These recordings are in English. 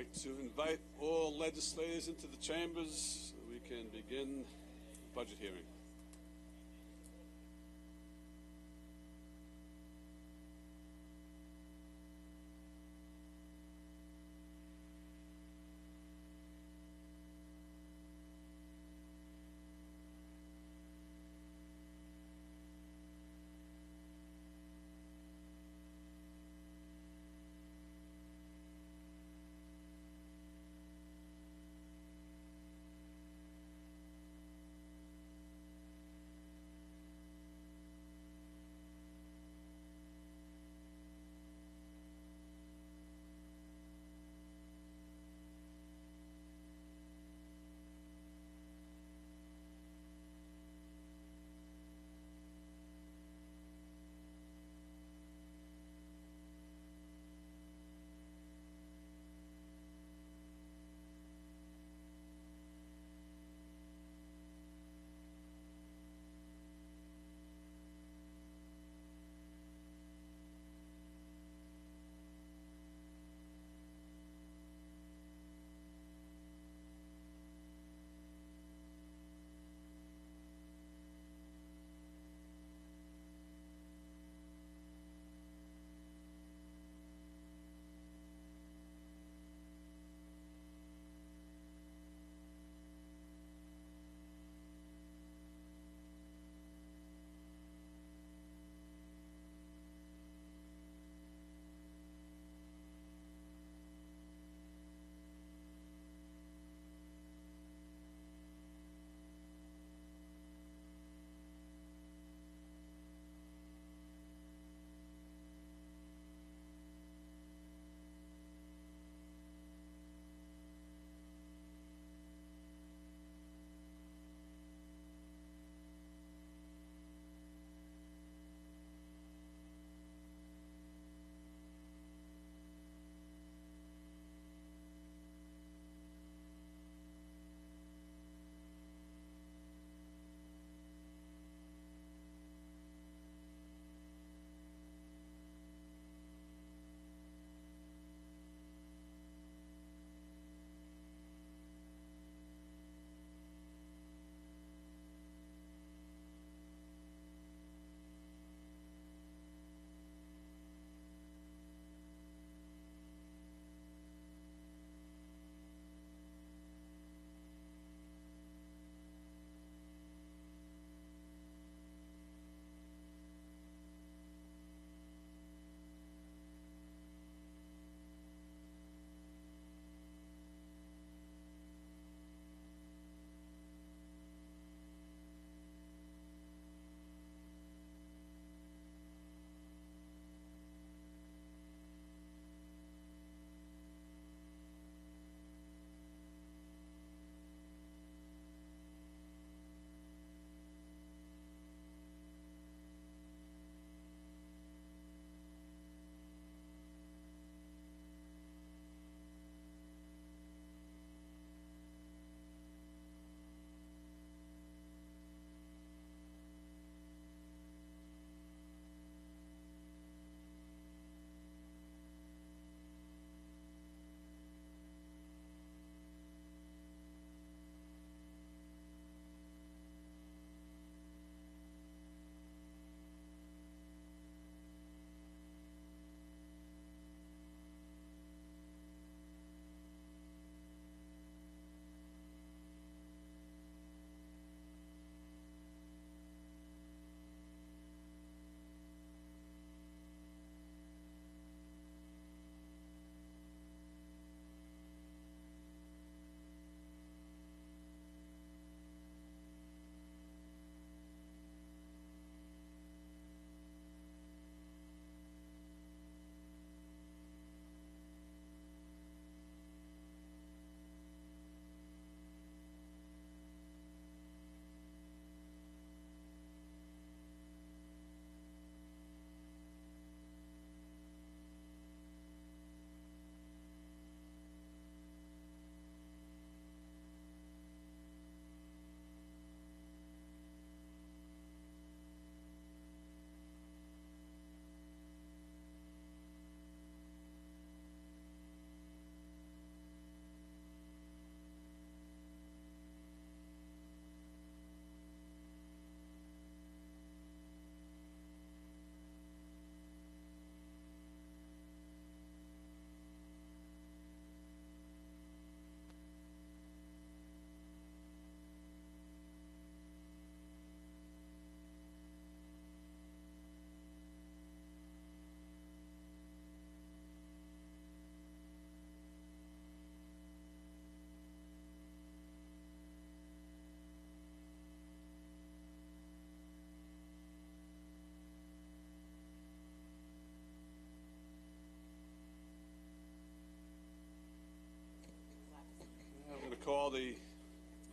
like to invite all legislators into the chambers so we can begin the budget hearing.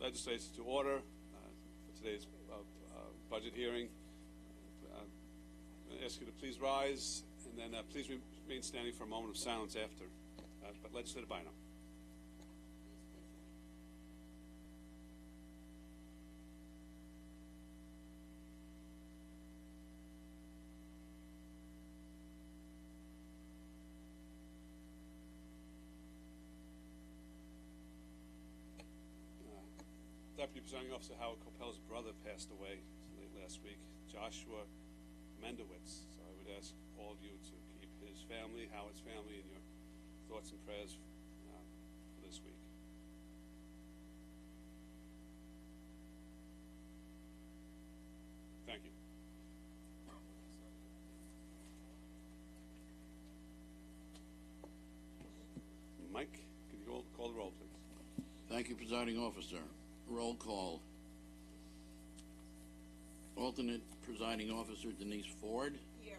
legislature to order for today's budget hearing. I'm going to ask you to please rise, and then please remain standing for a moment of silence after. But Legislator Bynum. Deputy Presiding Officer Howard Coppell's brother passed away late last week, Joshua Mendowitz. So I would ask all of you to keep his family, Howard's family, in your thoughts and prayers for this week. Thank you. Mike, can you call the roll, please? Thank you, Presiding Officer. Roll call. Alternate Presiding Officer Denise Ford. Here.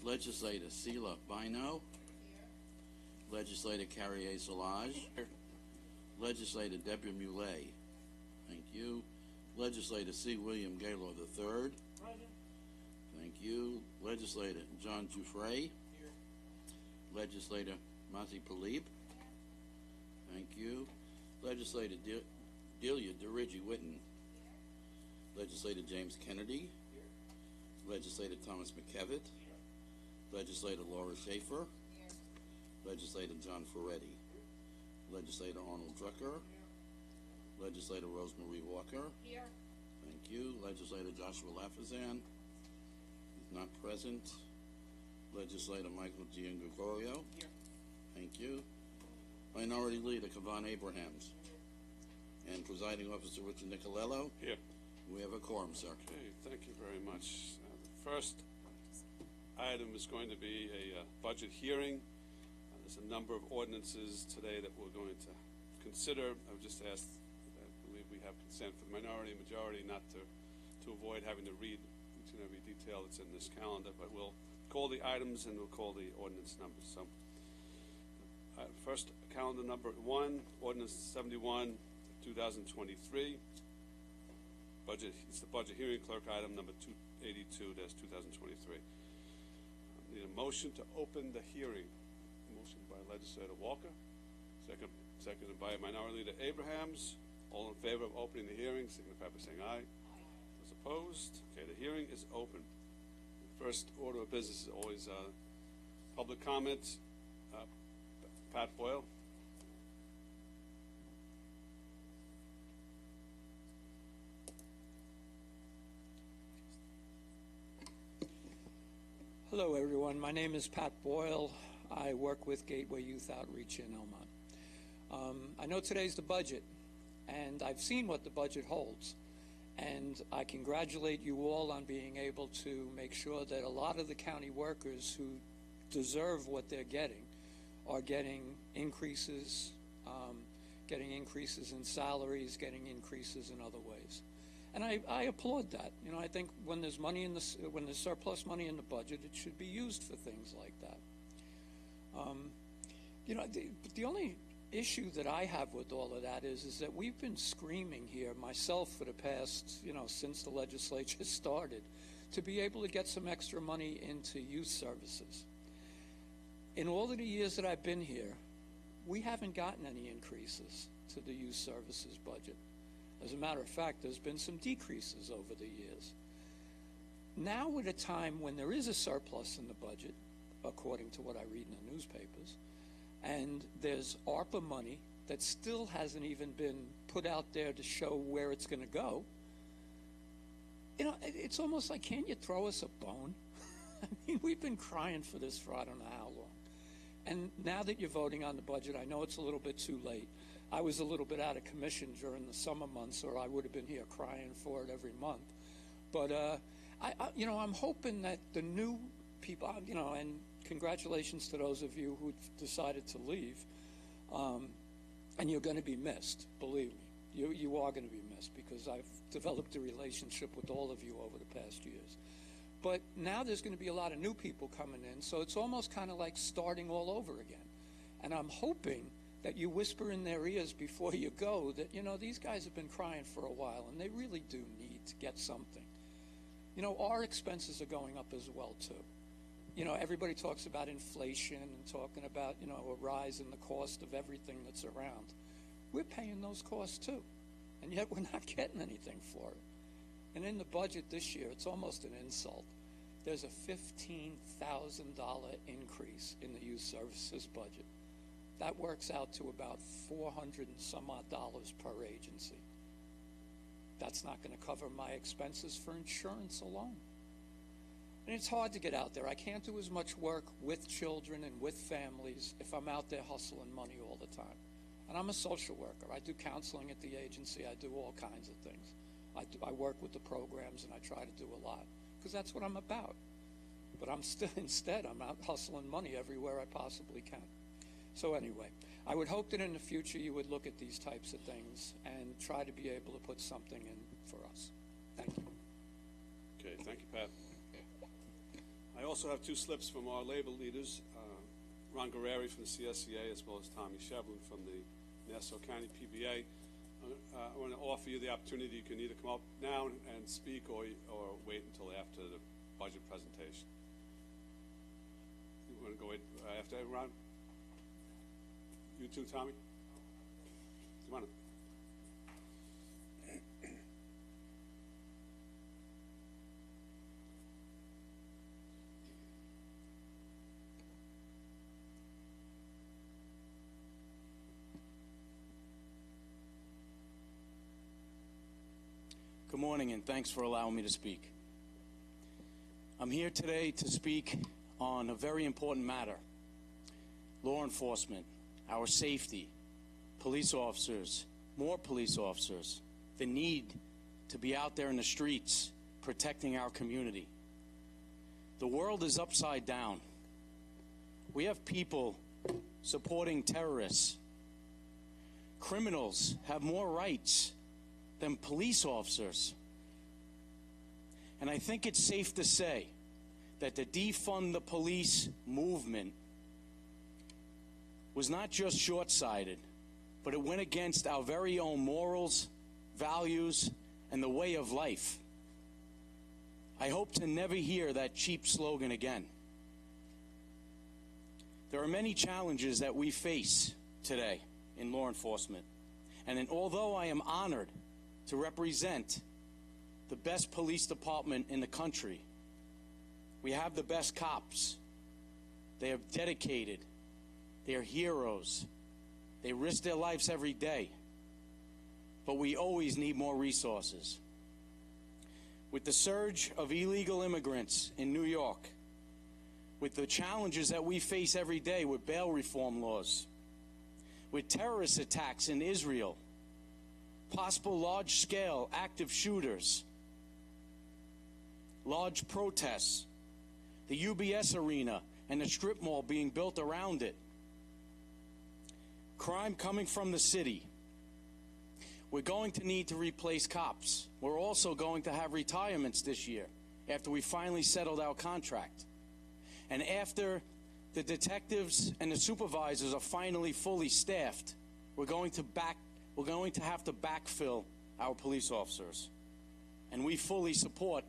Legislator Sela Bino. Here. Legislator Carrier Solage. Here. Legislator Deborah Muley. Thank you. Legislator C. William Gaylord III. Present. Thank you. Legislator John Giuffre. Here. Legislator Mazi Palib. Thank you. Legislator Delia DeRiggi Witten. Legislator James Kennedy. Here. Legislator Thomas McKevitt. Here. Legislator Laura Schaefer. Here. Legislator John Ferretti. Legislator Arnold Drucker. Here. Legislator Rosemarie Walker. Here. Thank you. Legislator Joshua Lafazan. He's not present. Legislator Michael Giangregorio. Here. Thank you. Minority Leader Kavan Abrahams. And Presiding Officer Richard Nicolello. Here. We have a quorum, sir. Okay, thank you very much. The first item is going to be a budget hearing. There's a number of ordinances today that we're going to consider. I would just ask, I believe we have consent for the minority and majority not to avoid having to read each and every detail that's in this calendar, but we'll call the items and we'll call the ordinance numbers. So, first, calendar number 1, Ordinance 71, 2023. It's the budget hearing, clerk item number 282-2023. Need a motion to open the hearing. Motion by Legislator Walker, seconded by Minority Leader Abrahams. All in favor of opening the hearing, signify by saying aye. Those opposed? Okay, the hearing is open. The first order of business is always public comment. Pat Boyle. Hello, everyone. My name is Pat Boyle. I work with Gateway Youth Outreach in Elmont. I know today's the budget, and I've seen what the budget holds. And I congratulate you all on being able to make sure that a lot of the county workers who deserve what they're getting are getting increases in salaries, getting increases in other ways. And I applaud that. You know, I think when there's money when there's surplus money in the budget, it should be used for things like that. You know, the only issue that I have with all of that is that we've been screaming here, myself for the past, since the legislature started, to be able to get some extra money into youth services. In all of the years that I've been here, we haven't gotten any increases to the youth services budget. As a matter of fact, there's been some decreases over the years. Now, at a time when there is a surplus in the budget, according to what I read in the newspapers, and there's ARPA money that still hasn't even been put out there to show where it's going to go, it's almost like, can't you throw us a bone? I mean, we've been crying for this for I don't know how long. And now that you're voting on the budget, I know it's a little bit too late. I was a little bit out of commission during the summer months, or I would have been here crying for it every month. But I'm hoping that the new people, and congratulations to those of you who decided to leave, and you're going to be missed. Believe me, you are going to be missed, because I've developed a relationship with all of you over the past years. But now there's going to be a lot of new people coming in, so it's almost kind of like starting all over again. And I'm hoping that you whisper in their ears before you go that, you know, these guys have been crying for a while and they really do need to get something. You know, our expenses are going up as well, too. You know, everybody talks about inflation and talking about, you know, a rise in the cost of everything that's around. We're paying those costs, too, and yet we're not getting anything for it. And in the budget this year, it's almost an insult. There's a $15,000 increase in the youth services budget. That works out to about $400 and some odd per agency. That's not going to cover my expenses for insurance alone. And it's hard to get out there. I can't do as much work with children and with families if I'm out there hustling money all the time. And I'm a social worker. I do counseling at the agency. I do all kinds of things. I work with the programs, and I try to do a lot because that's what I'm about. But instead, I'm out hustling money everywhere I possibly can. So anyway, I would hope that in the future you would look at these types of things and try to be able to put something in for us. Thank you. Okay, thank you, Pat. I also have two slips from our labor leaders, Ron Guerreri from the CSCA, as well as Tommy Shevlin from the Nassau County PBA. I want to offer you the opportunity. You can either come up now and speak or wait until after the budget presentation. You want to go after Ron? You too, Tommy? Come on up. Good morning, and thanks for allowing me to speak. I'm here today to speak on a very important matter: law enforcement, our safety, police officers, more police officers, the need to be out there in the streets protecting our community. The world is upside down. We have people supporting terrorists. Criminals have more rights than police officers. And I think it's safe to say that the defund the police movement was not just short-sighted, but it went against our very own morals, values, and the way of life. I hope to never hear that cheap slogan again. There are many challenges that we face today in law enforcement. And although I am honored to represent the best police department in the country, we have the best cops. They are dedicated. They are heroes. They risk their lives every day. But we always need more resources. With the surge of illegal immigrants in New York, with the challenges that we face every day with bail reform laws, with terrorist attacks in Israel, possible large-scale active shooters, large protests, the UBS arena and the strip mall being built around it, crime coming from the city, we're going to need to replace cops. We're also going to have retirements this year after we finally settled our contract. And after the detectives and the supervisors are finally fully staffed, we're going to have to backfill our police officers. And we fully support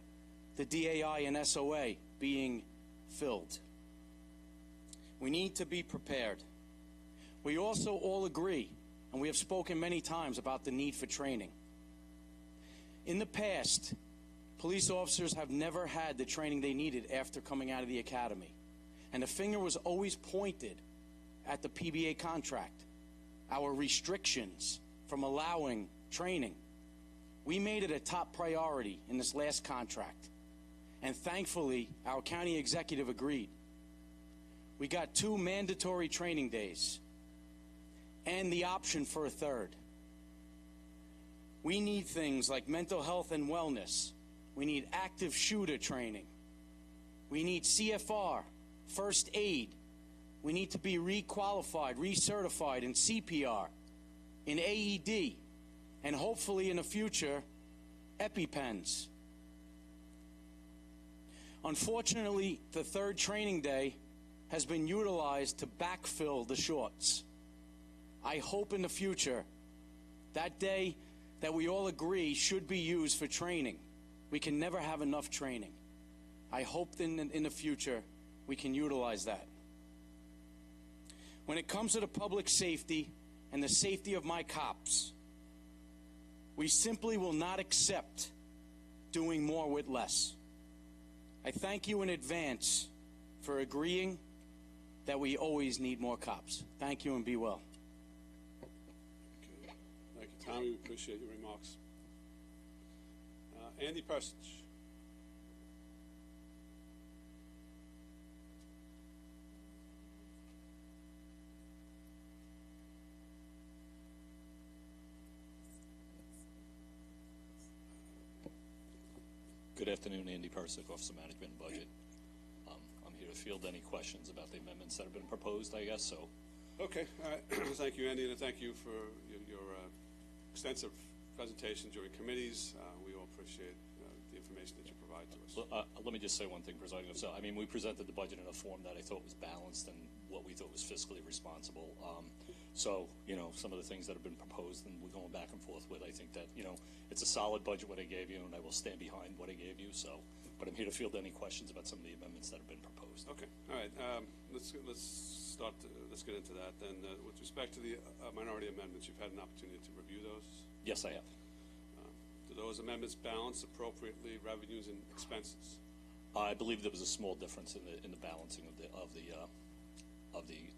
the DAI and SOA being filled. We need to be prepared. We also all agree, and we have spoken many times about the need for training. In the past, police officers have never had the training they needed after coming out of the academy. And the finger was always pointed at the PBA contract, our restrictions from allowing training. We made it a top priority in this last contract. And thankfully, our county executive agreed. We got 2 mandatory training days and the option for a third. We need things like mental health and wellness. We need active shooter training. We need CFR, first aid. We need to be requalified, recertified in CPR, in AED, and hopefully in the future, EpiPens. Unfortunately, the third training day has been utilized to backfill the shorts. I hope in the future, that day that we all agree should be used for training. We can never have enough training. I hope in the future we can utilize that. When it comes to the public safety and the safety of my cops, we simply will not accept doing more with less. I thank you in advance for agreeing that we always need more cops. Thank you and be well. Okay. Thank you, Tommy. We appreciate your remarks. Andy Persich. Good afternoon, Andy Persick, Office of Management and Budget. I'm here to field any questions about the amendments that have been proposed, I guess, so. Okay, all right. Thank you, Andy, and thank you for your extensive presentation during committees. We all appreciate the information that you provide to us. Let me just say one thing, Presiding Officer. I mean, we presented the budget in a form that I thought was balanced and what we thought was fiscally responsible. So, you know, some of the things that have been proposed and we're going back and forth with, I think that, you know, it's a solid budget what I gave you, and I will stand behind what I gave you. So, but I'm here to field any questions about some of the amendments that have been proposed. Okay, all right. Let's start. Let's get into that then. With respect to the minority amendments, you've had an opportunity to review those. Yes, I have. Do those amendments balance appropriately revenues and expenses? I believe there was a small difference in the balancing of the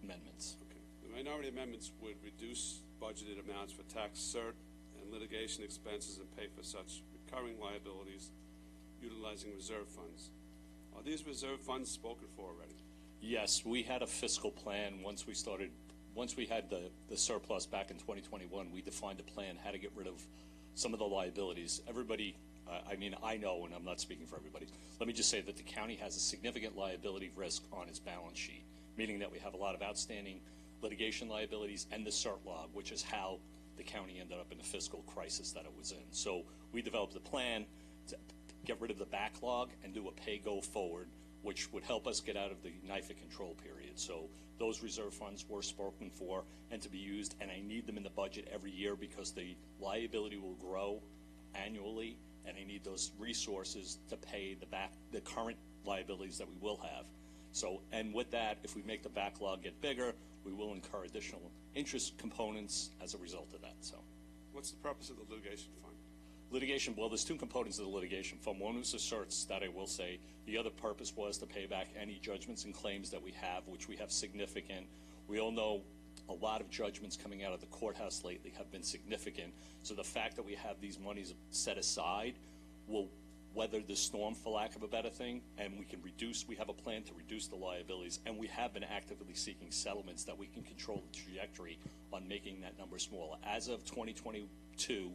amendments. Okay. The minority amendments would reduce budgeted amounts for tax cert and litigation expenses and pay for such recurring liabilities utilizing reserve funds. Are these reserve funds spoken for already? Yes, we had a fiscal plan once we had the surplus back in 2021. We defined a plan how to get rid of some of the liabilities. Everybody, I mean, I know, and I'm not speaking for everybody. Let me just say that the county has a significant liability risk on its balance sheet, meaning that we have a lot of outstanding litigation liabilities and the cert log, which is how the county ended up in the fiscal crisis that it was in. So we developed a plan to get rid of the backlog and do a pay go forward, which would help us get out of the knife and control period. So those reserve funds were spoken for and to be used, and I need them in the budget every year because the liability will grow annually, and I need those resources to pay the current liabilities that we will have. So, and with that, if we make the backlog get bigger, we will incur additional interest components as a result of that. So, what's the purpose of the litigation fund? Litigation, well, there's two components of the litigation fund. One was asserts that I will say. The other purpose was to pay back any judgments and claims that we have, which we have significant. We all know a lot of judgments coming out of the courthouse lately have been significant. So the fact that we have these monies set aside will weather the storm, for lack of a better thing, and we have a plan to reduce the liabilities, and we have been actively seeking settlements that we can control the trajectory on making that number smaller. As of 2022,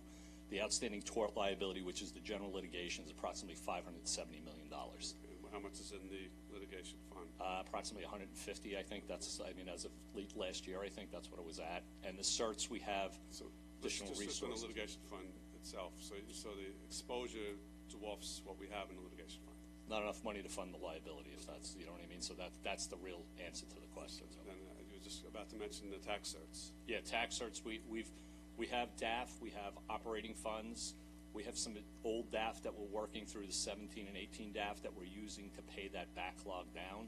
the outstanding tort liability, which is the general litigation, is approximately $570 million. And how much is in the litigation fund? Approximately 150, I think. That's, I mean, as of late last year, I think that's what it was at. And the certs, we have additional resources. Just on the litigation fund itself. So the exposure dwarfs what we have in the litigation fund. Not enough money to fund the liability, if that's, you know what I mean? So that's the real answer to the question. So. And you were just about to mention the tax certs. Yeah, tax certs. We have DAF, we have operating funds, we have some old DAF that we're working through, the 17 and 18 DAF that we're using to pay that backlog down.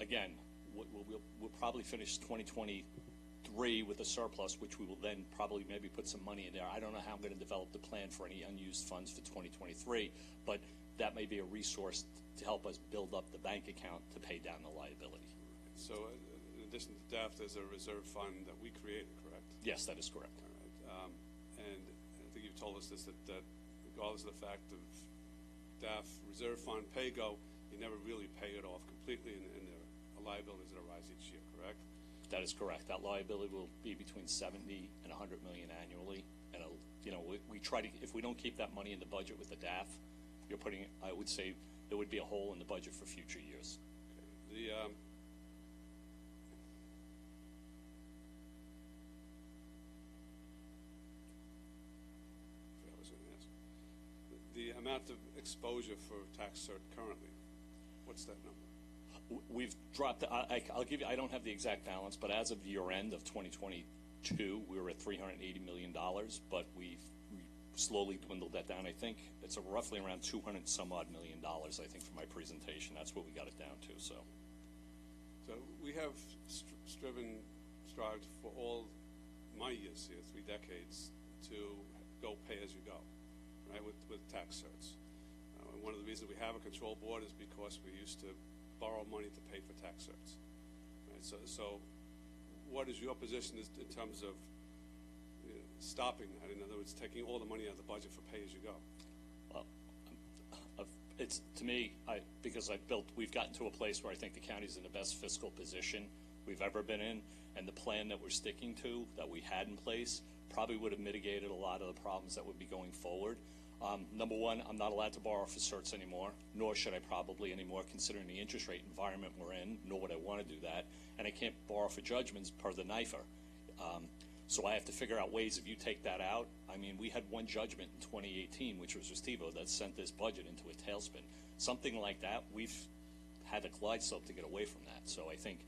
Again, we'll probably finish 2023 with a surplus, which we will then probably maybe put some money in there. I don't know how I'm going to develop the plan for any unused funds for 2023, but that may be a resource to help us build up the bank account to pay down the liability. So in addition to DAF, there's a reserve fund that we created, correct? Yes, that is correct. All right. And I think you've told us this, that regardless of the fact of DAF, reserve fund, pay-go, you never really pay it off completely, and there are liabilities that arise each year, correct? That is correct. That liability will be between 70 and 100 million annually. And you know, we try to, if we don't keep that money in the budget with the DAF, you're putting, I would say, there would be a hole in the budget for future years. Okay. The amount of exposure for tax cert currently, what's that number? We've dropped, I'll give you, I don't have the exact balance, but as of year end of 2022, we were at $380 million, but we slowly dwindled that down. I think it's roughly around 200 some odd million dollars, I think, for my presentation. That's what we got it down to, so. So we have strived for all my years here, 3 decades, to go pay as you go, right, with tax certs. One of the reasons we have a control board is because we used to borrow money to pay for tax certs. Right? So what is your position in terms of stopping that? In other words, taking all the money out of the budget for pay as you go? Well, it's, to me, because we've gotten to a place where I think the county's in the best fiscal position we've ever been in, and the plan that we're sticking to, that we had in place, probably would have mitigated a lot of the problems that would be going forward. Number one, I'm not allowed to borrow for certs anymore, nor should I probably anymore, considering the interest rate environment we're in, nor would I want to do that. And I can't borrow for judgments per the NIFR. So I have to figure out ways, if you take that out. I mean, we had one judgment in 2018, which was Restivo, that sent this budget into a tailspin. Something like that, we've had a glide slope to get away from that. So I think,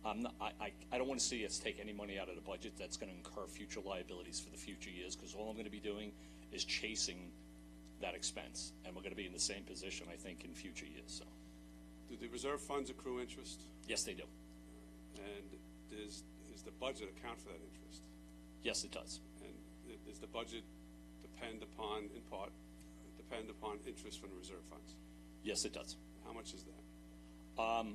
I don't want to see us take any money out of the budget that's going to incur future liabilities for the future years, because all I'm going to be doing is chasing that expense, and we're going to be in the same position, I think, in future years. So, do the reserve funds accrue interest? Yes, they do. And does the budget account for that interest? Yes, it does. And does the budget depend upon, in part, interest from the reserve funds? Yes, it does. How much is that?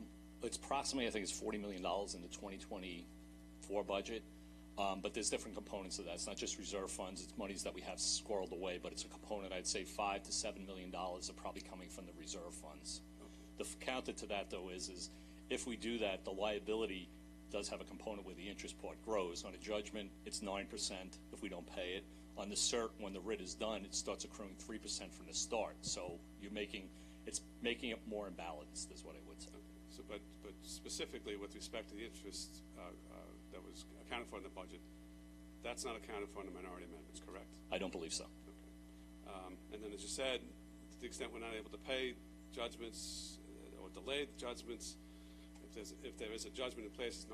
It's approximately, I think it's $40 million in the 2024 budget. But there's different components of that. It's not just reserve funds. It's monies that we have squirreled away, but it's a component. I'd say $5 to $7 million are probably coming from the reserve funds. Okay. The counter to that, though, is if we do that, the liability does have a component where the interest part grows. On a judgment, it's 9% if we don't pay it. On the cert, when the writ is done, it starts accruing 3% from the start. So it's making it more imbalanced, is what I would say. Okay. So, but specifically with respect to the interest that was accounted for in the budget, that's not accounted for in the minority amendments, correct? I don't believe so. Okay. And then, as you said, to the extent we're not able to pay judgments or delay the judgments, if there is a judgment in place, it's 9%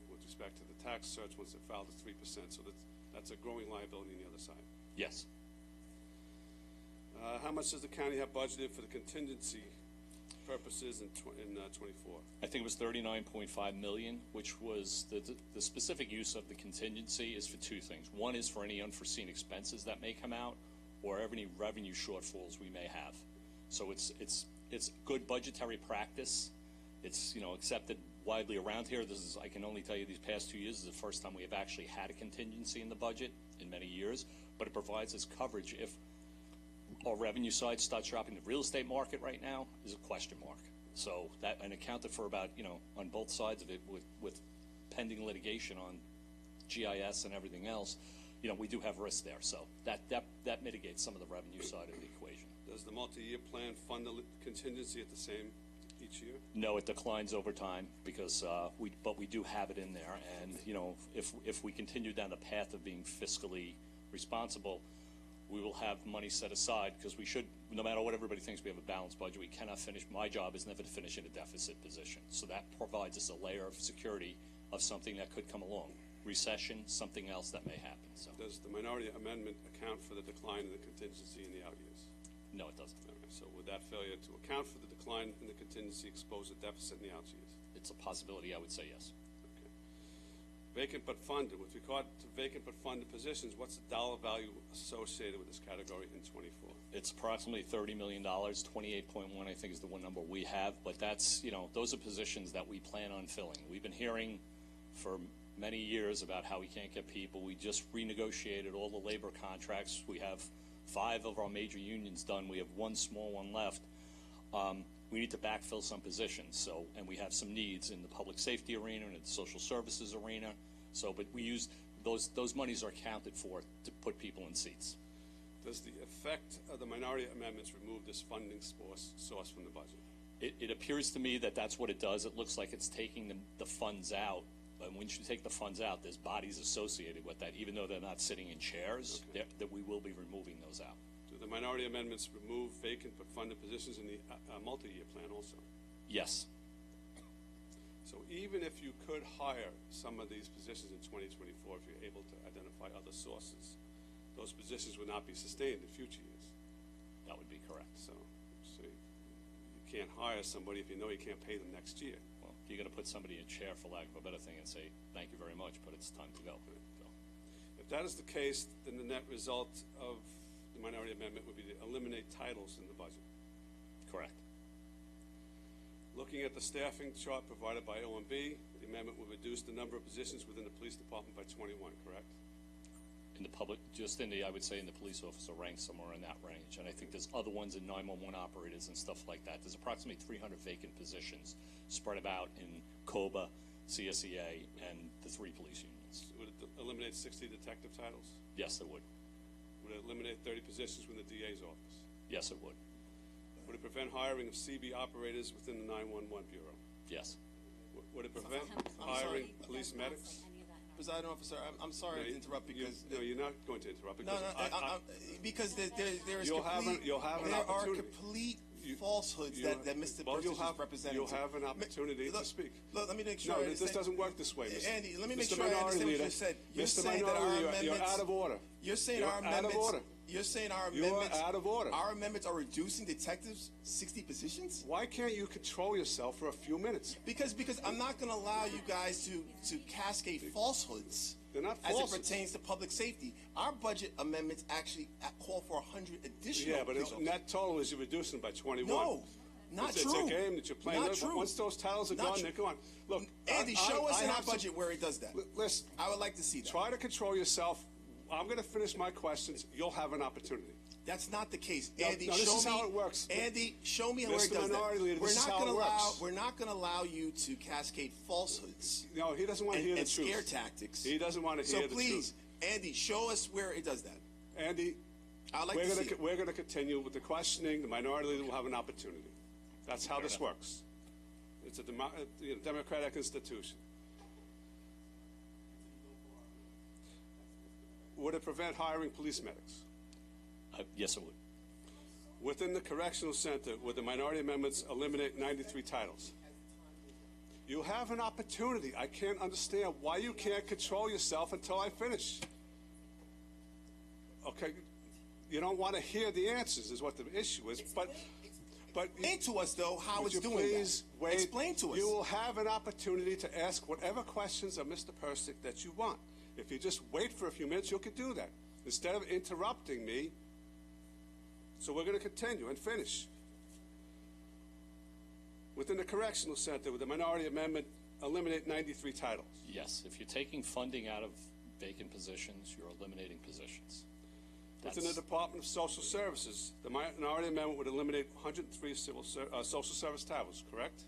with respect to the tax certs. Once they're filed, it's 3%. So that's a growing liability on the other side. Yes. How much does the county have budgeted for the contingency purposes in 24? I think it was $39.5 million, which was the specific use of the contingency is for 2 things. One is for any unforeseen expenses that may come out, or any revenue shortfalls we may have. So it's good budgetary practice. It's accepted widely around here. I can only tell you these past 2 years is the first time we have actually had a contingency in the budget in many years, but it provides us coverage if our revenue side starts dropping. The real estate market right now is a question mark. So that, and accounted for about, on both sides of it with pending litigation on GIS and everything else, we do have risk there. So that mitigates some of the revenue side of the equation. Does the multi-year plan fund the contingency at the same each year? No, it declines over time because but we do have it in there. And, if we continue down the path of being fiscally responsible, we will have money set aside because we should, no matter what everybody thinks, we have a balanced budget. We cannot finish, my job is never to finish in a deficit position. So that provides us a layer of security of something that could come along. Recession, something else that may happen. So. Does the minority amendment account for the decline in the contingency in the out years? No, it doesn't. Okay, so would that failure to account for the decline in the contingency expose a deficit in the out years? It's a possibility, I would say yes. Vacant but funded. With regard to vacant but funded positions, what's the dollar value associated with this category in 24? It's approximately $30 million, 28.1 I think is the one number we have, but that's, those are positions that we plan on filling. We've been hearing for many years about how we can't get people. We just renegotiated all the labor contracts. We have 5 of our major unions done. We have 1 small one left. We need to backfill some positions, and we have some needs in the public safety arena and in the social services arena. But we use those monies are accounted for to put people in seats. Does the effect of the minority amendments remove this funding source from the budget? It appears to me that that's what it does. It looks like it's taking the funds out. And once you take the funds out, there's bodies associated with that, even though they're not sitting in chairs. Okay. That we will be removing those out. Do the minority amendments remove vacant but funded positions in the multi-year plan also? Yes. So even if you could hire some of these positions in 2024, if you're able to identify other sources, those positions would not be sustained in future years. That would be correct. So you can't hire somebody if you know you can't pay them next year. Well, you're going to put somebody in chair, for lack of a better thing, and say, thank you very much, but it's time to go. So, If that is the case, then the net result of the minority amendment would be to eliminate titles in the budget. correct. Looking at the staffing chart provided by OMB, the amendment would reduce the number of positions within the police department by 21, correct? In the public, just in the, I would say in the police officer rank, somewhere in that range. And I think there's other ones in 911 operators and stuff like that. There's approximately 300 vacant positions spread about in COBA, CSEA, and the 3 police unions. Would it eliminate 60 detective titles? Yes, it would. Would it eliminate 30 positions within the DA's office? Yes, it would. Would it prevent hiring of CB operators within the 911 Bureau? Yes. Would it prevent I'm hiring sorry. police medics? Presiding officer, I'm sorry to interrupt because No, you're not going to interrupt because because there is You'll have an there are opportunity. complete falsehoods that Mr. Well, Burks is just representing. You'll have an opportunity to speak. Look, let me make sure. No, I this understand. doesn't work this way, Mr. Andy, let me make Mr. sure I Minority understand what Leader. you said. You're Mr. saying that Minority our Leader, amendments. you're out of order. You're saying You're our out of amendments. order. You're saying our You are amendments. out of order. Our amendments are reducing detectives 60 positions. Why can't you control yourself for a few minutes? Because I'm not going to allow you guys to cascade falsehoods. They're not as falsehoods. it pertains to public safety. Our budget amendments actually call for 100 additional. Yeah, but police officers. net total is you're reducing by 21. No, not It's true. a game that you're playing. Not Look, true. Once those titles are Not gone, true. they're gone. Look, Andy, show us in our have some- budget where it does that. Listen, I would like to see that. try to control yourself. I'm going to finish my questions. You'll have an opportunity. That's not the case. No, Andy, no, this show is me. how it works. Andy, show me where Mr. it does Minority that. Leader, this is how gonna it works. We're not going to allow you to cascade falsehoods No, he doesn't want to hear the and truth. scare tactics. He doesn't want to So hear the please, truth. Andy, show us where it does that. Andy, I'd like to see it. we're going to continue with the questioning. The Minority Leader will have an opportunity. That's how this works. It's a democratic institution. Would it prevent hiring police medics? Yes, it would. Within the correctional center, would the minority amendments eliminate 93 titles? You have an opportunity. I can't understand why you can't control yourself until I finish. Okay, you don't want to hear the answers is what the issue is, but Explain to us, though, how would it's you doing please that. wait? Explain to us. You will have an opportunity to ask whatever questions of Mr. Persick that you want. If you just wait for a few minutes, you can do that instead of interrupting me. So we're going to continue and finish. Within the correctional center, with the minority amendment, eliminate 93 titles. Yes, if you're taking funding out of vacant positions, you're eliminating positions. Within the Department of Social Services, the minority amendment would eliminate 103 social service titles, correct?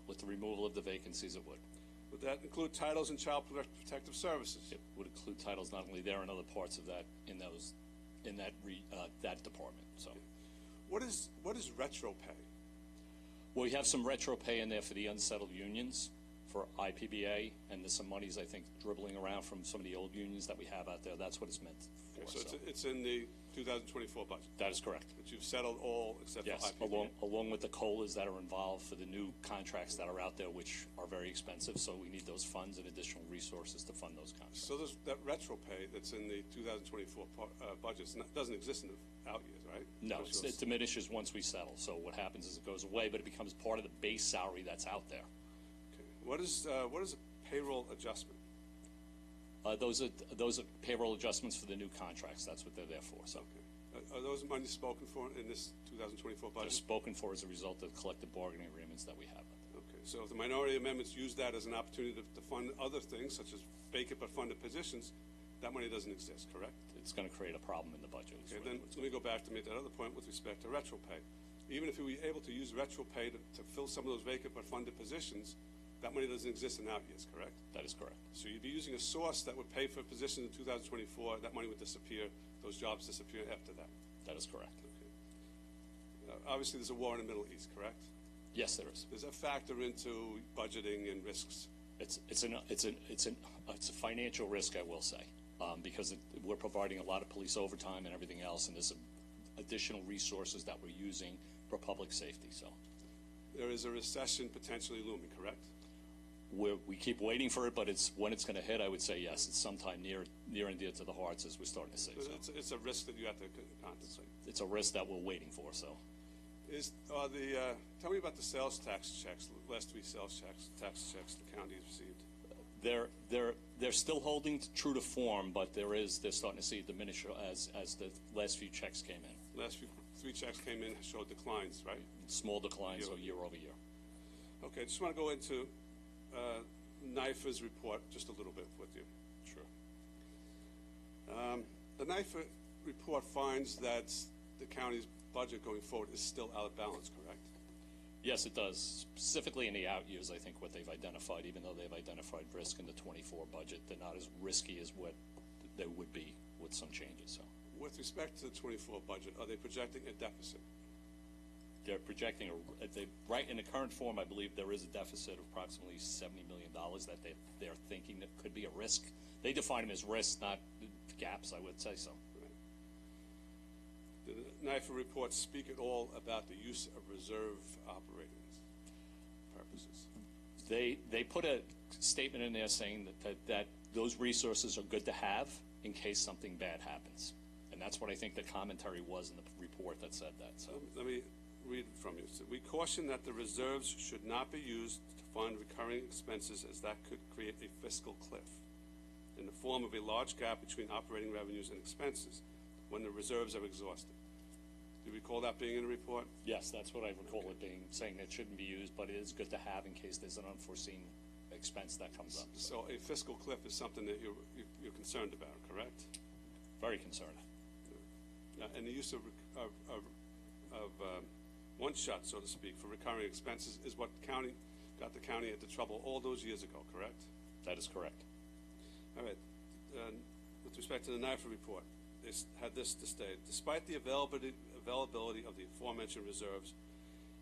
With the removal of the vacancies, it would. Would that include titles in Child Protective Services? It would include titles not only there and other parts of that that department. So, What is retro pay? well, we have some retro pay in there for the unsettled unions for IPBA, and there's some monies I think dribbling around from some of the old unions that we have out there. That's what it's meant for. So it's in the 2024 budget. That is correct. But you've settled all except Yes, for IPVA. along with the COLAs that are involved for the new contracts that are out there, which are very expensive. So we need those funds and additional resources to fund those contracts. So that retro pay that's in the 2024 budget doesn't exist in the out years, right? No, Because it diminishes once we settle. So what happens is it goes away, but it becomes part of the base salary that's out there. okay. What is a payroll adjustment? Those are payroll adjustments for the new contracts. That's what they're there for. So Okay. Are those monies spoken for in this 2024 they're budget? spoken for as a result of collective bargaining agreements that we have. Okay. So if the minority amendments use that as an opportunity to fund other things, such as vacant but funded positions, that money doesn't exist, correct? It's going to create a problem in the budget. is Okay, really then what's let me go back to make that other point with respect to retro pay. Even if we were able to use retro pay to fill some of those vacant but funded positions, that money doesn't exist in out years, correct? That is correct. So you'd be using a source that would pay for positions in 2024, that money would disappear, those jobs disappear after that. That is correct. Okay. Obviously, there's a war in the Middle East, correct? Yes, there is. Does that factor into budgeting and risks? It's a financial risk, I will say, because we're providing a lot of police overtime and everything else, and there's some additional resources that we're using for public safety. So There is a recession potentially looming, correct? we keep waiting for it, but when it's going to hit, I would say yes. It's sometime near and dear to the hearts, as we're starting to say. So It's a risk that you have to contemplate. it's a risk that we're waiting for. So Tell me about the sales tax checks, last 3 sales tax checks the county has received. they're still holding true to form, but they're starting to see it diminish as the last few checks came in. Last 3 checks came in, showed declines, right? Small declines, so year over year. Okay, just want to go into NIFA's report just a little bit with you. Sure. The NIFA report finds that the county's budget going forward is still out of balance, correct? Yes, it does. Specifically in the out years, I think what they've identified, even though they've identified risk in the 24 budget, they're not as risky as what they would be with some changes. So, with respect to the 24 budget, are they projecting a deficit? they're projecting right in the current form. I believe there is a deficit of approximately $70 million that they're thinking that could be a risk. They define them as risks, not gaps. I would say so. Did the NIFA report speak at all about the use of reserve operating purposes? They put a statement in there saying that those resources are good to have in case something bad happens, and that's what I think the commentary was in the report that said that. So let me read it from you. So, we caution that the reserves should not be used to fund recurring expenses, as that could create a fiscal cliff in the form of a large gap between operating revenues and expenses when the reserves are exhausted. Do you recall that being in the report? yes, that's what I recall it being, saying it shouldn't be used, but it is good to have in case there's an unforeseen expense that comes up. So a fiscal cliff is something that you're concerned about, correct? Very concerned. And the use of one shot, so to speak, for recurring expenses is what got the county into trouble all those years ago, correct? That is correct. All right. With respect to the NIFA report, they had this to state: despite the availability of the aforementioned reserves,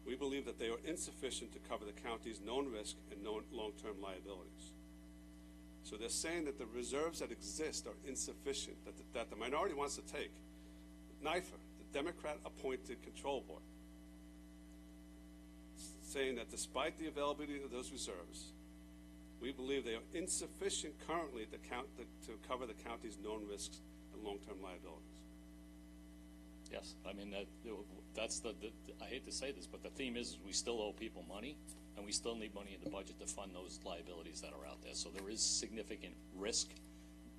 we believe that they are insufficient to cover the county's known risk and known long-term liabilities. So they're saying that the reserves that exist are insufficient, that the minority wants to take. NIFA, the Democrat-appointed control board, saying that despite the availability of those reserves, we believe they are insufficient currently to cover the county's known risks and long-term liabilities. Yes, I mean, that's I hate to say this, but the theme is we still owe people money, and we still need money in the budget to fund those liabilities that are out there. So there is significant risk.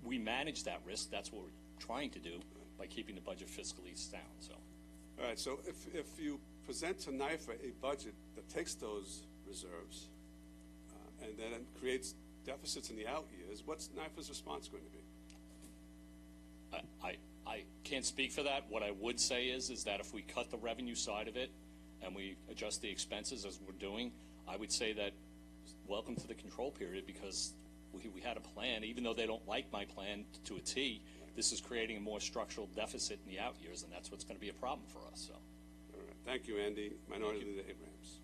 We manage that risk. That's what we're trying to do by keeping the budget fiscally sound. So, all right, so if you present to NIFA a budget that takes those reserves and then creates deficits in the out years, what's NIFA's response going to be? I can't speak for that. What I would say is that if we cut the revenue side of it and we adjust the expenses as we're doing, I would say that welcome to the control period, because we had a plan. Even though they don't like my plan to a T, this is creating a more structural deficit in the out years, and that's what's going to be a problem for us. So, all right. Thank you, Andy. Minority Leader Abrams.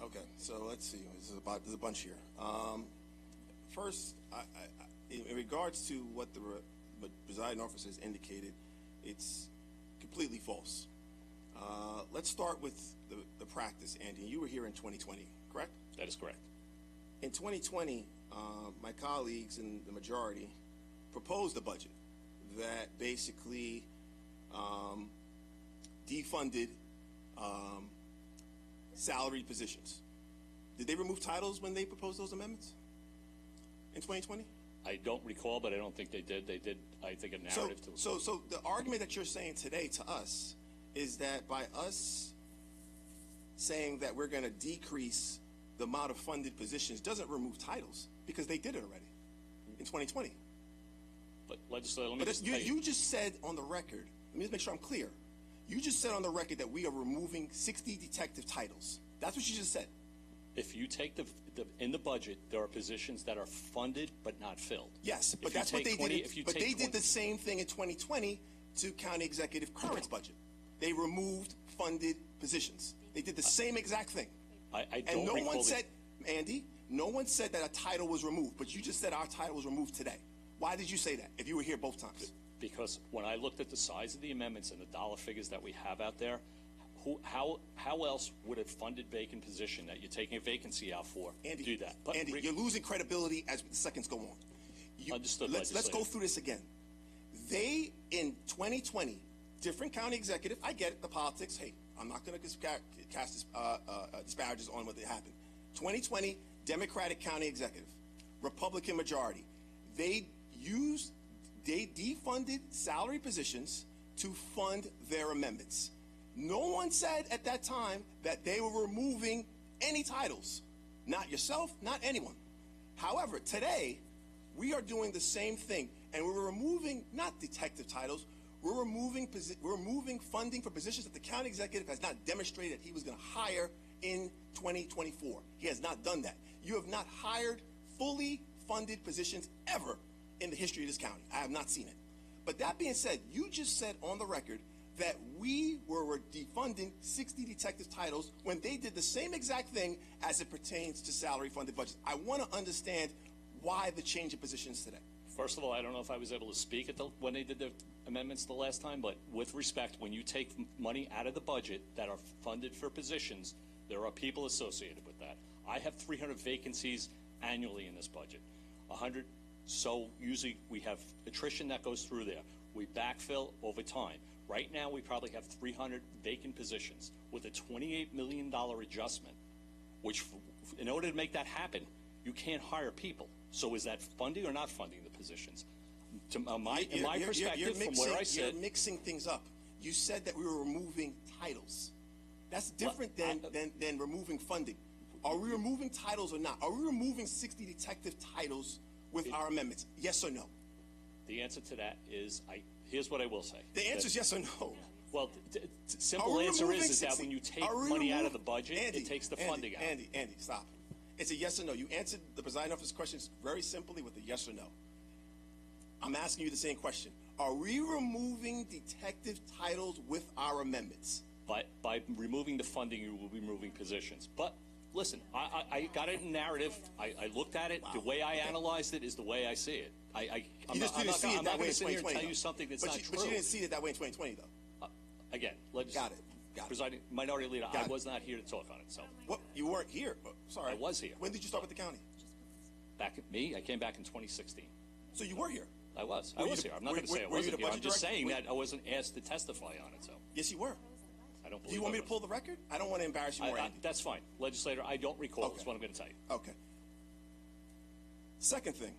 Okay, so let's see. There's a bunch here. First, in regards to what the presiding officer has indicated, it's completely false. Let's start with the practice, Andy. You were here in 2020, correct? that is correct. In 2020, my colleagues in the majority proposed a budget that basically defunded salaried positions. Did they remove titles when they proposed those amendments in 2020? I don't recall, but I don't think they did. They did, I think, a narrative to. So the argument that you're saying today to us is that by us saying that we're going to decrease the amount of funded positions doesn't remove titles, because they did it already in 2020. But legislator, let me just you just said on the record, let me just make sure I'm clear. You just said on the record that we are removing 60 detective titles. That's what you just said. If you take in the budget, there are positions that are funded but not filled. Yes, but that's what they did. But they did the same thing in 2020 to County Executive Current's budget. They removed funded positions. They did the same exact thing. I don't and no recall one said, Andy, no one said that a title was removed, but you just said our title was removed today. Why did you say that if you were here both times? Because when I looked at the size of the amendments and the dollar figures that we have out there, How else would a funded vacant position that you're taking a vacancy out for Andy, do that? But Andy, you're losing credibility as the seconds go on. Understood, Let's legislator. go through this again. They, in 2020, different county executive, I get it, the politics, hey, I'm not going to cast disparages on what happened. 2020, Democratic county executive, Republican majority. They defunded salary positions to fund their amendments. No one said at that time that they were removing any titles. Not yourself, not anyone. However, today, we are doing the same thing, and we're removing not detective titles, we're removing funding for positions that the county executive has not demonstrated that he was going to hire in 2024. He has not done that. You have not hired fully funded positions ever in the history of this county. I have not seen it. But that being said, you just said on the record that we were defunding 60 detective titles when they did the same exact thing as it pertains to salary funded budgets. I want to understand why the change in positions today. First of all, I don't know if I was able to speak when they did the amendments the last time, but with respect, when you take money out of the budget that are funded for positions, there are people associated with that. I have 300 vacancies annually in this budget, 100. So usually we have attrition that goes through there. We backfill over time. Right now, we probably have 300 vacant positions with a $28 million adjustment, which in order to make that happen, you can't hire people. So is that funding or not funding the positions? In my perspective, from where I sit, you're mixing things up. You said that we were removing titles. That's different than removing funding. Are we removing titles or not? Are we removing 60 detective titles with our amendments? Yes or no? The answer to that is, here's what I will say. The answer is yes or no. Well, simple answer is that when you take money out of the budget, it takes the funding out. Andy, stop. It's a yes or no. You answered the presiding officer's questions very simply with a yes or no. I'm asking you the same question. Are we removing detective titles with our amendments? By removing the funding, you will be removing positions. But listen, I got it in narrative. I looked at it. Wow. The way I analyzed it is the way I see it. I'm not going to sit here and tell you something that's not true. But you didn't see it that way in 2020, though. Again, got it. Presiding minority leader, I was not here to talk on it. So what? You weren't here? Sorry, I was here. When did you start with the county? I came back in 2016. So you were here? I was here. I'm not going to say I wasn't here. I'm just saying that I wasn't asked to testify on it. So yes, you were. I don't believe. Do you want me to pull the record? I don't want to embarrass you more, Andy. That's fine, legislator. I don't recall. Is what I'm going to tell you. Okay. Second thing,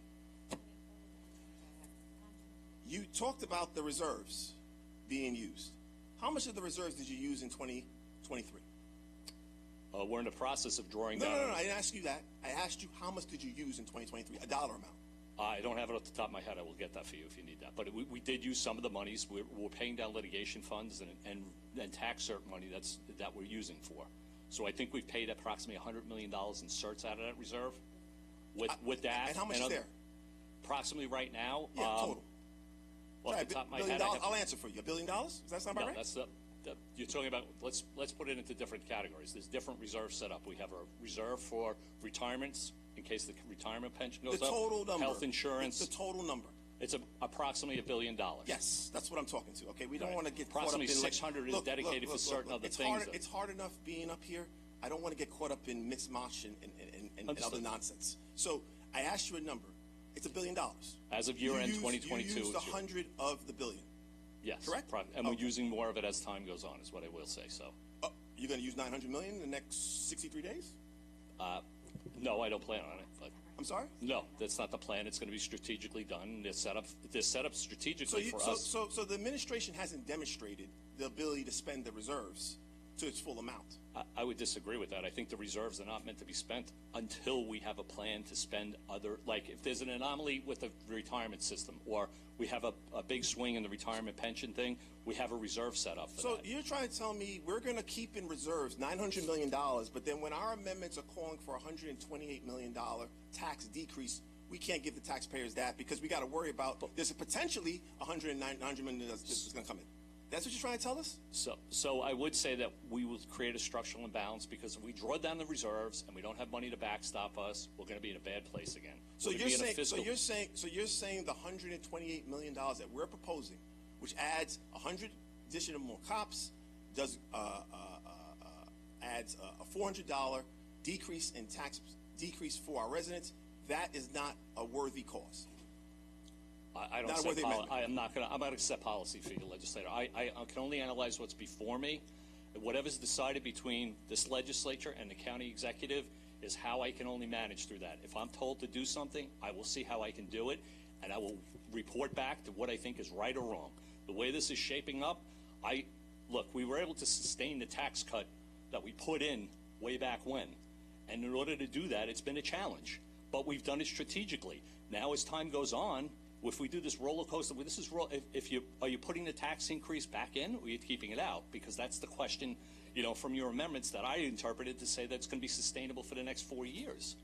you talked about the reserves being used. How much of the reserves did you use in 2023? We're in the process of drawing down. No, I didn't ask you that. I asked you how much did you use in 2023, a dollar amount. I don't have it off the top of my head. I will get that for you if you need that. But we did use some of the monies. We're paying down litigation funds and tax cert money that we're using for. So I think we've paid approximately $100 million in certs out of that reserve. With that, and how much is there? Approximately right now. Yeah, total. Off the top of my head, I'll answer for you. $1 billion? Does that sound about right? That's you're talking about. Let's put it into different categories. There's different reserves set up. We have a reserve for retirements in case the retirement pension goes up. The total number. Health insurance. The total number. It's approximately $1 billion. Yes, that's what I'm talking to. Okay, we don't want to get approximately caught up in 600 is dedicated for certain other things. It's hard enough being up here. I don't want to get caught up in mismatch and other nonsense. So I asked you a number. It's $1 billion. As of year end 2022, you used 100 of the billion. Yes, correct. And we're using more of it as time goes on, is what I will say. So, you're going to use 900 million in the next 63 days? No, I don't plan on it. But I'm sorry? No, that's not the plan. It's going to be strategically done. They're set up strategically for us. So the administration hasn't demonstrated the ability to spend the reserves to its full amount. I would disagree with that. I think the reserves are not meant to be spent until we have a plan to spend like if there's an anomaly with the retirement system or we have a big swing in the retirement pension thing, we have a reserve set up for that. So you're trying to tell me we're going to keep in reserves $900 million, but then when our amendments are calling for $128 million tax decrease, we can't give the taxpayers that because we got to worry about there's a potentially $109 million that's going to come in. That's what you're trying to tell us? So I would say that we will create a structural imbalance because if we draw down the reserves and we don't have money to backstop us, we're going to be in a bad place again. So you're saying the $128 million that we're proposing, which adds 100 additional more cops, does adds a $400 decrease in tax decrease for our residents. That is not a worthy cause. I don't set I'm not going to set policy for you, legislator. I can only analyze what's before me. Whatever's decided between this legislature and the county executive is how I can only manage through that. If I'm told to do something, I will see how I can do it, and I will report back to what I think is right or wrong. The way this is shaping up, look, we were able to sustain the tax cut that we put in way back when. And in order to do that, it's been a challenge. But we've done it strategically. Now, as time goes on, if we do this roller coaster, are you putting the tax increase back in, or are you keeping it out? Because that's the question, from your amendments that I interpreted to say that it's going to be sustainable for the next 4 years.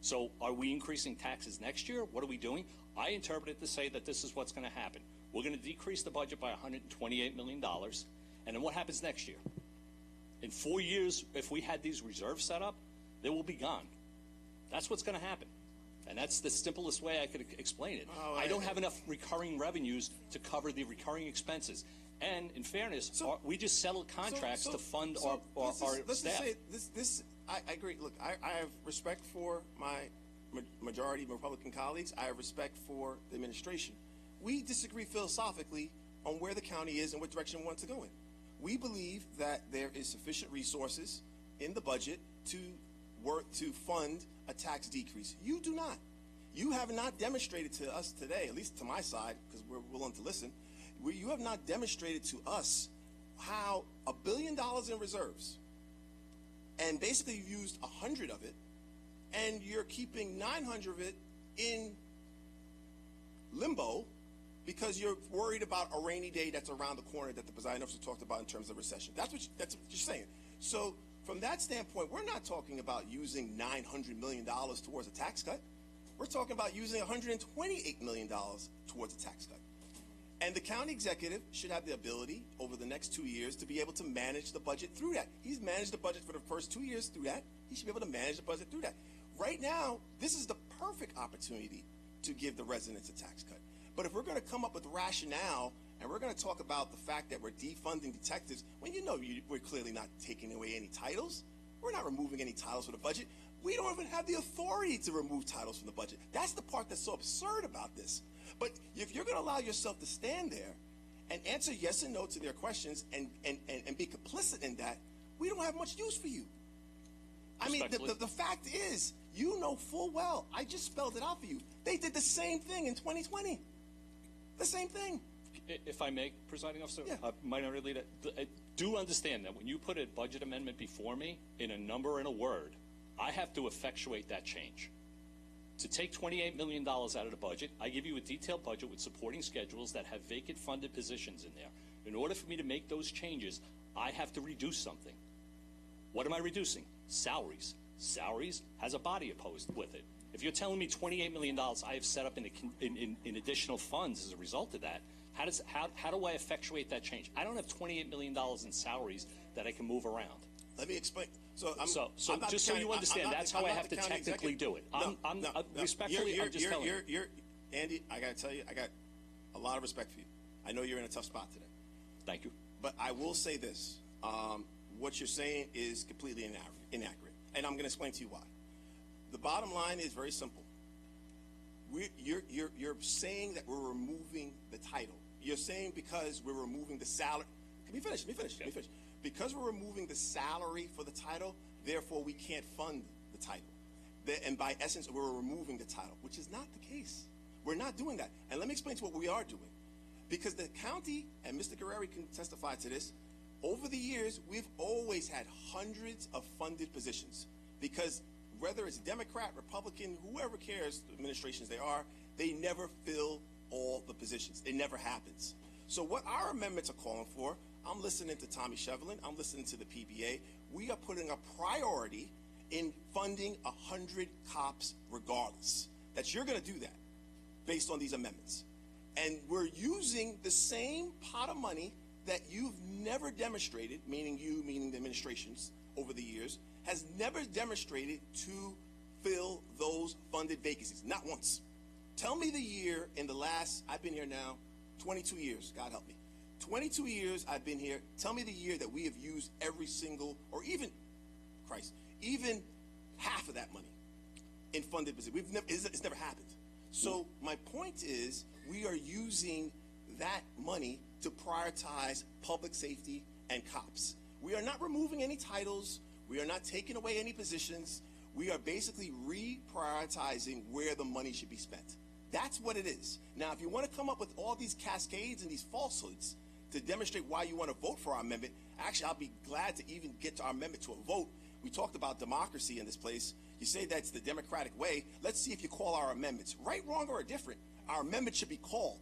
So are we increasing taxes next year? What are we doing? I interpreted to say that this is what's going to happen. We're going to decrease the budget by $128 million. And then what happens next year? In 4 years, if we had these reserves set up, they will be gone. That's what's going to happen. And that's the simplest way I could explain it. I don't have enough recurring revenues to cover the recurring expenses. And in fairness, we just settled contracts to fund our staff. I agree. Look, I have respect for my majority Republican colleagues. I have respect for the administration. We disagree philosophically on where the county is and what direction we want to go in. We believe that there is sufficient resources in the budget to fund a tax decrease. You do not. You have not demonstrated to us today, at least to my side, because we're willing to listen, you have not demonstrated to us how $1 billion in reserves, and basically you used 100 of it, and you're keeping 900 of it in limbo because you're worried about a rainy day that's around the corner that the presiding officer talked about in terms of recession. That's what you're saying. So from that standpoint, we're not talking about using $900 million towards a tax cut. We're talking about using $128 million towards a tax cut. And the county executive should have the ability over the next 2 years to be able to manage the budget through that. He's managed the budget for the first 2 years through that. He should be able to manage the budget through that. Right now, this is the perfect opportunity to give the residents a tax cut. But if we're going to come up with rationale and we're going to talk about the fact that we're defunding detectives, when we're clearly not taking away any titles. We're not removing any titles from the budget. We don't even have the authority to remove titles from the budget. That's the part that's so absurd about this. But if you're going to allow yourself to stand there and answer yes and no to their questions and be complicit in that, we don't have much use for you. I mean, the fact is, you know full well, I just spelled it out for you. They did the same thing in 2020. The same thing. If I may, presiding officer, Yeah. minority leader, do understand that when you put a budget amendment before me in a number and a word, I have to effectuate that change. To take $28 million out of the budget, I give you a detailed budget with supporting schedules that have vacant funded positions in there. In order for me to make those changes, I have to reduce something. What am I reducing? Salaries. Salaries has a body opposed with it. If you're telling me $28 million I have set up in additional funds as a result of that, how do I effectuate that change? I don't have $28 million in salaries that I can move around. Let me explain. Just so you understand, that's how I have to technically do it. Respectfully, I'm just telling you. Andy, I got to tell you, I got a lot of respect for you. I know you're in a tough spot today. Thank you. But I will say this. What you're saying is completely inaccurate. And I'm going to explain to you why. The bottom line is very simple. You're saying that we're removing the title. You're saying because we're removing the salary. Let me finish. Because we're removing the salary for the title, therefore we can't fund the title. And by essence, we're removing the title, which is not the case. We're not doing that. And let me explain to you what we are doing. Because the county, and Mr. Guerreri can testify to this, over the years, we've always had hundreds of funded positions. Because whether it's Democrat, Republican, whoever cares, the administrations they never fill all the positions. It never happens. So what our amendments are calling for, I'm listening to Tommy Shevlin, I'm listening to the PBA, we are putting a priority in funding 100 cops regardless. That you're going to do that based on these amendments. And we're using the same pot of money that you've never demonstrated, meaning the administrations over the years, has never demonstrated to fill those funded vacancies. Not once. Tell me the year in the last, I've been here now 22 years, God help me. 22 years I've been here. Tell me the year that we have used every single, or even Christ, even half of that money in funded positions. It's never happened. So my point is, we are using that money to prioritize public safety and cops. We are not removing any titles. We are not taking away any positions. We are basically reprioritizing where the money should be spent. That's what it is. Now, if you want to come up with all these cascades and these falsehoods to demonstrate why you want to vote for our amendment, actually, I'll be glad to even get to our amendment to a vote. We talked about democracy in this place. You say that's the democratic way. Let's see if you call our amendments. Right, wrong, or indifferent, our amendment should be called.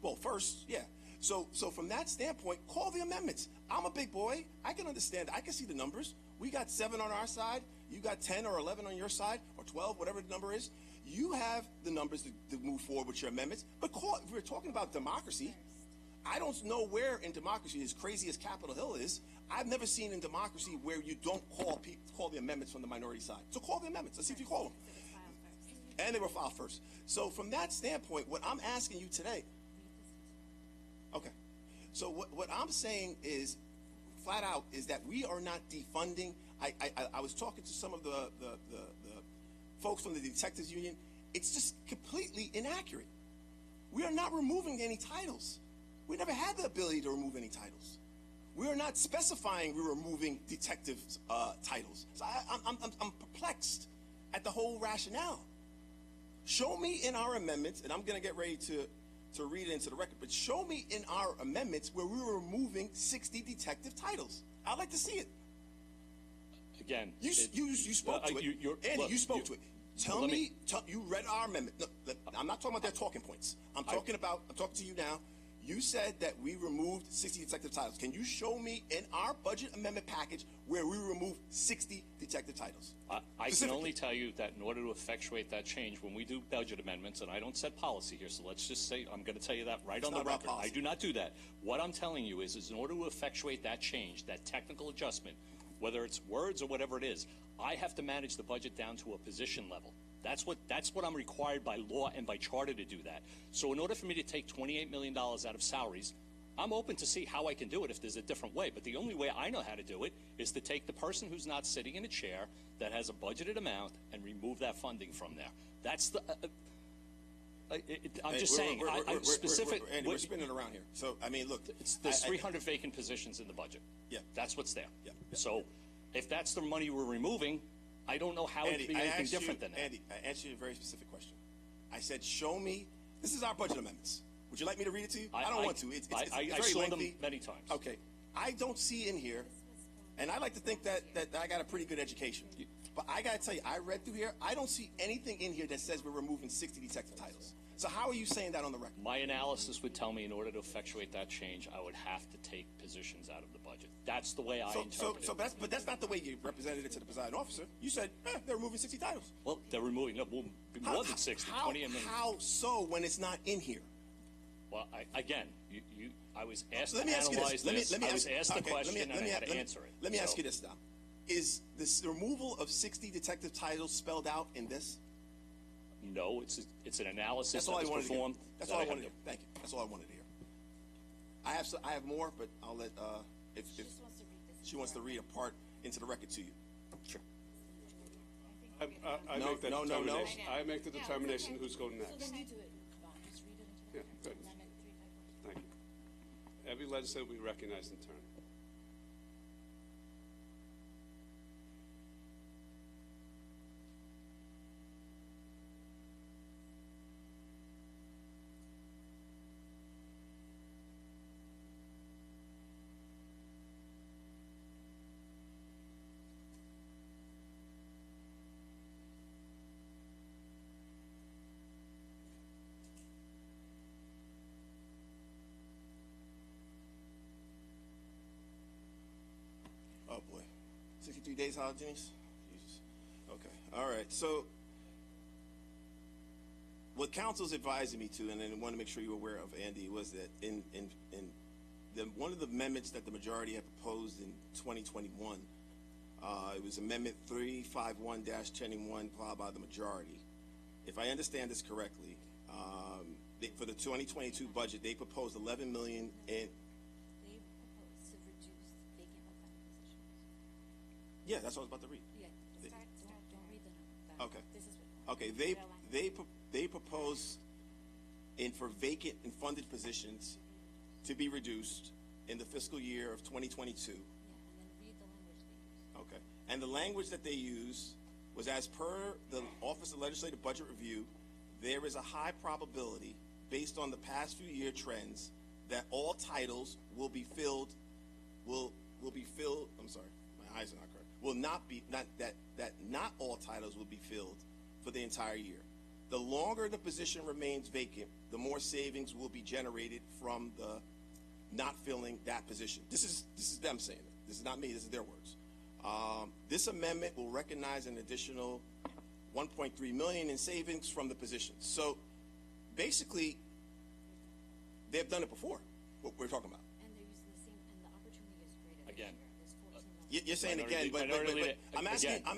Well, first, yeah. So from that standpoint, call the amendments. I'm a big boy. I can understand. I can see the numbers. We got 7 on our side. You got 10 or 11 on your side, or 12, whatever the number is. You have the numbers to move forward with your amendments. But if we're talking about democracy, I don't know where in democracy, as crazy as Capitol Hill is, I've never seen in democracy where you don't call the amendments from the minority side. So call the amendments. Let's see if you call them. And they were filed first. So from that standpoint, what I'm asking you today, okay. So what I'm saying is, flat out, is that we are not defunding. I was talking to some of the folks from the Detectives Union. It's just completely inaccurate. We are not removing any titles. We never had the ability to remove any titles. We are not specifying we're removing detective titles. So I'm perplexed at the whole rationale. Show me in our amendments, and I'm going to get ready to read it into the record, but show me in our amendments where we were removing 60 detective titles. I'd like to see it. Again, you spoke to it. Andy, you spoke to it. Tell me, you read our amendment. No, I'm not talking about their talking points. I'm talking to you now. You said that we removed 60 detective titles. Can you show me in our budget amendment package where we removed 60 detective titles? I can only tell you that in order to effectuate that change, when we do budget amendments, and I don't set policy here, so let's just say, I'm going to tell you that right on the record. I do not do that. What I'm telling you is in order to effectuate that change, that technical adjustment, whether it's words or whatever it is, I have to manage the budget down to a position level. That's what I'm required by law and by charter to do that. So in order for me to take $28 million out of salaries, I'm open to see how I can do it if there's a different way. But the only way I know how to do it is to take the person who's not sitting in a chair that has a budgeted amount and remove that funding from there. That's the. I'm just saying. Andy, we're spinning around here. So I mean, look, there's 300 vacant positions in the budget. Yeah, that's what's there. Yeah. So if that's the money we're removing, I don't know how it could be anything different than that. Andy, I answered you a very specific question. I said, show me. This is our budget amendments. Would you like me to read it to you? I don't want to. It's I very saw lengthy. them many times. Okay. I don't see in here, and I like to think that I got a pretty good education. But I got to tell you, I read through here. I don't see anything in here that says we're removing 60 detective titles. So how are you saying that on the record? My analysis would tell me in order to effectuate that change, I would have to take positions out of the budget. That's the way I interpret it. But that's not the way you represented it to the presiding officer. You said, they're removing 60 titles. Well, they're removing more than 60, 20 million. How so when it's not in here? Well, I was asked Let me to ask you analyze this. I was asked the question and I had to answer it. Let me ask you this now. Is this removal of 60 detective titles spelled out in this? No, it's an analysis that was performed. That's all I wanted to hear. Thank you. That's all I wanted to hear. I have more, but I'll let if she wants to read a part into the record to you. Sure. I make that determination. I make the determination who's going next. Yeah, good. Thank you. Every legislator will be recognized in turn. Oh boy, 63 days, how, Janice? Jesus. Okay, all right. So, what council's advising me to, and I want to make sure you're aware of, Andy, was that in one of the amendments that the majority had proposed in 2021, it was Amendment 351-10-1, filed by the majority. If I understand this correctly, for the 2022 budget, they proposed $11 million in. Yeah, that's what I was about to read. Yeah, don't read the number. Okay. This is what. Okay, they propose for vacant and funded positions to be reduced in the fiscal year of 2022. Yeah, and then read the language they use. Okay. And the language that they use was, as per the Office of Legislative Budget Review, there is a high probability, based on the past few year trends, that all titles will be filled, I'm sorry, my eyes are not correct, will not be, that not all titles will be filled for the entire year. The longer the position remains vacant, the more savings will be generated from the not filling that position. This is them saying it. This is not me, this is their words. This amendment will recognize an additional $1.3 million in savings from the positions. So basically, they've done it before, what we're talking about. And they're using the same, and the opportunity is greater. Again. There's 14 You're saying Minority- again, but minority I'm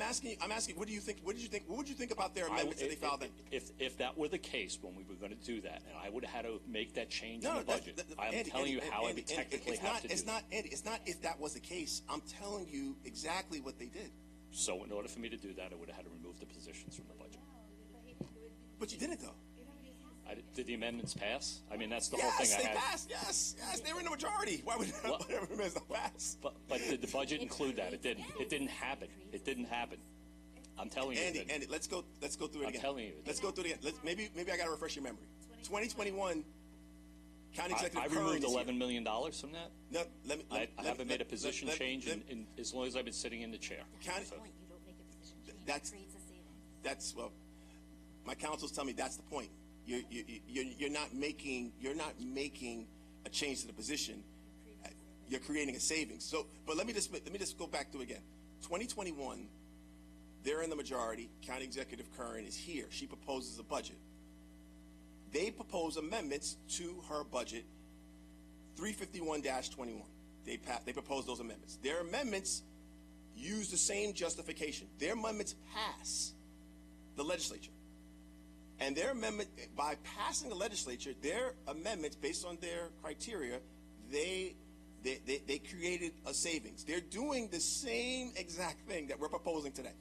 asking, what would you think about their amendments that they filed then? If that were the case, when we were going to do that, and I would have had to make that change in No, the budget, I'm Andy, telling you how I Andy, would technically it's have not, to do it's that. not, Andy, it's not if that was the case. I'm telling you exactly what they did. So in order for me to do that, I would have had to remove the positions from the budget. But you didn't, though. Did the amendments pass? I mean, that's the whole thing Yes, I they had. passed. Yes, they were in the majority. Why would whatever amendments not pass? But did the budget include that? It didn't. It didn't happen. It didn't happen. I'm telling you. Andy, let's go through it I'm again. telling you. Let's go through it again. Maybe I got to refresh your memory. 2021, County Executive I Curran removed is here. $11 million from that. No, let me. I haven't made a position change in as long as I've been sitting in the chair. County, point, you don't make a position change. That's- It creates a savings. that's well. My counsels tell me that's the point. You're not making a change to the position. You're creating a savings. So, but let me just go back to it again. 2021, they're in the majority. County Executive Curran is here. She proposes a budget. They propose amendments to her budget, 351-21. They propose those amendments. Their amendments use the same justification. Their amendments pass the legislature. And their amendment, by passing the legislature, their amendments, based on their criteria, they created a savings. They're doing the same exact thing that we're proposing today.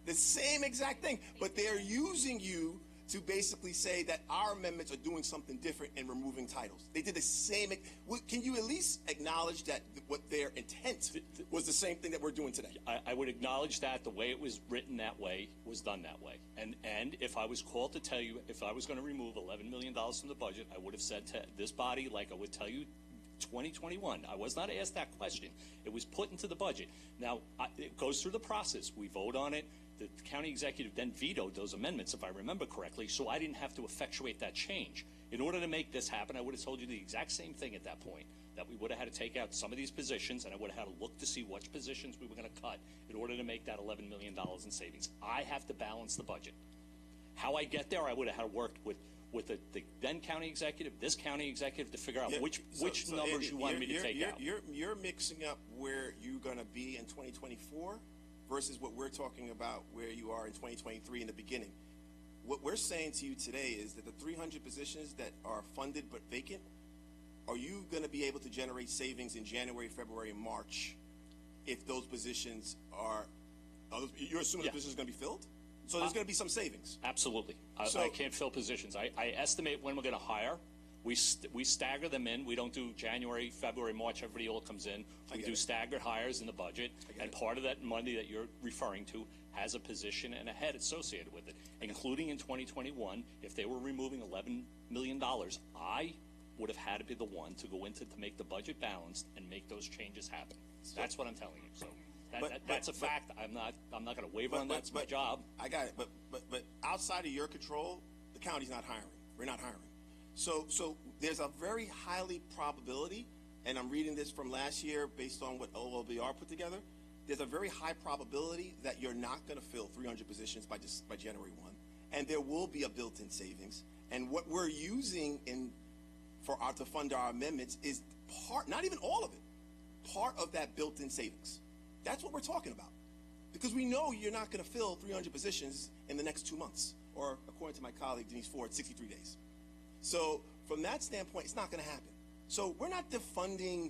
The same exact thing. But they're using you to basically say that our amendments are doing something different and removing titles. They did the same. Can you at least acknowledge that what their intent was the same thing that we're doing today? I would acknowledge that the way it was written that way was done that way. And if I was called to tell you, if I was going to remove $11 million from the budget, I would have said to this body, like I would tell you 2021. I was not asked that question. It was put into the budget. Now, it goes through the process. We vote on it. The county executive then vetoed those amendments, if I remember correctly, so I didn't have to effectuate that change. In order to make this happen, I would have told you the exact same thing at that point, that we would have had to take out some of these positions, and I would have had to look to see which positions we were going to cut in order to make that $11 million in savings. I have to balance the budget. How I get there, I would have had to work with the then county executive, this county executive, to figure out which numbers Andy, you wanted me to take out. You're mixing up where you're going to be in 2024 versus what we're talking about where you are in 2023 in the beginning. What we're saying to you today is that the 300 positions that are funded but vacant, are you going to be able to generate savings in January, February, and March if those positions are, you're assuming the positions are going to be filled? So there's going to be some savings. Absolutely. So- I can't fill positions. I estimate when we're going to hire. We stagger them in. We don't do January, February, March. Everybody all comes in. We get do it. staggered hires in the budget, and part of that money that you're referring to has a position and a head associated with it, including in 2021. If they were removing $11 million, I would have had to be the one to go into to make the budget balanced and make those changes happen. That's what I'm telling you. So that's a fact. I'm not going to waver on that. It's my job. I got it. But outside of your control, the county's not hiring. We're not hiring. So there's a very highly probability, and I'm reading this from last year based on what OLBR put together. There's a very high probability that you're not going to fill 300 positions by January 1, and there will be a built-in savings. And what we're using to fund our amendments is part, not even all of it, part of that built-in savings. That's what we're talking about, because we know you're not going to fill 300 positions in the next 2 months, or according to my colleague Denise Ford, 63 days. So from that standpoint, it's not going to happen. So we're not defunding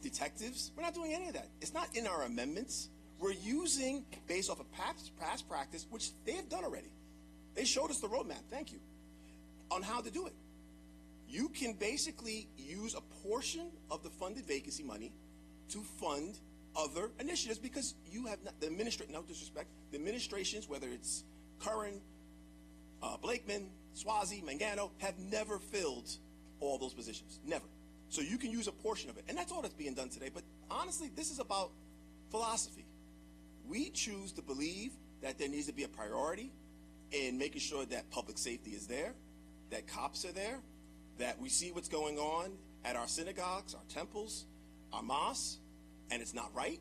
detectives. We're not doing any of that. It's not in our amendments. We're using, based off of past practice, which they have done already. They showed us the roadmap, thank you, on how to do it. You can basically use a portion of the funded vacancy money to fund other initiatives because you have not, no disrespect, the administrations, whether it's Curran, Blakeman, Swazi, Mangano, have never filled all those positions, never. So you can use a portion of it, and that's all that's being done today. But honestly, this is about philosophy. We choose to believe that there needs to be a priority in making sure that public safety is there, that cops are there, that we see what's going on at our synagogues, our temples, our mosques, and it's not right,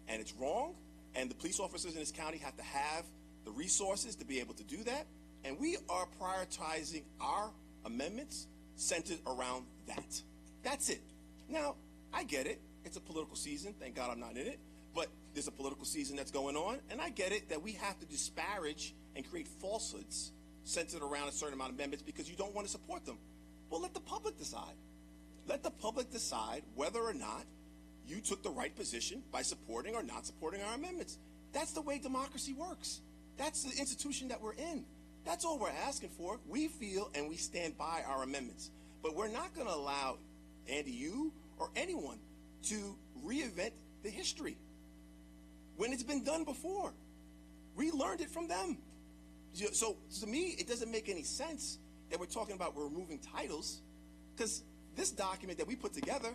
and it's wrong, and the police officers in this county have to have the resources to be able to do that, and we are prioritizing our amendments centered around that. That's it. Now, I get it. It's a political season. Thank God I'm not in it. But there's a political season that's going on, and I get it that we have to disparage and create falsehoods centered around a certain amount of amendments because you don't want to support them. Well, let the public decide. Let the public decide whether or not you took the right position by supporting or not supporting our amendments. That's the way democracy works. That's the institution that we're in. That's all we're asking for. We feel and we stand by our amendments. But we're not going to allow, Andy, you or anyone to reinvent the history when it's been done before. We learned it from them. So to me, it doesn't make any sense that we're talking about we're removing titles, because this document that we put together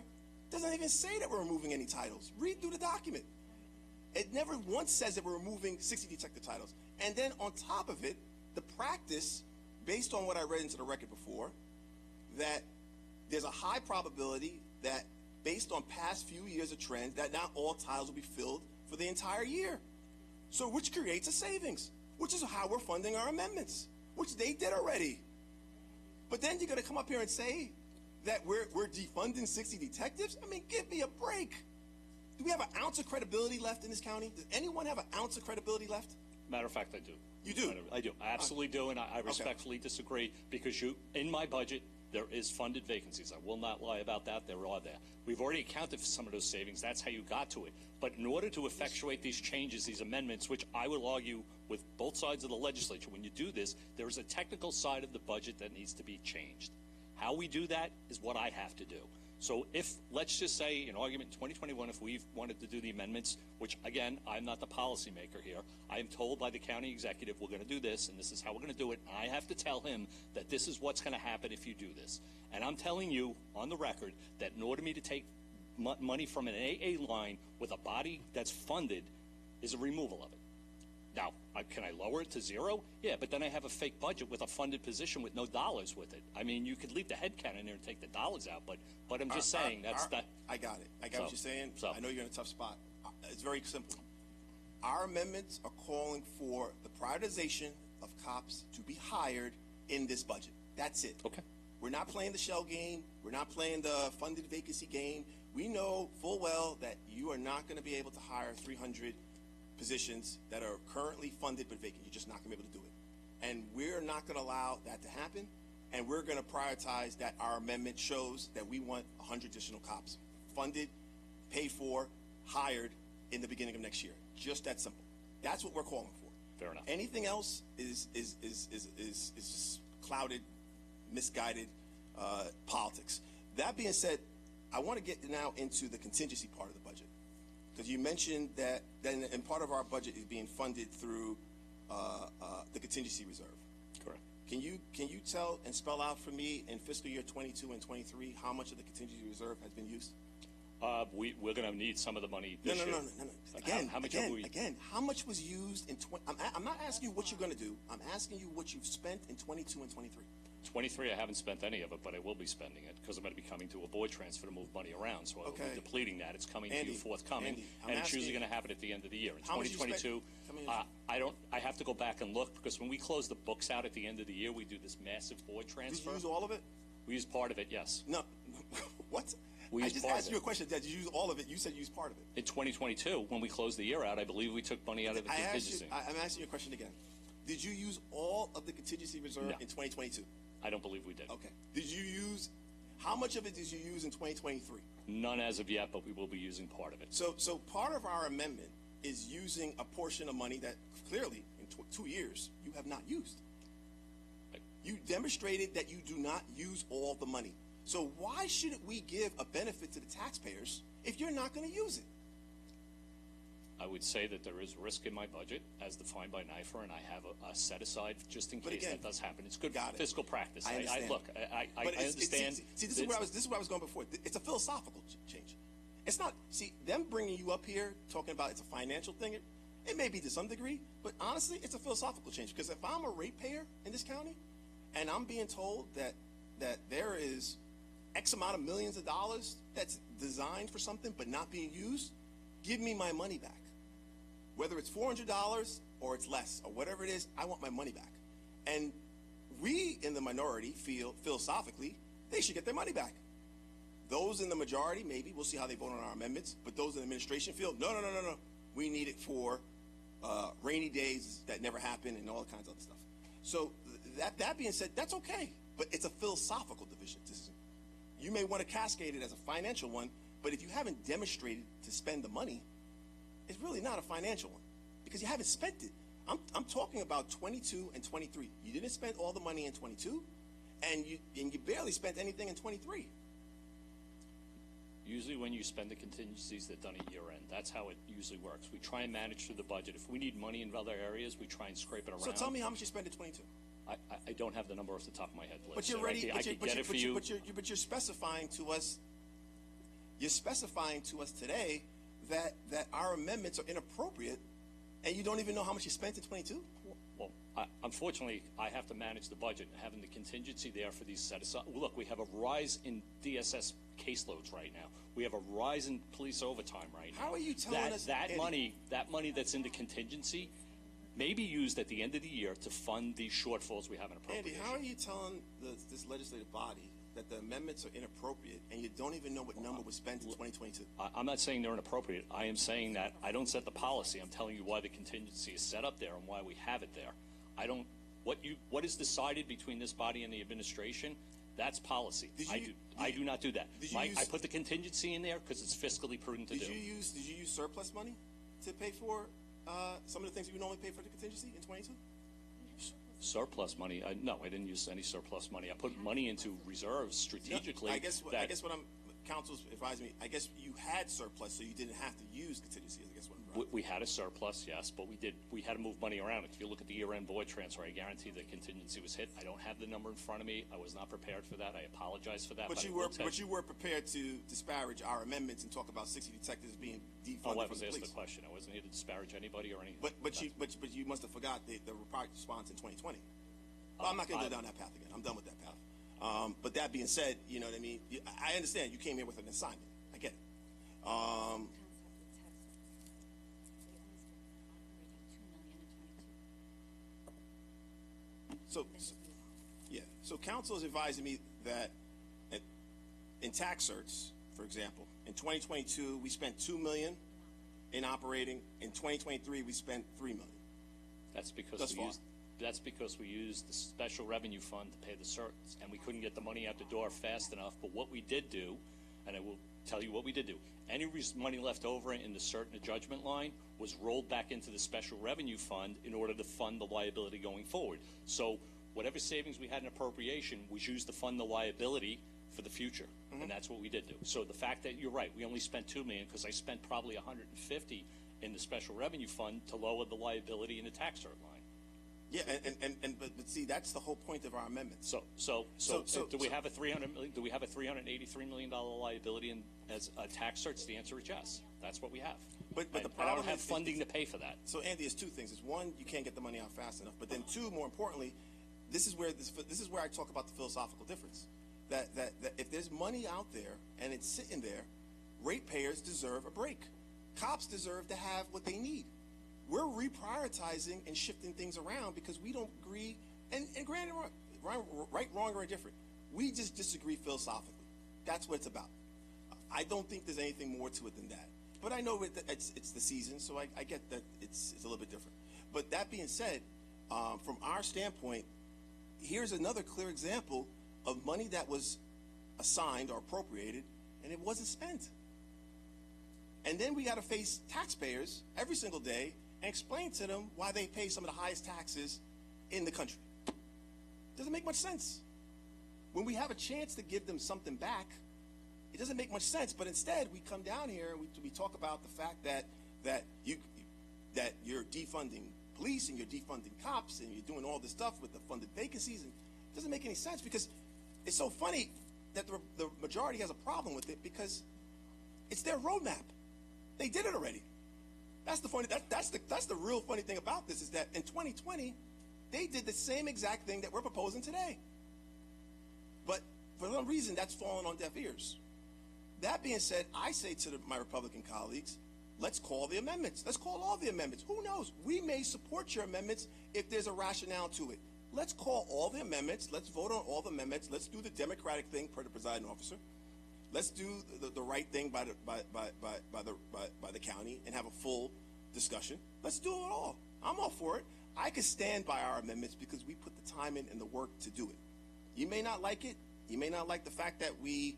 doesn't even say that we're removing any titles. Read through the document. It never once says that we're removing 60 detective titles. And then on top of it, the practice, based on what I read into the record before, that there's a high probability that based on past few years of trends, that not all titles will be filled for the entire year. So which creates a savings, which is how we're funding our amendments, which they did already. But then you're going to come up here and say that we're defunding 60 detectives? I mean, give me a break. Do we have an ounce of credibility left in this county? Does anyone have an ounce of credibility left? Matter of fact, I do. You do? I do. I absolutely do, and I respectfully disagree because in my budget, there is funded vacancies. I will not lie about that. There are there. We've already accounted for some of those savings. That's how you got to it. But in order to effectuate these changes, these amendments, which I will argue with both sides of the legislature, when you do this, there is a technical side of the budget that needs to be changed. How we do that is what I have to do. So if, let's just say, in argument 2021, if we wanted to do the amendments, which, again, I'm not the policymaker here, I am told by the county executive we're going to do this, and this is how we're going to do it, and I have to tell him that this is what's going to happen if you do this. And I'm telling you, on the record, that in order for me to take money from an AA line with a body that's funded is a removal of it. Now, can I lower it to zero? Yeah, but then I have a fake budget with a funded position with no dollars with it. I mean, you could leave the head count in there and take the dollars out, but I'm just saying that's that. I got it. I got what you're saying. I know you're in a tough spot. It's very simple. Our amendments are calling for the prioritization of cops to be hired in this budget. That's it. Okay. We're not playing the shell game. We're not playing the funded vacancy game. We know full well that you are not going to be able to hire 300 positions that are currently funded but vacant. You're just not going to be able to do it. And we're not going to allow that to happen. And we're going to prioritize that our amendment shows that we want 100 additional cops funded, paid for, hired in the beginning of next year. Just that simple. That's what we're calling for. Fair enough. Anything else is just clouded, misguided politics. That being said, I want to get now into the contingency part of the budget. Because you mentioned that then, and part of our budget is being funded through the contingency reserve. Correct. Can you tell and spell out for me in fiscal year 22 and 23 how much of the contingency reserve has been used? We're going to need some of the money this year. No. Again, how much was used in I'm not asking you what you're going to do. I'm asking you what you've spent in 22 and 23. 23, I haven't spent any of it, but I will be spending it because I'm going to be coming to a board transfer to move money around. So I will be depleting that. It's coming to you forthcoming, and it's usually going to happen at the end of the year. In 2022, I have to go back and look because when we close the books out at the end of the year, we do this massive board transfer. Did you use all of it? We use part of it, yes. No. What? I just asked you a question. Did you use all of it? You said you used part of it. In 2022, when we closed the year out, I believe we took money out of the contingency. I'm asking you a question again. Did you use all of the contingency reserve in 2022? I don't believe we did. Okay. How much of it did you use in 2023? None as of yet, but we will be using part of it. So part of our amendment is using a portion of money that clearly in 2 years you have not used. You demonstrated that you do not use all the money. So why shouldn't we give a benefit to the taxpayers if you're not going to use it? I would say that there is risk in my budget as defined by NIFR, and I have a set aside just in But case again, that does happen. It's good got it. fiscal practice. I understand. Look, I But understand. See, this is where I was going before. It's a philosophical change. It's not. See, them bringing you up here talking about it's a financial thing. It may be to some degree, but honestly, it's a philosophical change. Because if I'm a ratepayer in this county, and I'm being told that there is X amount of millions of dollars that's designed for something but not being used, give me my money back. Whether it's $400 or it's less or whatever it is, I want my money back. And we in the minority feel philosophically they should get their money back. Those in the majority, maybe, we'll see how they vote on our amendments, but those in the administration feel, no. We need it for rainy days that never happen and all kinds of other stuff. So that being said, that's okay, but it's a philosophical division. You may want to cascade it as a financial one, but if you haven't demonstrated to spend the money, it's really not a financial one because you haven't spent it. I'm talking about 22 and 23. You didn't spend all the money in 22, and you barely spent anything in 23. Usually when you spend the contingencies, they're done at year end. That's how it usually works. We try and manage through the budget. If we need money in other areas, we try and scrape it around. So tell me how much you spend in 22. I don't have the number off the top of my head, Liz. But you're ready. I could get it for you. But you're specifying to us. You're specifying to us today that our amendments are inappropriate, and you don't even know how much you spent in 22. Well, unfortunately, I have to manage the budget, and having the contingency there for these set aside. Look, we have a rise in DSS caseloads right now. We have a rise in police overtime right now. How are you telling us that Andy, money that's in the contingency may be used at the end of the year to fund these shortfalls we have in Andy, appropriation? how are you telling this legislative body that the amendments are inappropriate and you don't even know what number was spent in 2022? I'm not saying they're inappropriate. I am saying that I don't set the policy. I'm telling you why the contingency is set up there and why we have it there. What is decided between this body and the administration, that's policy. I do not do that. I put the contingency in there because it's fiscally prudent to do. Did you use surplus money to pay for some of the things that you normally pay for the contingency in 22? Surplus money? No, I didn't use any surplus money. I put money into reserves strategically. I guess what counsel's advising me, I guess you had surplus, so you didn't have to use contingency. I guess what I'm right. We had a surplus, yes, but we had to move money around. If you look at the year-end void transfer, I guarantee the contingency was hit. I don't have the number in front of me. I was not prepared for that. I apologize for that. But you were prepared to disparage our amendments and talk about 60 detectives being defunded I from was the asked police. the question. I wasn't here to disparage anybody or anything. But you must have forgot the response in 2020. Well, I'm not going to go down that path again. I'm done with that path. But that being said, you know what I mean? I understand you came here with an assignment. I get it. So counsel is advising me that in tax certs, for example, in 2022 we spent $2 million in operating. In 2023 we spent $3 million. That's because we used the special revenue fund to pay the certs, and we couldn't get the money out the door fast enough. But what we did do, and I will tell you what we did do, any money left over in the cert and the judgment line was rolled back into the special revenue fund in order to fund the liability going forward. So whatever savings we had in appropriation was used to fund the liability for the future, and that's what we did do. So the fact that you're right, we only spent $2 million because I spent probably $150 in the special revenue fund to lower the liability in the tax cert line. Yeah, but see, that's the whole point of our amendment. So do we have a $300 million? Do we have a $383 million liability as tax certs? The answer is yes. That's what we have. But the I problem don't have funding to pay for that. So Andy, it's two things. It's one, you can't get the money out fast enough. But then two, more importantly, this is where I talk about the philosophical difference. That if there's money out there and it's sitting there, ratepayers deserve a break. Cops deserve to have what they need. We're reprioritizing and shifting things around because we don't agree, and granted, right, wrong, or indifferent. We just disagree philosophically. That's what it's about. I don't think there's anything more to it than that. But I know it's the season, so I get that it's a little bit different. But that being said, from our standpoint, here's another clear example of money that was assigned or appropriated, and it wasn't spent. And then we got to face taxpayers every single day and explain to them why they pay some of the highest taxes in the country. Doesn't make much sense. When we have a chance to give them something back, it doesn't make much sense. But instead, we come down here and we talk about the fact that you're defunding police and you're defunding cops and you're doing all this stuff with the funded vacancies. And it doesn't make any sense, because it's so funny that the majority has a problem with it, because it's their roadmap. They did it already. That's the real funny thing about this, is that in 2020, they did the same exact thing that we're proposing today. But for some reason, that's fallen on deaf ears. That being said, I say to my Republican colleagues, let's call the amendments. Let's call all the amendments. Who knows? We may support your amendments if there's a rationale to it. Let's call all the amendments. Let's vote on all the amendments. Let's do the democratic thing per the presiding officer. Let's do the right thing by the county and have a full discussion. Let's do it all. I'm all for it. I can stand by our amendments because we put the time in and the work to do it. You may not like it. You may not like the fact that we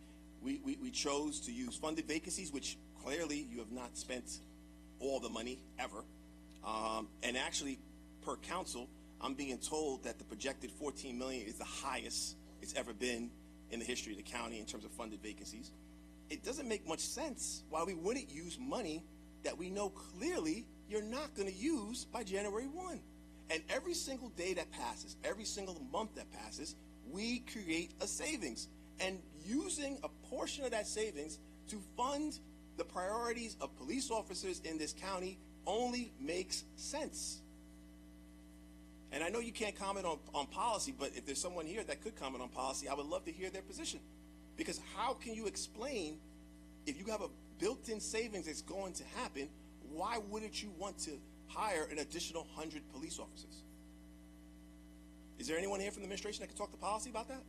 chose to use funded vacancies, which clearly you have not spent all the money ever. And actually, per council, I'm being told that the projected $14 million is the highest it's ever been in the history of the county in terms of funded vacancies. It doesn't make much sense why we wouldn't use money that we know clearly you're not going to use by January 1. And every single day that passes, every single month that passes, we create a savings. And using a portion of that savings to fund the priorities of police officers in this county only makes sense. And I know you can't comment on policy, but if there's someone here that could comment on policy, I would love to hear their position. Because how can you explain, if you have a built-in savings that's going to happen, why wouldn't you want to hire an additional 100 police officers? Is there anyone here from the administration that can talk to policy about that?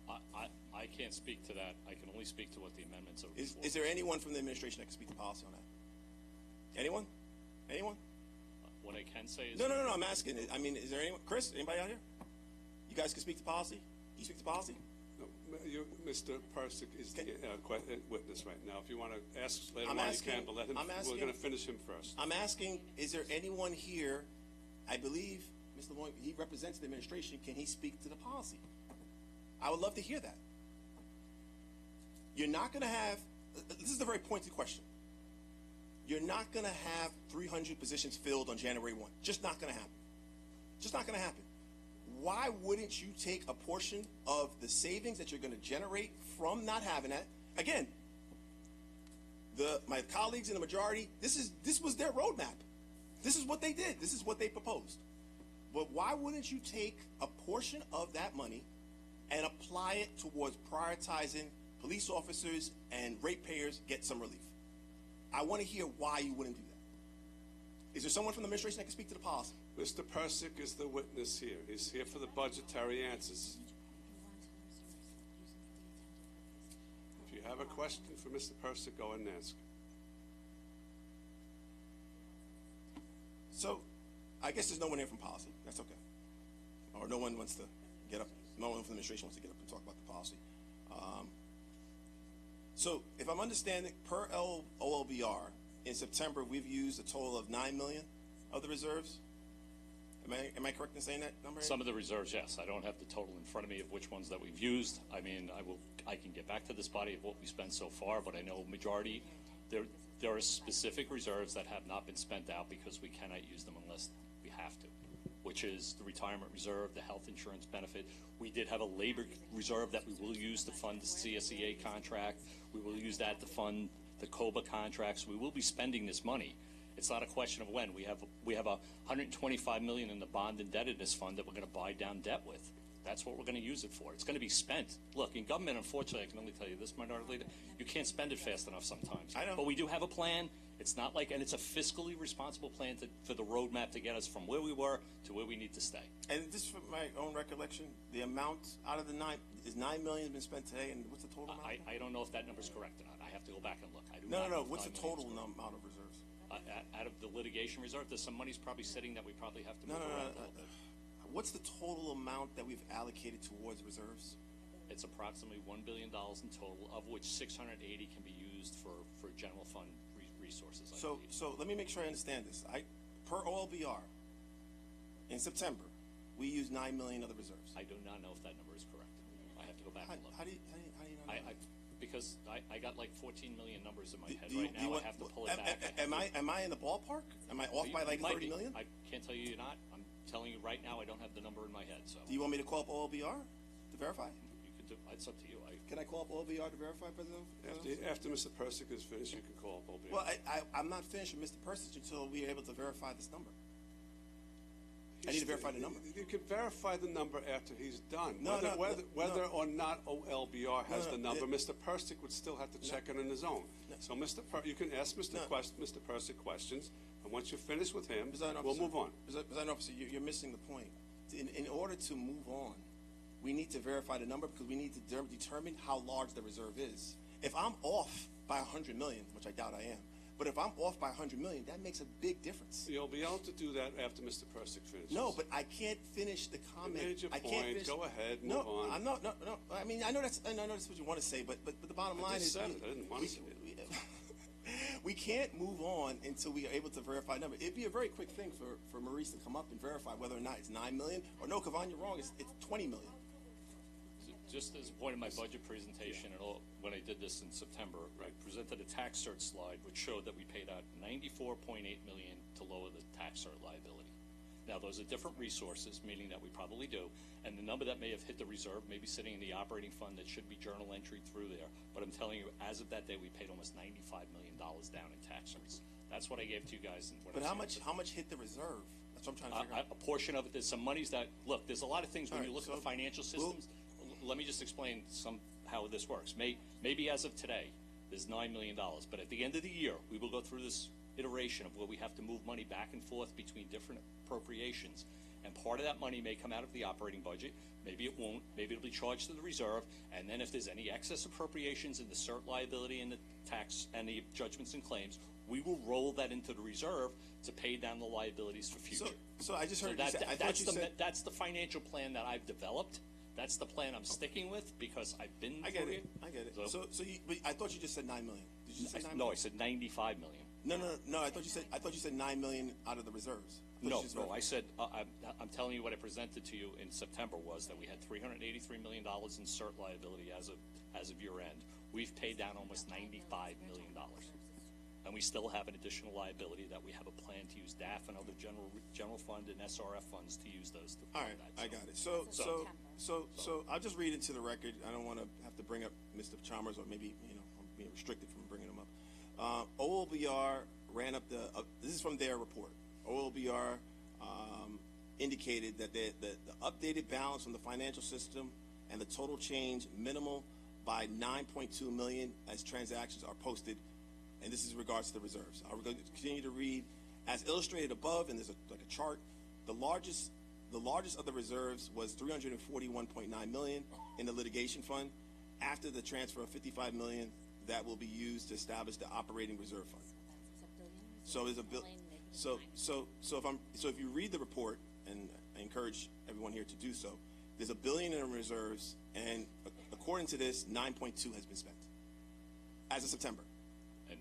I can't speak to that. I can only speak to what the amendments are. Is there anyone from the administration that can speak to policy on that? Anyone? Anyone? What I can say is... No, I'm asking. I mean, is there anyone? Chris, anybody out here? You guys can speak to policy? You speak to policy? No, Mr. Persick is the witness right now. If you want to ask later on, you can, but let him, we're going to finish him first. I'm asking, is there anyone here, I believe Mr. Lloyd, he represents the administration, can he speak to the policy? I would love to hear that. You're not going to have, this is a very pointed question. You're not going to have 300 positions filled on January 1. Just not going to happen. Just not going to happen. Why wouldn't you take a portion of the savings that you're going to generate from not having that? Again, my colleagues in the majority, this was their roadmap. This is what they did. This is what they proposed. But why wouldn't you take a portion of that money and apply it towards prioritizing police officers and ratepayers get some relief? I want to hear why you wouldn't do that. Is there someone from the administration that can speak to the policy? Mr. Persick is the witness here. He's here for the budgetary answers. If you have a question for Mr. Persick, go ahead and ask. So, I guess there's no one here from policy. That's okay. Or no one wants to get up. No one from the administration wants to get up and talk about the policy. So, if I'm understanding, per OLBR, in September, we've used a total of $9 million of the reserves. Am I correct in saying that number? Some of the reserves, yes. I don't have the total in front of me of which ones that we've used. I mean, I can get back to this body of what we spent so far, but I know majority, there are specific reserves that have not been spent out because we cannot use them unless we have to, which is the retirement reserve, the health insurance benefit. We did have a labor reserve that we will use to fund the CSEA contract. We will use that to fund the COBA contracts. We will be spending this money. It's not a question of when. We have $125 million in the bond indebtedness fund that we're going to buy down debt with. That's what we're going to use it for. It's going to be spent. Look, in government, unfortunately, I can only tell you this, Minority Leader, you can't spend it fast enough sometimes. I know. But we do have a plan. It's not like, and it's a fiscally responsible plan for the roadmap to get us from where we were to where we need to stay. And just from my own recollection, the amount out of the is $9 million been spent today, and what's the total amount? I don't know if that number's correct or not. I have to go back and look. No. What's the total amount of reserves? Out of the litigation reserve, there's some money's probably sitting that we probably have to move around a little bit. What's the total amount that we've allocated towards reserves? It's approximately $1 billion in total, of which $680 can be used for general fund resources, I So, believe. so let me make sure I understand this. Per OLBR, in September, we used 9 million of the reserves. I do not know if that number is correct. I have to go back and look. How do you not know? Because I got like 14 million numbers in my head Do you- right do you now. want- I have to pull it back. Am I in the ballpark? Am I off by like You might 30 be. million? I can't tell you you're not. I'm telling you right now, I don't have the number in my head, so Do you want me to call up OLBR to verify? you could do, it's up to you. Can I call up OLBR to verify, President? After Mr. Persick is finished, you can call up OBR. Well, I'm not finished with Mr. Persich until we are able to verify this number. I need to verify the number. You can verify the number after he's done. No, no, Whether no. or not OLBR has No, the no, number, it- Mr. Persick would still have to check it on his own. So you can ask Mr. No. Mr. Persick questions, and once you're finished with him, Presiding we'll officer, move on. Presiding officer, you're missing the point. In order to move on, we need to verify the number because we need to determine how large the reserve is. If I'm off by 100 million, which I doubt I am, but if I'm off by 100 million, that makes a big difference. You'll be able to do that after Mr. Persick finishes. No, but I can't finish the comment. made your I can't point. finish. Go ahead, No, move on. I'm not. No. I mean, I know that's what you want to say, but the bottom line just is said it. I didn't want to say it. we can't move on until we are able to verify the number. It'd be a very quick thing for Maurice to come up and verify whether or not it's 9 million or no, Kavan, you're wrong. It's 20 million. Just as a point of my budget presentation, and all, when I did this in September, I presented a tax cert slide which showed that we paid out $94.8 million to lower the tax cert liability. Now, those are different resources, meaning that we probably do, and the number that may have hit the reserve may be sitting in the operating fund that should be journal entry through there. But I'm telling you, as of that day, we paid almost $95 million down in tax certs. That's what I gave to you guys. But how much hit the reserve? That's what I'm trying to figure out. A portion of it, there's some monies that, look, there's a lot of things when All you right, look at the so financial we'll- systems. Let me just explain how this works. Maybe as of today, there's $9 million, but at the end of the year, we will go through this iteration of where we have to move money back and forth between different appropriations. And part of that money may come out of the operating budget, maybe it won't, maybe it'll be charged to the reserve, and then if there's any excess appropriations in the cert liability and the tax and the judgments and claims, we will roll that into the reserve to pay down the liabilities for future. So I just heard you say, I thought That's you said. that's the financial plan that I've developed. That's the plan I'm sticking with because I've been I get through it. I get it. So- But I thought you just said 9 million. Did you say 9 No, I million? said 95 million. No. I thought you said 9 million out of the reserves. No, I said, I'm telling you what I presented to you in September was that we had $383 million in cert liability as of year end. We've paid down almost $95 million. And we still have an additional liability that we have a plan to use DAF and other general fund and SRF funds to use those to All fund right, that. I got it. So I'll just read into the record. I don't want to have to bring up Mr. Chalmers, or maybe I'm being restricted from bringing him up. OLBR ran up this is from their report. OLBR indicated that the updated balance from the financial system and the total change minimal by 9.2 million as transactions are posted, and this is in regards to the reserves. I'll continue to read. As illustrated above, and there's like a chart, the largest of the reserves was 341.9 million in the litigation fund. After the transfer of 55 million, that will be used to establish the operating reserve fund. So there's a bill. So if you read the report, and I encourage everyone here to do so, there's $1 billion in reserves, and according to this, 9.2 has been spent as of September. And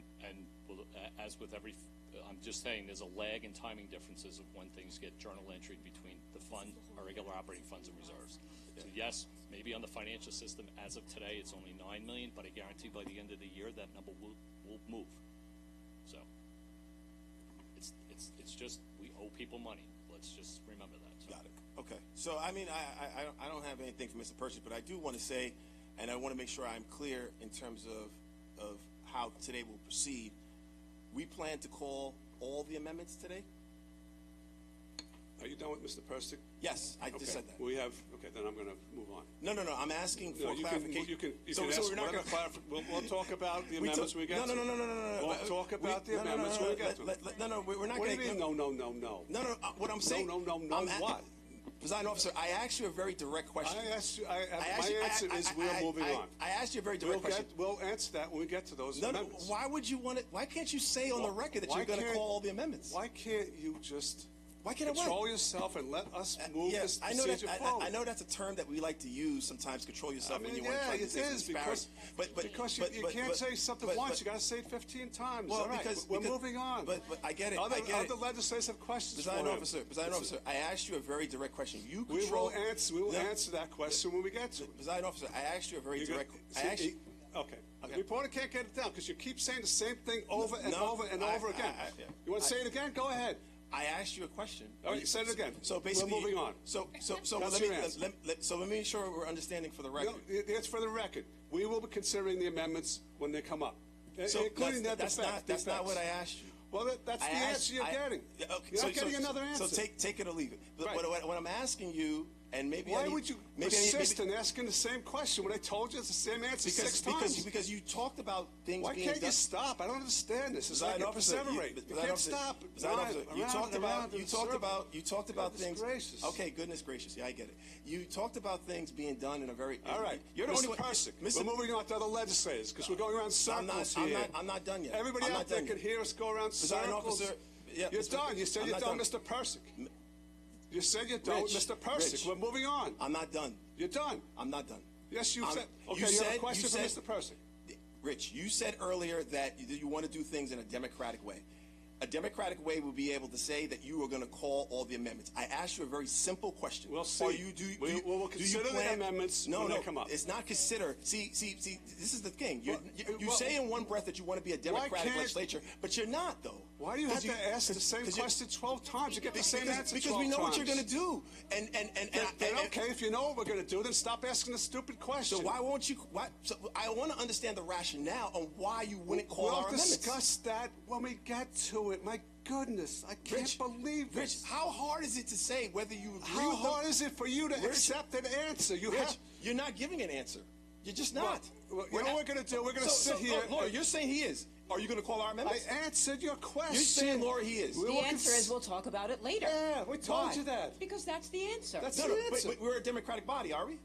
well, as with I'm just saying there's a lag in timing differences of when things get journal entered between the fund, our regular operating funds and reserves. So yes, maybe on the financial system as of today it's only 9 million, but I guarantee by the end of the year that number will move. So it's just we owe people money. Let's just remember that. So. Got it. Okay. So I mean, I don't have anything for Mr. Pershing, but I do want to say, and I want to make sure I'm clear in terms of how today will proceed. We plan to call all the amendments today? Are you done with Mr. Persick? Yes, I just said that. Okay, then I'm going to move on. No, I'm asking for No, you clarification. can So ask we're not whatever We'll talk about the amendments we get to. No. We'll talk about the amendments when we get to them. No, we're not What do going you to. mean, no? No, what I'm saying. No, what? Presiding officer, I asked you a very direct question. My answer is we're moving on. I asked you a very direct question. We'll answer that when we get to those amendments. Why would you want it? Why can't you say on the record that you're going to call all the amendments? Why can't you just Why can't I wait? Control yourself and let us move this I know procedure forward. I know that's a term that we like to use sometimes. Control yourself when you want to try to it say is something because disparaging. you can't say something once. You got to say it 15 times. Well, All right, we're moving on. But I get it. Other I get it. legislators have questions for Presiding him. officer, I asked you a very direct question. You We control. will answer that question when we get to it. Presiding officer, I asked you a very direct. Okay. Okay. The reporter can't get it down because you keep saying the same thing over and No, over and over again. You want to say it again? Go ahead. I asked you a question. All right, say it again. So basically, we're moving on. So That's let your me answer. let me make sure we're understanding for the No, record. it's for the record. We will be considering the amendments when they come up, So including that that's not what I asked you. Well, that's the answer you're getting. Okay, You're not getting another answer. So take it or leave it. But Right. what I'm asking you, and maybe Why would you maybe persist in asking the same question when I told you it's the same answer six times? because you talked about things Why being can't done. you stop? I don't understand this. It's like Presiding you officer, perseverate. You can't stop. You talked about Goodness things. gracious. Okay, goodness gracious. Yeah, I get it. You talked about things being done in a very. All right. You're the Mr. only one. Persick, Mr. we're moving on to other legislators because we're going around circles here. I'm not done yet. Everybody I'm out not there done can yet. hear us go around Presiding circles. officer, yeah, You're Mr. done. You said I'm you're not done, done. Mr. Persick. You said you're done, Rich, Mr. Persick. Rich. We're moving on. I'm not done. You're done. I'm not done. Yes, you I'm- said. you Okay, you have said- a question you for said- Mr. Persick. Rich, you said earlier that you want to do things in a democratic way. A democratic way would be able to say that you are going to call all the amendments. I asked you a very simple question. We'll see. Are you, do, We- do you, we'll do you consider the plan, amendments no, when no, they come up. It's not consider. See, this is the thing. You Well, say in one breath that you want to be a democratic can't- legislature, but you're not, though. Why do you have to ask the 'cause same you- question 12 times? You get the same answer 12 because times. we know what you're going to do. And Then okay, if you know what we're going to do, then stop asking the stupid question. So why won't you? So I want to understand the rationale on why you wouldn't call our We'll amendments. discuss that when we get to it. My goodness, I can't believe Rich, this. how hard is it to say whether you agree How with them? hard is it for you to Rich, accept an answer? You Rich, have. you're not giving an answer. You're just not. Well, you know what we're going to do? We're going to sit here. Laura, you're saying he is. Are you going to call our I amendments? answered your question. You're saying, Laura, he is. We The will answer is we'll talk about it later. Yeah, we told Why? you that. Because that's the answer. That's No, the but answer. we're a democratic body, are we?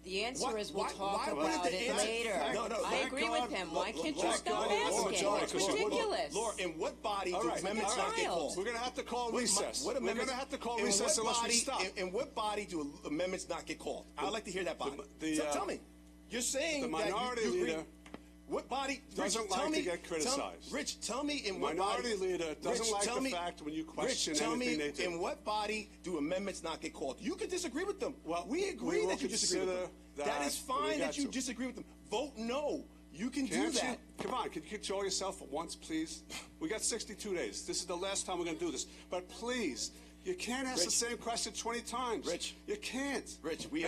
The answer Why- is we'll why- talk why wouldn't about the it answer- later. No, I thank agree God. with him. Why can't you Laura, stop Laura, asking? Laura, It's Laura, ridiculous. Laura, in what body All do right, amendments all not get right. called? We're going to have to call recess. What We're going amendments? to have to call in recess what unless we body- stop. In what body do amendments not get called? I'd like to hear that body. Tell me. You're saying the minority that you agree. leader What body doesn't Rich, tell like to me, get criticized. Rich, tell me in what Minority body. leader doesn't Rich, like tell the me, fact when you question Rich, tell anything me they do. in what body do amendments not get called? You can disagree with them. Well, we we agree will that you disagree with them. consider That that is when we fine get that you to it. disagree with them. Vote no. You can do Can't that. you? Come on, can you control yourself for once, please? We got 62 days. This is the last time we're going to do this. But please, you can't ask the Rich. same question 20 times. Rich. You can't. Rich, you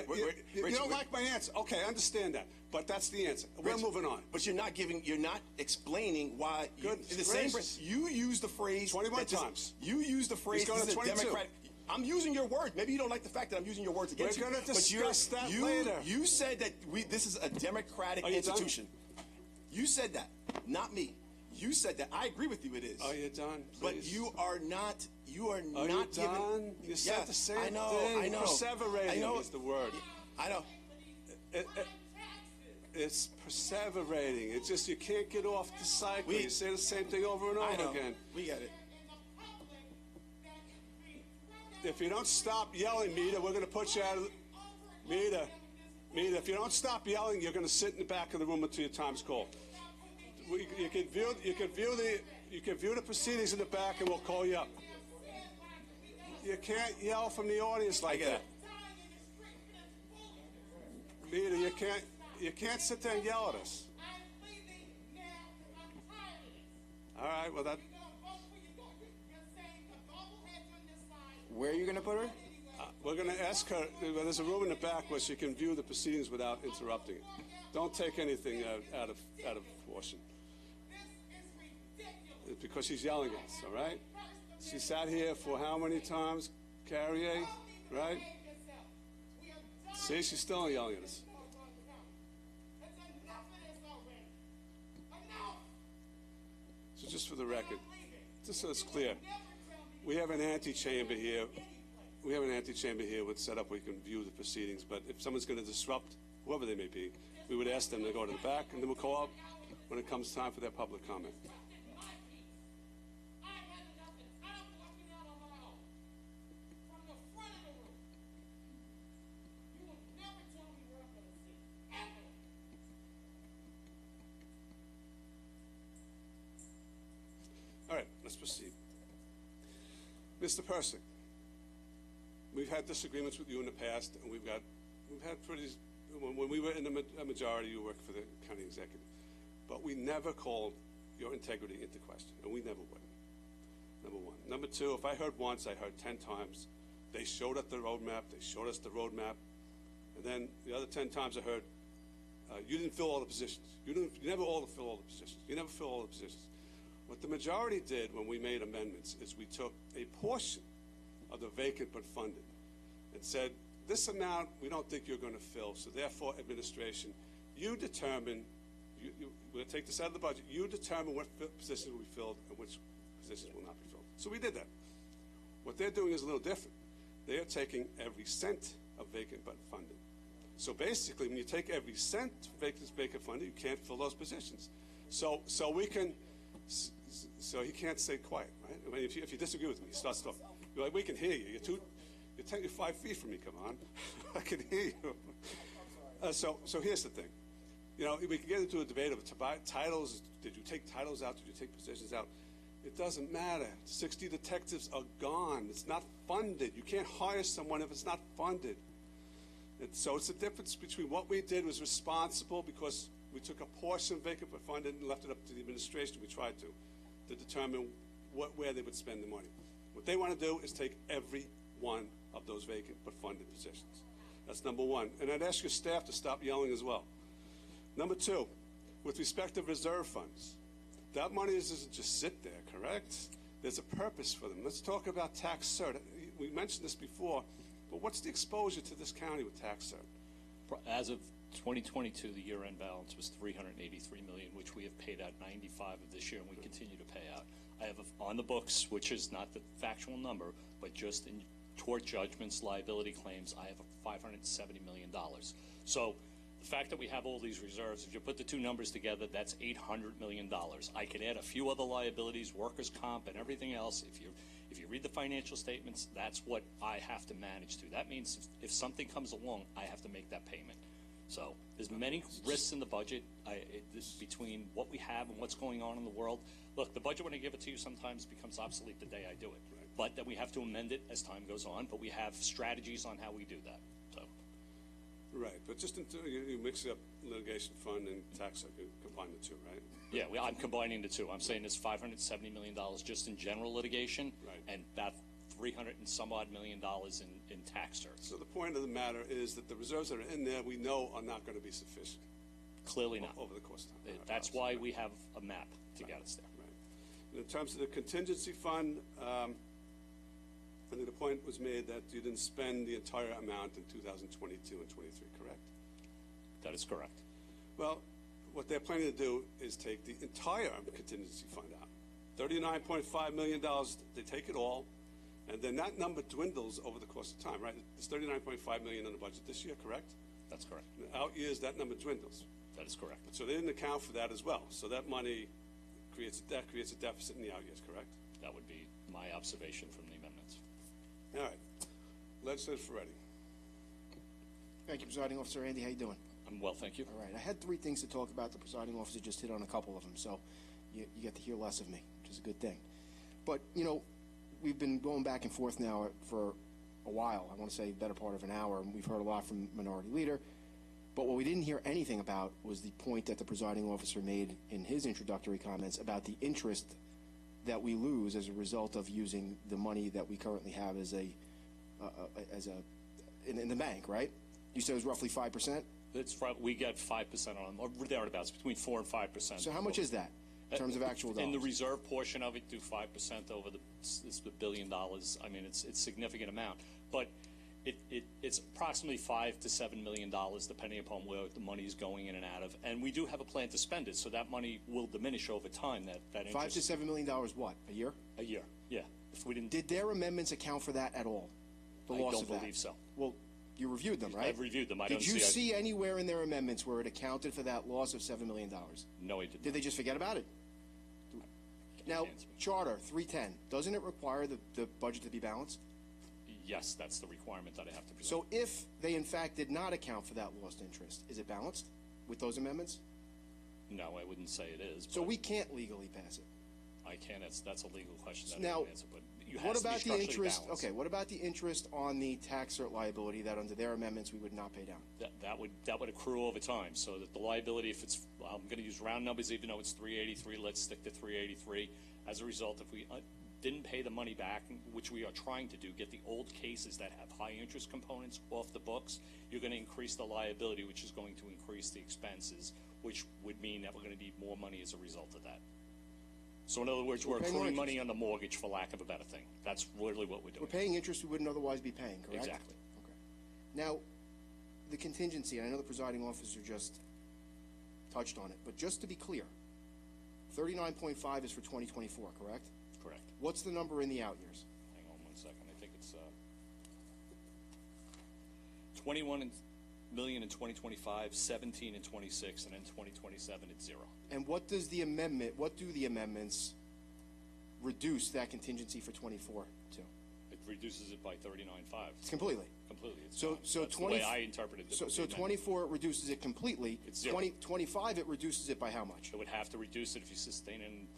Rich, don't like my answer. Okay, I understand that. But that's the answer. We're Rich, moving on. But you're not explaining why. Goodness In the same gracious. breath, you use the phrase 21 that this- times. You use the phrase. He's going This is to a 22. democratic. I'm using your words. Maybe you don't like the fact that I'm using your words against We're you. gonna but you're- discuss that you, later. You said that this is a democratic Are you done? institution. You said that, not me. You said that. I agree with you. It is. Are you done, But please? you are not. You are Are not you giving. done? You said Yeah, the same I know. thing. I know. Perseverating I know. is the word. I know. It's perseverating. It's just you can't get off the cycle. You say the same thing over and I over know. again. We get it. If you don't stop yelling, Mita, we're going to put you out of Mita, if you don't stop yelling, you're going to sit in the back of the room until your time's called. You can view the proceedings in the back, and we'll call you up. You can't yell from the audience like I get that. Mita, you can't sit there and yell at us. All right, well that. Where are you going to put her? We're going to ask her. Well, there's a room in the back where she can view the proceedings without interrupting it. Don't take anything out of proportion. It's because she's yelling at us. All right. She sat here for how many times, Carrier? Right. See, she's still yelling at us. So just for the record, just so it's clear, we have an antechamber here. We have an antechamber here with set up where you can view the proceedings. But if someone's going to disrupt, whoever they may be, we would ask them to go to the back, and then we'll call up when it comes time for their public comment. Mr. Persick, we've had disagreements with you in the past, and we've had pretty, when we were in the majority, you worked for the county executive. But we never called your integrity into question, and we never would. Number one. Number two, if I heard once, I heard 10 times. They showed us the roadmap, and then the other 10 times I heard, you didn't fill all the positions. You never fill all the positions. You never fill all the positions. What the majority did when we made amendments is we took a portion of the vacant but funded and said, this amount we don't think you're going to fill, so therefore, administration, you determine, we'll take this out of the budget, you determine what positions will be filled and which positions will not be filled. So we did that. What they're doing is a little different. They are taking every cent of vacant but funded. So basically, when you take every cent vacant funded, you can't fill those positions. So he can't stay quiet, right? I mean, if you disagree with me, he starts talking. You're like, we can hear you. You're 5 feet from me. Come on, I can hear you. So here's the thing. You know, we can get into a debate of titles. Did you take titles out? Did you take positions out? It doesn't matter. 60 detectives are gone. It's not funded. You can't hire someone if it's not funded. So it's the difference between what we did was responsible because we took a portion of vacant but funded and left it up to the administration. We tried to determine where they would spend the money. What they want to do is take every one of those vacant but funded positions. That's number one. And I'd ask your staff to stop yelling as well. Number two, with respect to reserve funds, that money doesn't just sit there, correct? There's a purpose for them. Let's talk about tax cert. We mentioned this before, but what's the exposure to this county with tax cert? As of 2022, the year-end balance was $383 million, which we have paid out 95 of this year, and we continue to pay out. I have on the books, which is not the factual number, but just in tort judgments, liability claims, I have $570 million. So the fact that we have all these reserves, if you put the two numbers together, that's $800 million. I could add a few other liabilities, workers' comp, and everything else. If you read the financial statements, that's what I have to manage to. That means if something comes along, I have to make that payment. So there's many risks in the budget between what we have and what's going on in the world. Look, the budget, when I give it to you, sometimes becomes obsolete the day I do it. Right. But then we have to amend it as time goes on, but we have strategies on how we do that. So. Right, but just until you mix up litigation fund and tax, you combine the two, right? Yeah, I'm combining the two. I'm saying it's $570 million just in general litigation, right, and about $300 and some odd million in tax certs. So the point of the matter is that the reserves that are in there, we know are not going to be sufficient. Clearly not. Over the course of time. That's why we have a map to get us there. Right. And in terms of the contingency fund, I think the point was made that you didn't spend the entire amount in 2022 and 23, correct? That is correct. Well, what they're planning to do is take the entire contingency fund out. $39.5 million, they take it all, and then that number dwindles over the course of time, right? There's $39.5 million in the budget this year, correct? That's correct. In the out years, that number dwindles. That is correct. So they didn't account for that as well. So that money creates a deficit in the out years, correct? That would be my observation from the amendments. All right. Legislator Ferretti. Thank you, Presiding Officer. Andy, how you doing? I'm well, thank you. All right. I had 3 things to talk about. The Presiding Officer just hit on a couple of them, so you get to hear less of me, which is a good thing. But, you know, we've been going back and forth now for a while. I want to say the better part of an hour, and we've heard a lot from Minority Leader. But what we didn't hear anything about was the point that the Presiding Officer made in his introductory comments about the interest that we lose as a result of using the money that we currently have in the bank, right? You said it was roughly 5%? We get 5% on, or thereabouts, between 4 and 5%. So how much is that in terms of actual dollars? In the reserve portion of it, do 5% over it's $1 billion. I mean, it's a significant amount, but it's approximately $5 to $7 million, depending upon where the money is going in and out of. And we do have a plan to spend it, so that money will diminish over time. That interest. $5 to $7 million, what, a year? A year, yeah. If we didn't, did their amendments account for that at all? The loss of that? I don't believe so. Well, you reviewed them, right? I've reviewed them. Did you see anywhere in their amendments where it accounted for that loss of $7 million? No, I didn't. Did they just forget about it? Now, Charter 310, doesn't it require the budget to be balanced? Yes, that's the requirement that I have to present. So if they, in fact, did not account for that lost interest, is it balanced with those amendments? No, I wouldn't say it is. So we can't legally pass it? I can't. That's a legal question that now, I can answer. But has What to be about the structurally interest? balanced. Okay, what about the interest on the tax cert liability that under their amendments we would not pay down? That would accrue over time, so that the liability, if it's, I'm gonna use round numbers, even though it's 383, let's stick to 383. As a result, if we didn't pay the money back, which we are trying to do, get the old cases that have high interest components off the books, you're gonna increase the liability, which is going to increase the expenses, which would mean that we're gonna need more money as a result of that. So in other words, we're paying more accruing money on the mortgage, for lack of a better thing. That's literally what we're doing. We're paying interest we wouldn't otherwise be paying, correct? Exactly. Okay. Now, the contingency, and I know the presiding officer just touched on it, but just to be clear, 39.5 is for 2024, correct? Correct. What's the number in the out years? Hang on 1 second. I think it's 21 million in 2025, 17 in 26, and then 2027 it's 0. And what does the amendment, what do the amendments reduce that contingency for 24 to? It reduces it by 39.5. Completely. Completely. It's So, gone. so That's 20. the way I interpreted it. So 24 it reduces it completely. It's 0. 25 it reduces it by how much? It would have to reduce it if you sustain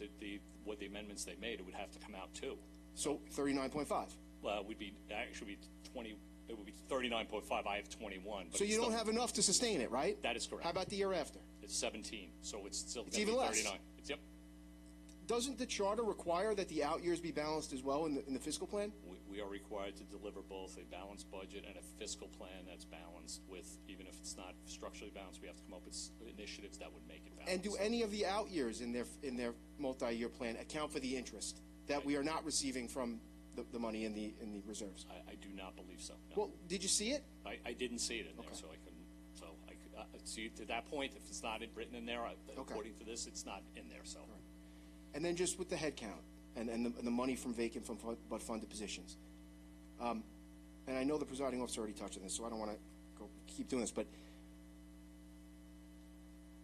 what the amendments they made. It would have to come out too. So 39.5. Well, it would be actually 20. It would be 39.5. I have 21. But So it's you don't still, have enough to sustain it, right? That is correct. How about the year after? It's 17, so it's still It's gonna even be less. 39. Yep. Doesn't the charter require that the out years be balanced as well in the fiscal plan? We are required to deliver both a balanced budget and a fiscal plan that's balanced with, even if it's not structurally balanced, we have to come up with initiatives that would make it balanced. And do any of the out years in their multi-year plan account for the interest that we are not receiving from the money in the reserves? I do not believe so. No. Well, did you see it? I didn't see it in there, Okay. so I couldn't. So I could see to that point. If it's not written in there, according to this, it's not in there. So. And then just with the head count and the money from vacant but funded positions. And I know the presiding officer already touched on this, so I don't want to keep doing this, but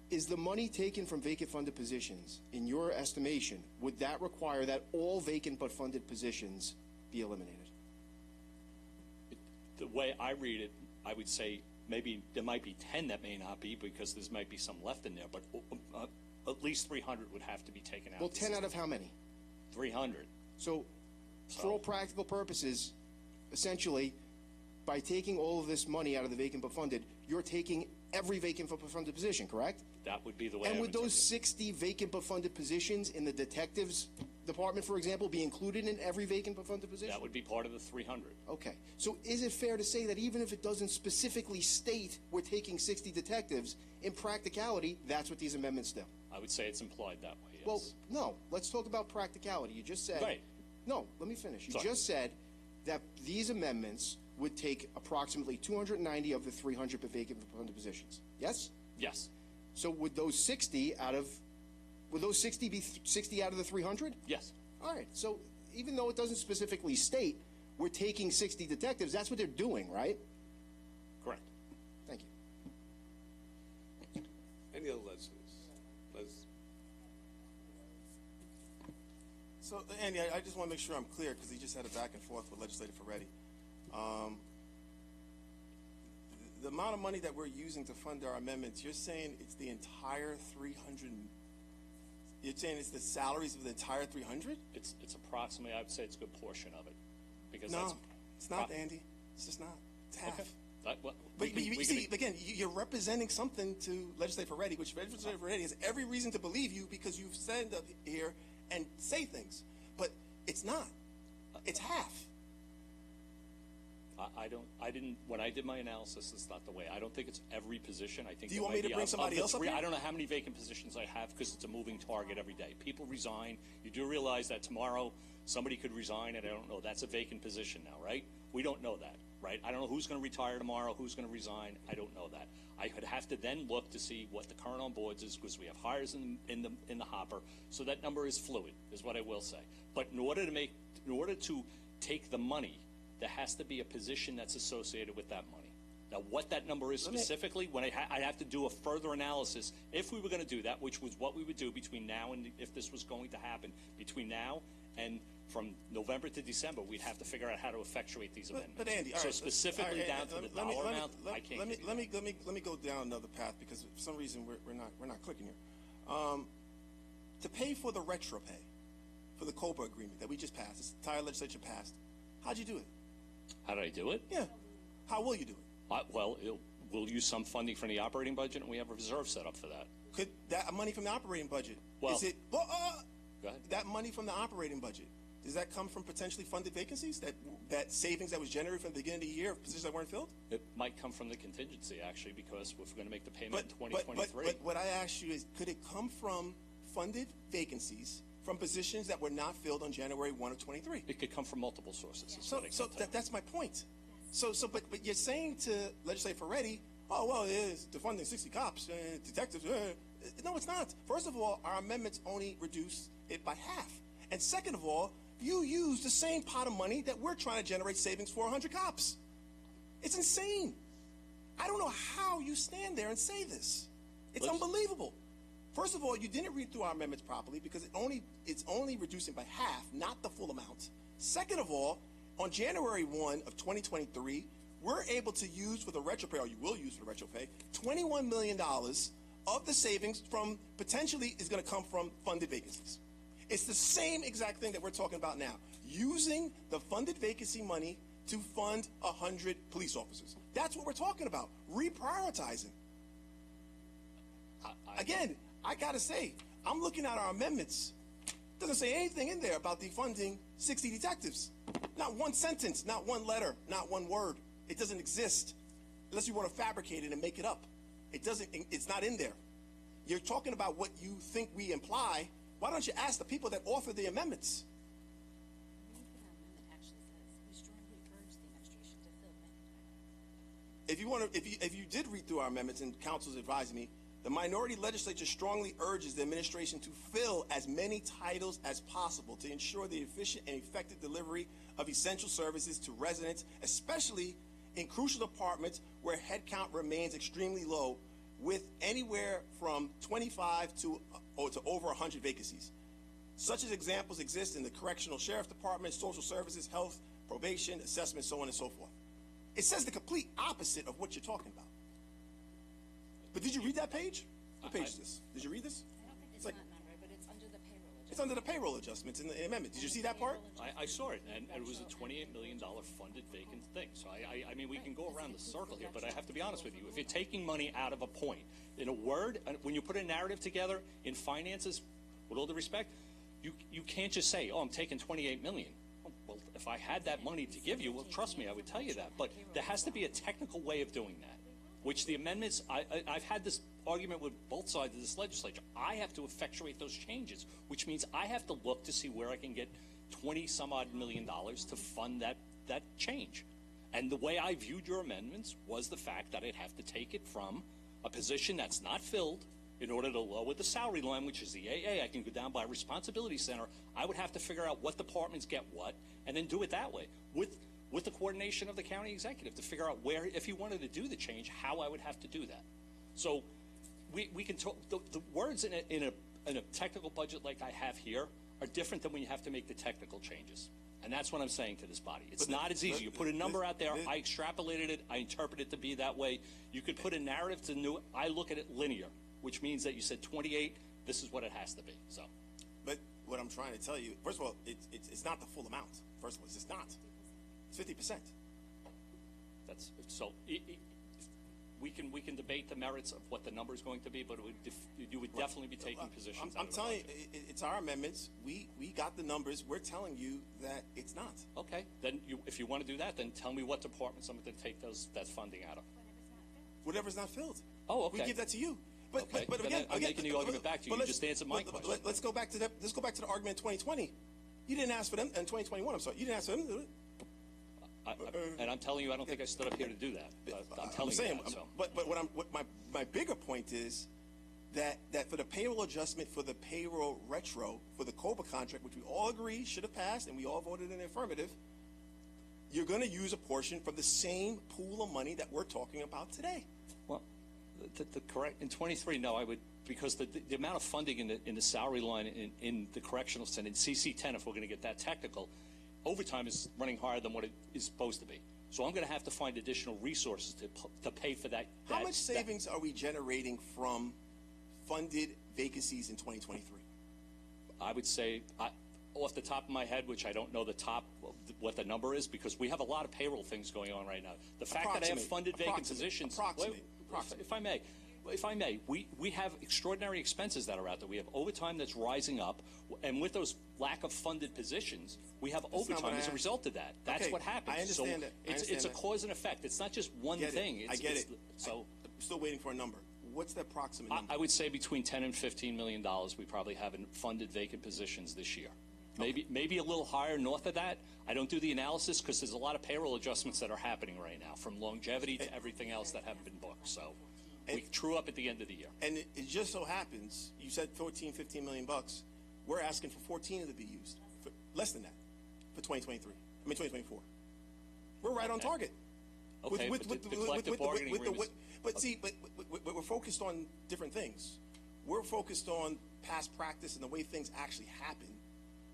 is the money taken from vacant funded positions, in your estimation, would that require that all vacant but funded positions be eliminated? The way I read it, I would say maybe there might be 10 that may not be because there might be some left in there, but at least 300 would have to be taken out. Well, 10 out of how many? 300. So, for all practical purposes, essentially, by taking all of this money out of the vacant but funded, you're taking every vacant but funded position, correct? That would be the way. And I would would those 60 vacant but funded positions in the detectives department, for example, be included in every vacant but funded position? That would be part of the 300. Okay. So is it fair to say that even if it doesn't specifically state we're taking 60 detectives, in practicality, that's what these amendments do? I would say it's implied that way, yes. Well, no. Let's talk about practicality. You just said... Right. No, let me finish. You Sorry. just said that these amendments would take approximately 290 of the 300 vacant but funded positions. Yes? Yes. So would those 60 be 60 out of the 300? Yes. All right. So even though it doesn't specifically state we're taking 60 detectives, that's what they're doing, right? Correct. Thank you. Any other legislators? So, Andy, I just want to make sure I'm clear because he just had a back and forth with Legislator Ferretti. The amount of money that we're using to fund our amendments, you're saying it's the entire 300? You're saying it's the salaries of the entire 300? It's approximately, I would say it's a good portion of it. Because No, that's it's not, Andy. It's just not. It's half. Okay. But you see, again, you're representing something to Legislator Ferretti, which Legislator Ferretti has every reason to believe you because you've stand up here and say things. But it's not. It's half. When I did my analysis, it's not the way. I don't think it's every position. I think. Do you want me to bring somebody else up here? I don't know how many vacant positions I have because it's a moving target every day. People resign. You do realize that tomorrow somebody could resign, and I don't know. That's a vacant position now, right? We don't know that, right? I don't know who's going to retire tomorrow, who's going to resign. I don't know that. I could have to then look to see what the current on boards is because we have hires in the hopper. So that number is fluid, is what I will say. But in order to take the money, there has to be a position that's associated with that money. Now, what that number is specifically, when I have to do a further analysis, if we were going to do that, which was what we would do between now and if this was going to happen, between now and from November to December, we'd have to figure out how to effectuate these amendments. But Andy, all so right, specifically down to the dollar amount, I can't. Let me go down another path because for some reason we're not clicking here. To pay for the retro pay for the COBRA agreement that we just passed, this entire legislature passed, how'd you do it? How did I do it? Yeah. How will you do it? We'll use some funding from the operating budget, and we have a reserve set up for that. Could that money from the operating budget, Well- is it, Go ahead. that money from the operating budget, does that come from potentially funded vacancies? That savings that was generated from the beginning of the year of positions that weren't filled? It might come from the contingency, actually, because if we're going to make the payment in 2023. But what I asked you is, could it come from funded vacancies from positions that were not filled on January 1 of 23? It could come from multiple sources. is So what it can tell. that's my point. But you're saying to Legislator Ferretti, oh, well, it's defunding 60 cops, detectives. No, it's not. First of all, our amendments only reduce it by half. And second of all, you use the same pot of money that we're trying to generate savings for 100 cops. It's insane. I don't know how you stand there and say this. It's unbelievable. First of all, you didn't read through our amendments properly because it's only reducing by half, not the full amount. Second of all, on January 1 of 2023, we're able to use for the retro pay, or you will use for the retro pay, $21 million of the savings from potentially is going to come from funded vacancies. It's the same exact thing that we're talking about now, using the funded vacancy money to fund 100 police officers. That's what we're talking about, reprioritizing. Again, I got to say, I'm looking at our amendments. Doesn't say anything in there about defunding 60 detectives. Not one sentence, not one letter, not one word. It doesn't exist unless you want to fabricate it and make it up. It's not in there. You're talking about what you think we imply. Why don't you ask the people that authored the amendments? Our amendment actually says, we strongly urge the administration to fill If you did read through our amendments, and counsel's advising me, the minority legislature strongly urges the administration to fill as many titles as possible to ensure the efficient and effective delivery of essential services to residents, especially in crucial departments where headcount remains extremely low, with anywhere from 25 to over 100 vacancies. Such as examples exist in the Correctional Sheriff Department, Social Services, Health, Probation, Assessment, so on and so forth. It says the complete opposite of what you're talking about. But did you read that page? What page is this? Did you read this? I don't think it's like- not numbered, but it's under the payroll adjustment. It's under the payroll adjustments in the amendment. Did you see that part? I saw it, and it was a $28 million funded vacant thing. So I mean, we can go around the circle here, but I have to be honest with you. If you're taking money out of a point, in a word, when you put a narrative together in finances, with all due respect, you can't just say, oh, I'm taking $28 million. Well, if I had that money to give you, well, trust me, I would tell you that. But there has to be a technical way of doing that, which the amendments, I've had this argument with both sides of this legislature. I have to effectuate those changes, which means I have to look to see where I can get 20 some odd million dollars to fund that change. And the way I viewed your amendments was the fact that I'd have to take it from a position that's not filled in order to lower the salary line, which is the AA. I can go down by responsibility center. I would have to figure out what departments get what and then do it that way with the coordination of the county executive to figure out where, if you wanted to do the change, how I would have to do that. So we can talk, the words in a technical budget like I have here are different than when you have to make the technical changes. And that's what I'm saying to this body. It's not as easy. You put a number out there, I extrapolated it, I interpret it to be that way. You could put a narrative to new, I look at it linear, which means that you said 28, this is what it has to be, so. But what I'm trying to tell you, first of all, it's not the full amount. First of all, it's just not. It's 50%. That's, so, we can debate the merits of what the number is going to be, but you would definitely be taking positions. I'm telling you, it's our amendments. We got the numbers. We're telling you that it's not. Okay, then if you want to do that, then tell me what departments I'm going to take that funding out of. Whatever's not filled. Oh, okay. We give that to you. But Okay, but then again, I'm making the argument back to you. You just answered my question. Let's go back to that. Let's go back to the argument in 2020. You didn't ask for them in 2021. I'm sorry. You didn't ask for them to do it. And I'm telling you, I don't think I stood up here to do that. I'm telling you that, so. But what my bigger point is that for the payroll adjustment, for the payroll retro, for the COBRA contract, which we all agree should have passed and we all voted in the affirmative, you're going to use a portion from the same pool of money that we're talking about today. Well, the correct in 23, no, I would, because the amount of funding in the salary line in the correctional center in CC10, if we're going to get that technical, overtime is running higher than what it is supposed to be. So I'm going to have to find additional resources to pay for that. How much savings are we generating from funded vacancies in 2023? I would say off the top of my head, which I don't know what the number is, because we have a lot of payroll things going on right now. The fact that I have funded vacant positions. If I may, we have extraordinary expenses that are out there. We have overtime that's rising up, and with those lack of funded positions, we have overtime as a result of that. That's what happens. I understand that. It's a cause and effect. It's not just one thing. I get it. So I'm still waiting for a number. What's the approximate number? I would say between $10 and $15 million we probably have in funded vacant positions this year. Maybe a little higher north of that. I don't do the analysis because there's a lot of payroll adjustments that are happening right now, from longevity to everything else that haven't been booked. So we true up at the end of the year. And it just so happens, you said 14, 15 million bucks. We're asking for 14 to be used, for less than that, for 2024. We're right on target. Okay, but the collective bargaining agreement. But we're focused on different things. We're focused on past practice and the way things actually happen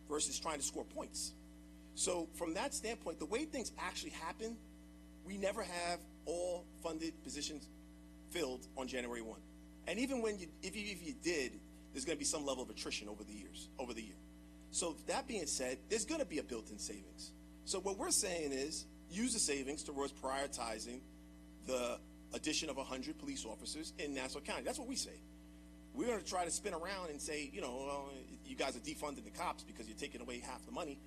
versus trying to score points. So from that standpoint, the way things actually happen, we never have all funded positions filled on January 1. And even when if you did, there's going to be some level of attrition over the year. So that being said, there's going to be a built-in savings. So what we're saying is use the savings towards prioritizing the addition of 100 police officers in Nassau County. That's what we say. We're going to try to spin around and say, well, you guys are defunding the cops because you're taking away half the money.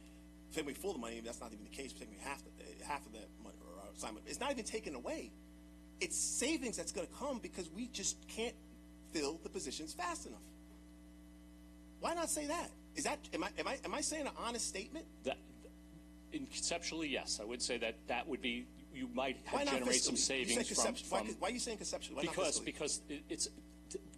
Taking away full the money, that's not even the case. We're taking half of that money or assignment. It's not even taken away. It's savings that's going to come because we just can't fill the positions fast enough. Why not say that? Am I saying an honest statement? Conceptually, yes, I would say that would be. You might Why not generate some fiscally? savings from. Why are you saying conceptually? Why not fiscally? Because it's.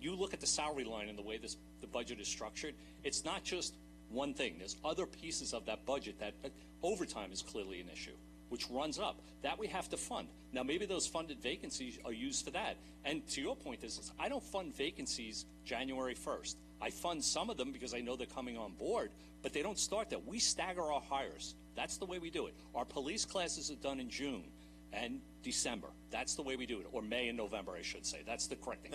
You look at the salary line and the way the budget is structured. It's not just one thing. There's other pieces of that budget that overtime is clearly an issue, which runs up. That we have to fund. Now, maybe those funded vacancies are used for that. And to your point, I don't fund vacancies January 1st. I fund some of them because I know they're coming on board, but they don't start there. We stagger our hires. That's the way we do it. Our police classes are done in June and December. That's the way we do it. Or May and November, I should say. That's the correct thing.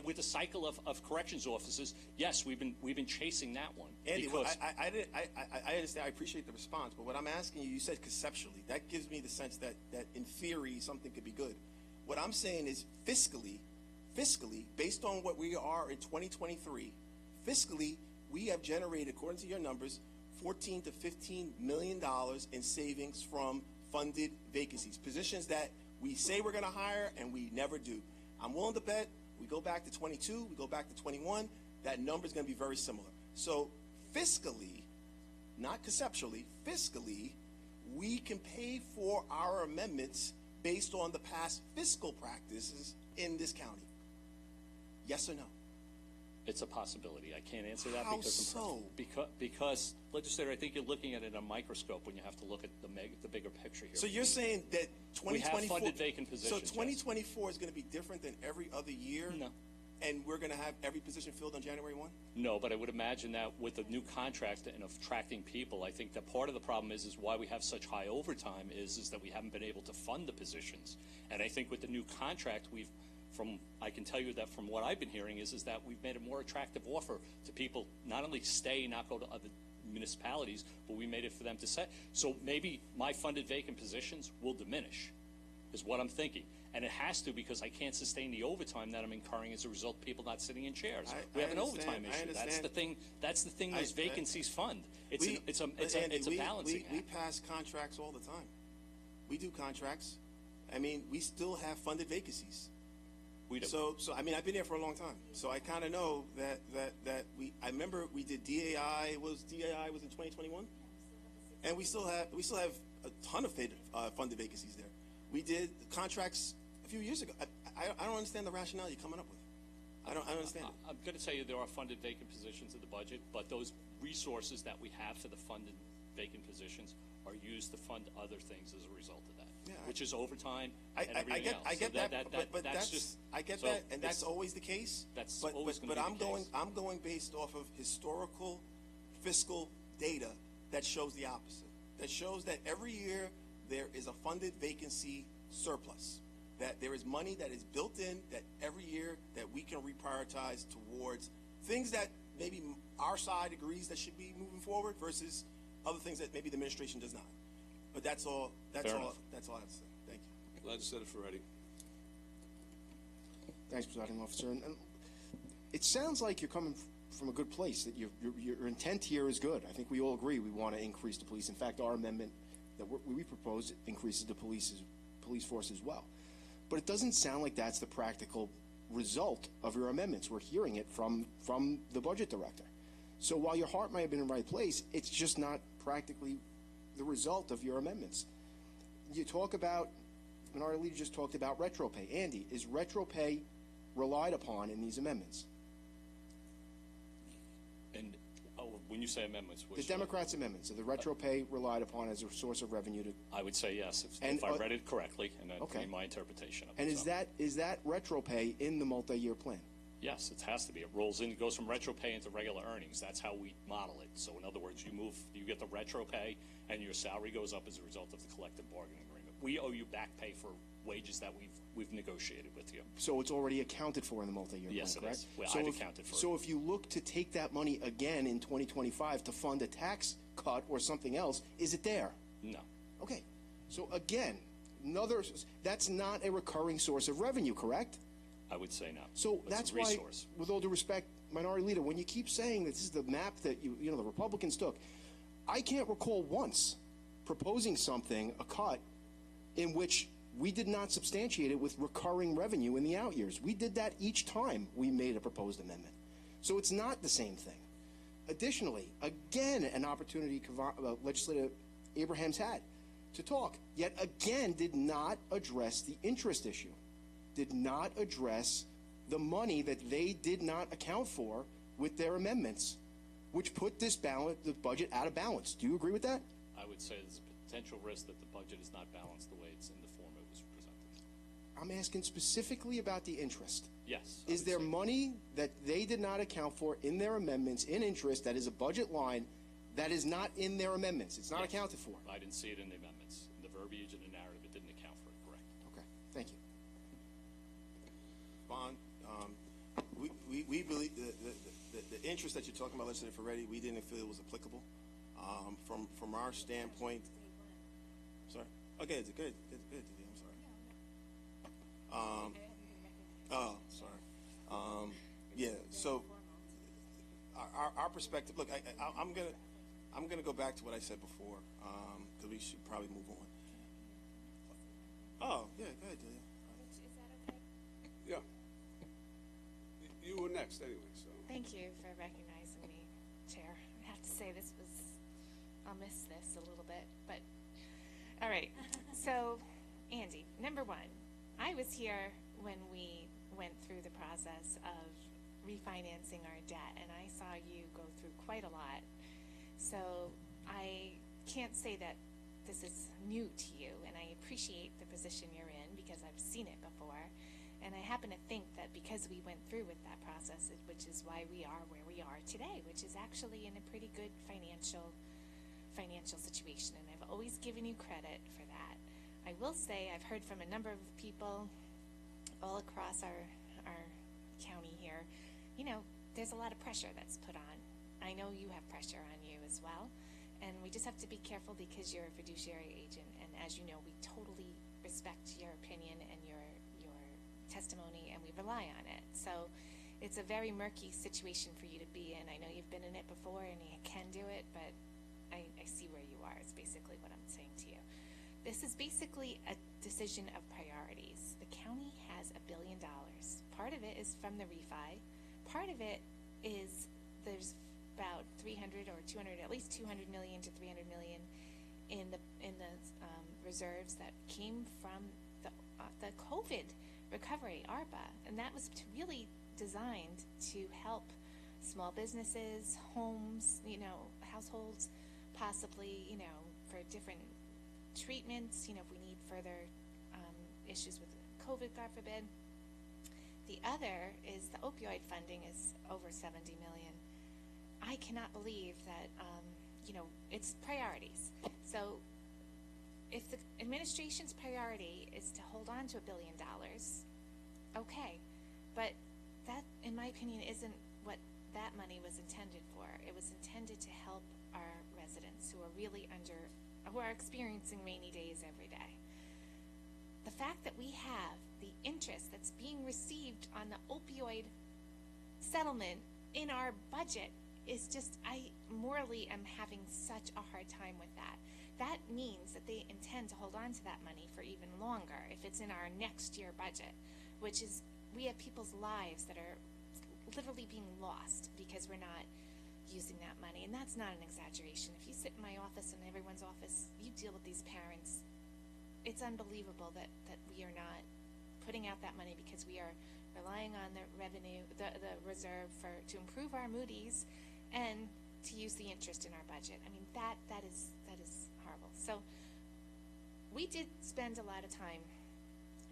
With the cycle of corrections officers, yes, we've been chasing that one. Andy, I understand. I appreciate the response, but what I'm asking you, you said conceptually. That gives me the sense that in theory something could be good. What I'm saying is fiscally, based on what we are in 2023, fiscally, we have generated, according to your numbers, $14 to $15 million in savings from funded vacancies, positions that we say we're going to hire and we never do. I'm willing to bet we go back to 22, we go back to 21, that number is going to be very similar. So fiscally, not conceptually, fiscally, we can pay for our amendments based on the past fiscal practices in this county. Yes or no? It's a possibility. I can't answer that. How so? Because legislator, I think you're looking at it in a microscope when you have to look at the bigger picture here. So you're saying that 2024, we have funded vacant positions. So 2024 is going to be different than every other year? No. And we're going to have every position filled on January 1? No, but I would imagine that with the new contract and attracting people, I think that part of the problem is why we have such high overtime is that we haven't been able to fund the positions. And I think with the new contract, I can tell you that from what I've been hearing is that we've made a more attractive offer to people, not only stay, not go to other municipalities, but we made it for them to say. So maybe my funded vacant positions will diminish, is what I'm thinking. And it has to, because I can't sustain the overtime that I'm incurring as a result of people not sitting in chairs. We have an overtime issue. That's the thing those vacancies fund. It's a balancing act. We pass contracts all the time. We do contracts. I mean, we still have funded vacancies. We do. So I mean, I've been here for a long time, so I kind of know that I remember we did DAI was in 2021, and we still have a ton of funded vacancies there. We did contracts a few years ago. I don't understand the rationale you're coming up with. I don't understand it. I'm going to tell you there are funded vacant positions in the budget, but those resources that we have for the funded vacant positions are used to fund other things as a result of that, which is overtime and everything else. I get that, but I get that, and that's always the case. That's but always going to be the case. I'm going based off of historical fiscal data that shows the opposite. That shows that every year there is a funded vacancy surplus. That there is money that is built in that every year that we can reprioritize towards things that maybe our side agrees that should be moving forward versus other things that maybe the administration does not. But that's all. That's Fair all. enough. That's all I have to say. Thank you. Legislator Ferretti. Thanks, Presiding Officer. And it sounds like you're coming from a good place, that your intent here is good. I think we all agree we want to increase the police. In fact, our amendment that we propose increases the police force as well. But it doesn't sound like that's the practical result of your amendments. We're hearing it from the budget director. So while your heart might have been in the right place, it's just not practically the result of your amendments. You talk about, Minority Leader just talked about retro pay. Andy, is retro pay relied upon in these amendments? And when you say amendments, The which Democrats' amendments, are the retro pay relied upon as a source of revenue to? I would say yes, And, if I read it correctly, and that'd okay. be my interpretation of it. And so. is that retro pay in the multi-year plan? Yes, it has to be. It rolls in, it goes from retro pay into regular earnings. That's how we model it. So in other words, you get the retro pay, and your salary goes up as a result of the collective bargaining agreement. We owe you back pay for wages that we've negotiated with you. So it's already accounted for in the multi-year Yes, plan, it correct? is. Well, So I've if- accounted for it. So if you look to take that money again in 2025 to fund a tax cut or something else, is it there? No. Okay. So again, that's not a recurring source of revenue, correct? I would say no. So It's that's a why, resource. with all due respect, Minority Leader, when you keep saying that this is the map that the Republicans took, I can't recall once proposing something, a cut, in which we did not substantiate it with recurring revenue in the out years. We did that each time we made a proposed amendment. So it's not the same thing. Additionally, again, an opportunity Legislator Abrahams had to talk, yet again did not address the interest issue, did not address the money that they did not account for with their amendments, which put the budget out of balance. Do you agree with that? I would say there's a potential risk that the budget is not balanced the way it's in the form it was presented. I'm asking specifically about the interest. Yes. I Is would there say- money that they did not account for in their amendments in interest that is a budget line that is not in their amendments? It's not Yes. accounted for. I didn't see it in the amendments. In the verbiage and the narrative, it didn't account for it, correct. Okay, thank you. Bond, we believe the interest that you're talking about, Legislator Ferretti, we didn't feel it was applicable. From our standpoint, sorry. Okay, it's good. I'm sorry. Oh, sorry. Yeah. So our perspective. Look, I'm gonna go back to what I said before, because we should probably move on. Oh, yeah. Go ahead, Delia. Is that okay? Yeah. You were next anyway, so. Thank you for recognizing me, Chair. I have to say I'll miss this a little bit, but, all right. So, Andy, number one, I was here when we went through the process of refinancing our debt, and I saw you go through quite a lot. So, I can't say that this is new to you, and I appreciate the position you're in because I've seen it before. And I happen to think that because we went through with that process, which is why we are where we are today, which is actually in a pretty good financial situation, and I've always given you credit for that. I will say I've heard from a number of people all across our county here, there's a lot of pressure that's put on. I know you have pressure on you as well, and we just have to be careful because you're a fiduciary agent, and as you know, we totally respect your opinion and your testimony, and we rely on it. So it's a very murky situation for you to be in. I know you've been in it before and you can do it, but I see where you are is basically what I'm saying to you. This is basically a decision of priorities. The county has $1 billion. Part of it is from the refi. Part of it is there's about 300 or 200, at least 200 million to 300 million in the reserves that came from the COVID recovery, ARPA, and that was really designed to help small businesses, homes, households, possibly, for different treatments, if we need further issues with COVID, God forbid. The other is the opioid funding is over 70 million. I cannot believe that, it's priorities. So if the administration's priority is to hold on to $1 billion, okay, but that, in my opinion, isn't what that money money was intended for. It was intended to help our residents who are experiencing rainy days every day. The fact that we have the interest that's being received on the opioid settlement in our budget is just, I morally am having such a hard time with that. That means that they intend to hold on to that money for even longer if it's in our next year budget, which is, we have people's lives that are literally being lost because we're not using that money. And that's not an exaggeration. If you sit in my office and everyone's office, you deal with these parents. It's unbelievable that we are not putting out that money because we are relying on the revenue, the reserve to improve our Moody's and to use the interest in our budget. I mean, that is horrible. So we did spend a lot of time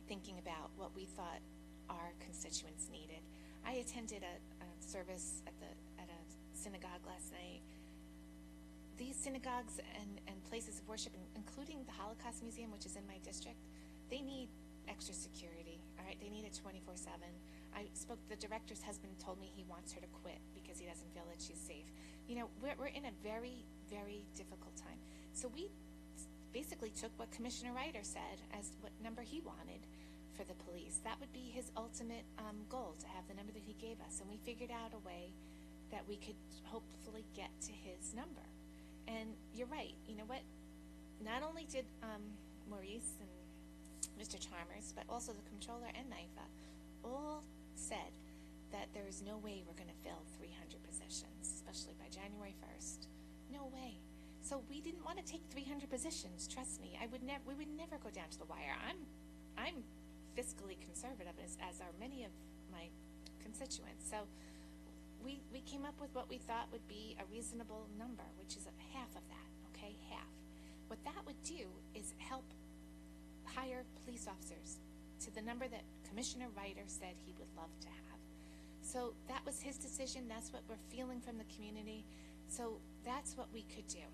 thinking about what we thought our constituents needed. I attended a service at a synagogue last night. These synagogues and places of worship, including the Holocaust Museum, which is in my district, they need extra security, all right? They need it 24/7. I spoke, the director's husband told me he wants her to quit because he doesn't feel that she's safe. You know, we're in a very, very difficult time. So we basically took what Commissioner Ryder said as what number he wanted for the police. That would be his ultimate goal, to have the number that he gave us. And we figured out a way that we could hopefully get to his number. And you're right, you know what? Not only did Maurice and Mr. Chalmers, but also the comptroller and NIFA all said that there is no way we're going to fill 300 positions, especially by January 1st. No way. So we didn't want to take 300 positions. Trust me, we would never go down to the wire. I'm fiscally conservative, as are many of my constituents. So we came up with what we thought would be a reasonable number, which is half of that. Okay, half. What that would do is help hire police officers to the number that Commissioner Ryder said he would love to have. So that was his decision. That's what we're feeling from the community. So that's what we could do.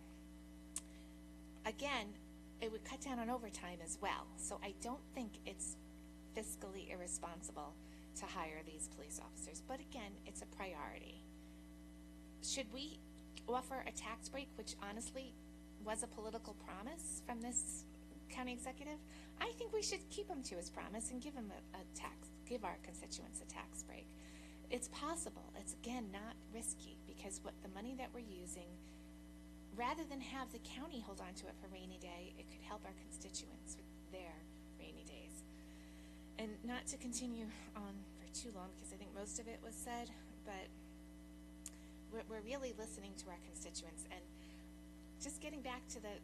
Again, it would cut down on overtime as well. So I don't think it's fiscally irresponsible to hire these police officers. But again, it's a priority. Should we offer a tax break, which honestly was a political promise from this county executive? I think we should keep him to his promise and give him give our constituents a tax break. It's possible. It's, again, not risky, because what the money that we're using, rather than have the county hold on to it for rainy day, it could help our constituents with their rainy days. And not to continue on for too long, because I think most of it was said, but we're really listening to our constituents. And just getting back to the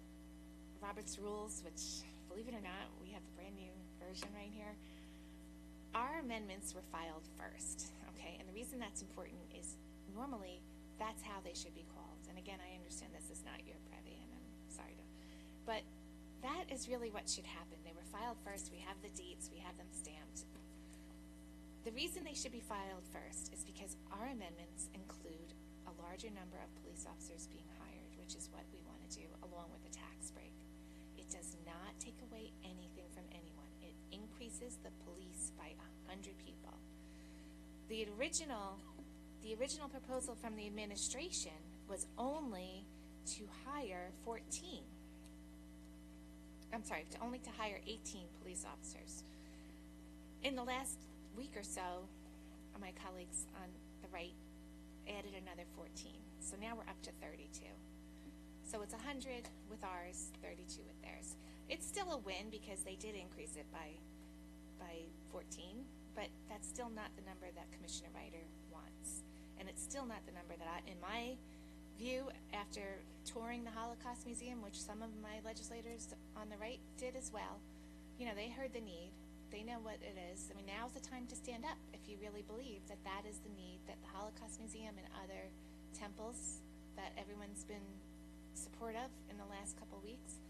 Robert's Rules, which, believe it or not, we have the brand new version right here. Our amendments were filed first, okay? And the reason that's important is normally that's how they should be called. And again, I understand this is not your privy, and I'm sorry to, but that is really what should happen. They were filed first. We have the dates. We have them stamped. The reason they should be filed first is because our amendments include a larger number of police officers being hired, which is what we want to do, along with the tax break. It does not take away anything from anyone. It increases the police by 100 people. The original proposal from the administration was only to hire 14. I'm sorry, only to hire 18 police officers. In the last week or so, my colleagues on the right added another 14. So now we're up to 32. So it's 100 with ours, 32 with theirs. It's still a win because they did increase it by 14, but that's still not the number that Commissioner Ryder wants. And it's still not the number that in my view, after touring the Holocaust Museum, which some of my legislators on the right did as well, you know, they heard the need. They know what it is. I mean, now's the time to stand up if you really believe that that is the need that the Holocaust Museum and other temples that everyone's been supportive in the last couple weeks.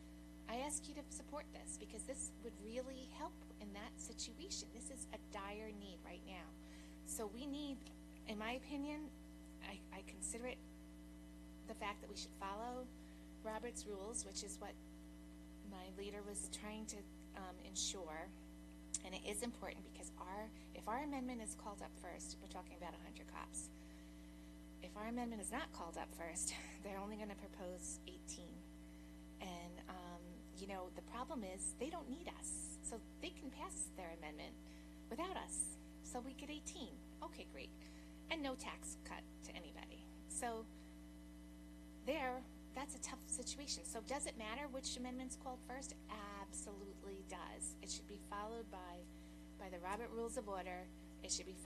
I ask you to support this because this would really help in that situation. This is a dire need right now. So we need, in my opinion, I consider it the fact that we should follow Robert's Rules, which is what my leader was trying to ensure. And it is important because if our amendment is called up first, we're talking about 100 cops. if our amendment is not called up first, they're only going to propose 18. And, the problem is they don't need us. So they can pass their amendment without us. So we get 18. Okay, great. And no tax cut to anybody. So that's a tough situation. So does it matter which amendment's called first? Absolutely does. It should be followed by the Robert Rules of Order. It should be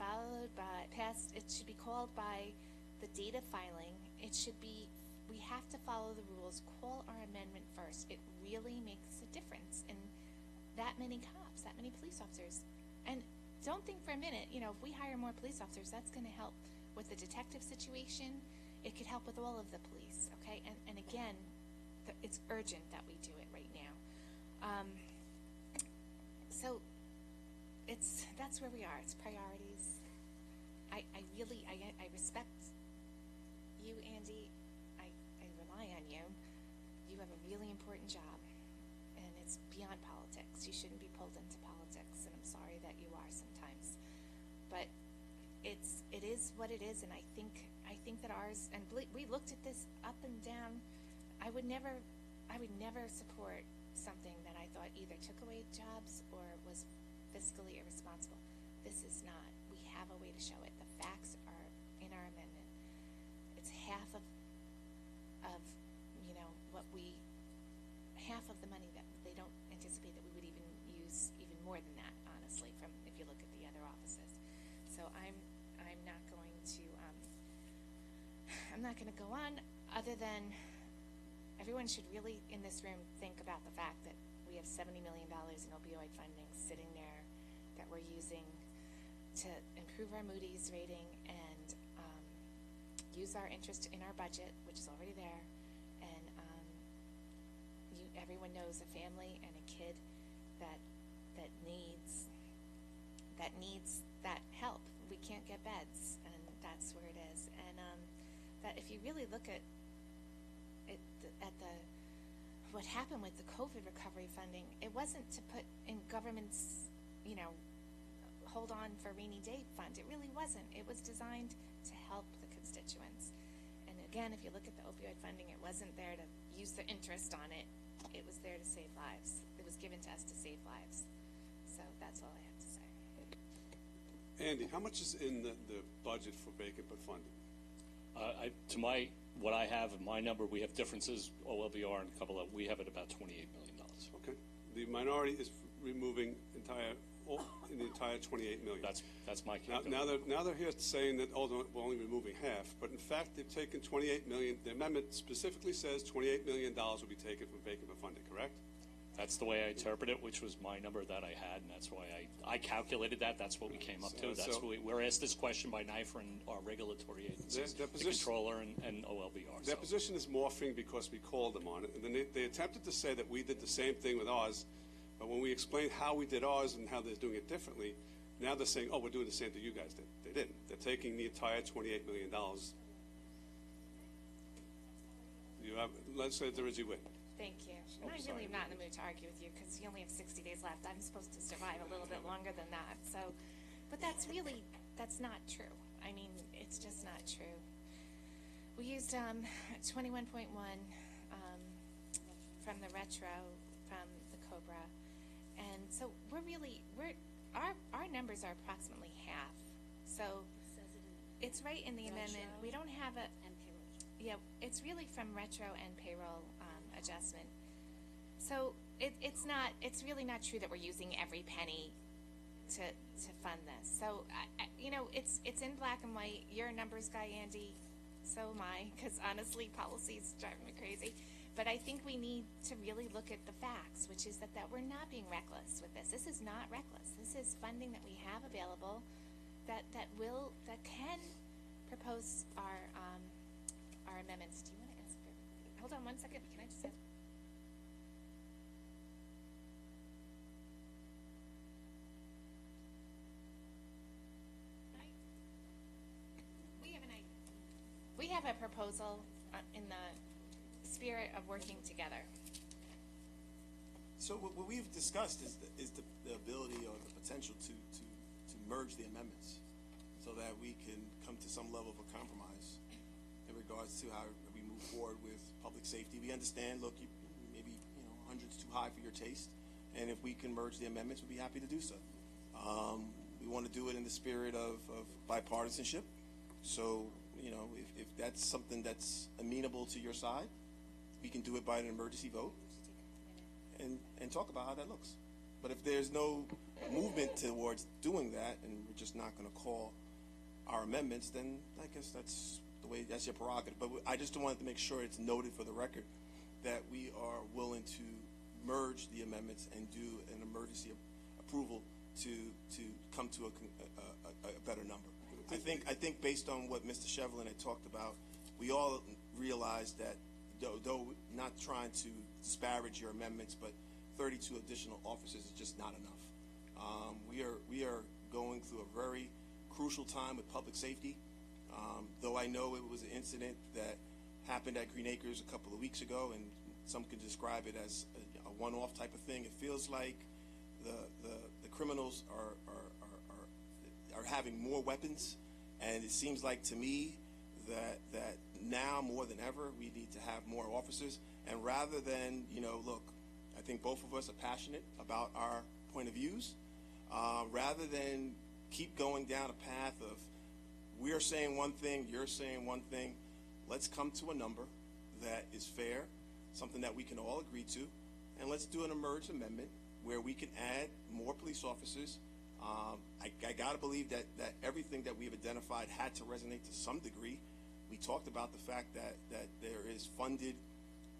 it should be called by the date of filing. We have to follow the rules. Call our amendment first. It really makes a difference in that many cops, that many police officers. And don't think for a minute, if we hire more police officers, that's going to help with the detective situation. It could help with all of the police, okay? And again, it's urgent that we do it right now. So that's where we are. It's priorities. I respect you, Andy. I rely on you. You have a really important job, and it's beyond politics. You shouldn't be pulled into politics, and I'm sorry that you are sometimes. But it is what it is, and I think that ours, and we looked at this up and down. I would never support something that I thought either took away jobs or was fiscally irresponsible. This is not. We have a way to show it. The facts are in our amendment. It's half of half of the money that they don't anticipate that we would even use, even more than that, honestly, from if you look at the other offices. So I'm not going to go on other than everyone should really in this room think about the fact that we have $70 million in opioid funding sitting there that we're using to improve our Moody's rating and use our interest in our budget, which is already there. And everyone knows a family and a kid that needs that help. We can't get beds, and that's where it is. And that if you really look at what happened with the COVID recovery funding, it wasn't to put in government's, hold on for rainy day fund. It really wasn't. It was designed to help the constituents. And again, if you look at the opioid funding, it wasn't there to use the interest on it. It was there to save lives. It was given to us to save lives. So that's all I have to say. Andy, how much is in the budget for vacant but funded? What I have in my number, we have differences, OLBR and a couple of, we have it about $28 million. Okay. The minority is removing the entire $28 million. That's my calculation. Now they're here saying that, we're only removing half, but in fact, they've taken $28 million. The amendment specifically says $28 million will be taken from vacant but funded, correct? That's the way I interpret it, which was my number that I had, and that's why I calculated that. That's what we came up to. That's what we're asked this question by NIFR and our regulatory agencies, the controller and OLBR. Their position is morphing because we called them on it, and then they attempted to say that we did the same thing with ours, but when we explained how we did ours and how they're doing it differently, now they're saying, we're doing the same thing you guys did. They didn't. They're taking the entire $28 million. Let's say there is a win. Thank you. And I really am not in the mood to argue with you because you only have 60 days left. I'm supposed to survive a little bit longer than that. So, but that's not true. I mean, it's just not true. We used 21.1 from the retro, from the COBRA. And so our numbers are approximately half. So it's right in the amendment. We don't have a, yeah, it's really from retro and payroll adjustment. So it's really not true that we're using every penny to fund this. So, it's in black and white. You're a numbers guy, Andy. So am I, because honestly, policy's driving me crazy. But I think we need to really look at the facts, which is that we're not being reckless with this. This is not reckless. This is funding that we have available that can propose our amendments. Do you want to answer? Hold on 1 second. Can I just ask? We have a proposal in the spirit of working together. So what we've discussed is the ability or the potential to merge the amendments so that we can come to some level of a compromise in regards to how we move forward with public safety. We understand, look, maybe 100's too high for your taste, and if we can merge the amendments, we'd be happy to do so. We want to do it in the spirit of bipartisanship. So, if that's something that's amenable to your side, we can do it by an emergency vote and talk about how that looks. But if there's no movement towards doing that, and we're just not going to call our amendments, then I guess that's your prerogative. But I just wanted to make sure it's noted for the record that we are willing to merge the amendments and do an emergency approval to come to a better number. I think based on what Mr. Shevlin had talked about, we all realize that though not trying to disparage your amendments, but 32 additional officers is just not enough. We are going through a very crucial time with public safety. Though I know it was an incident that happened at Green Acres a couple of weeks ago, and some could describe it as a one-off type of thing. It feels like the criminals are having more weapons, and it seems like to me that now more than ever we need to have more officers. And rather than look, I think both of us are passionate about our point of views. Rather than keep going down a path of we're saying one thing, you're saying one thing, let's come to a number that is fair, something that we can all agree to, and let's do an emerged amendment where we can add more police officers. I got to believe that everything that we've identified had to resonate to some degree. We talked about the fact that there is funded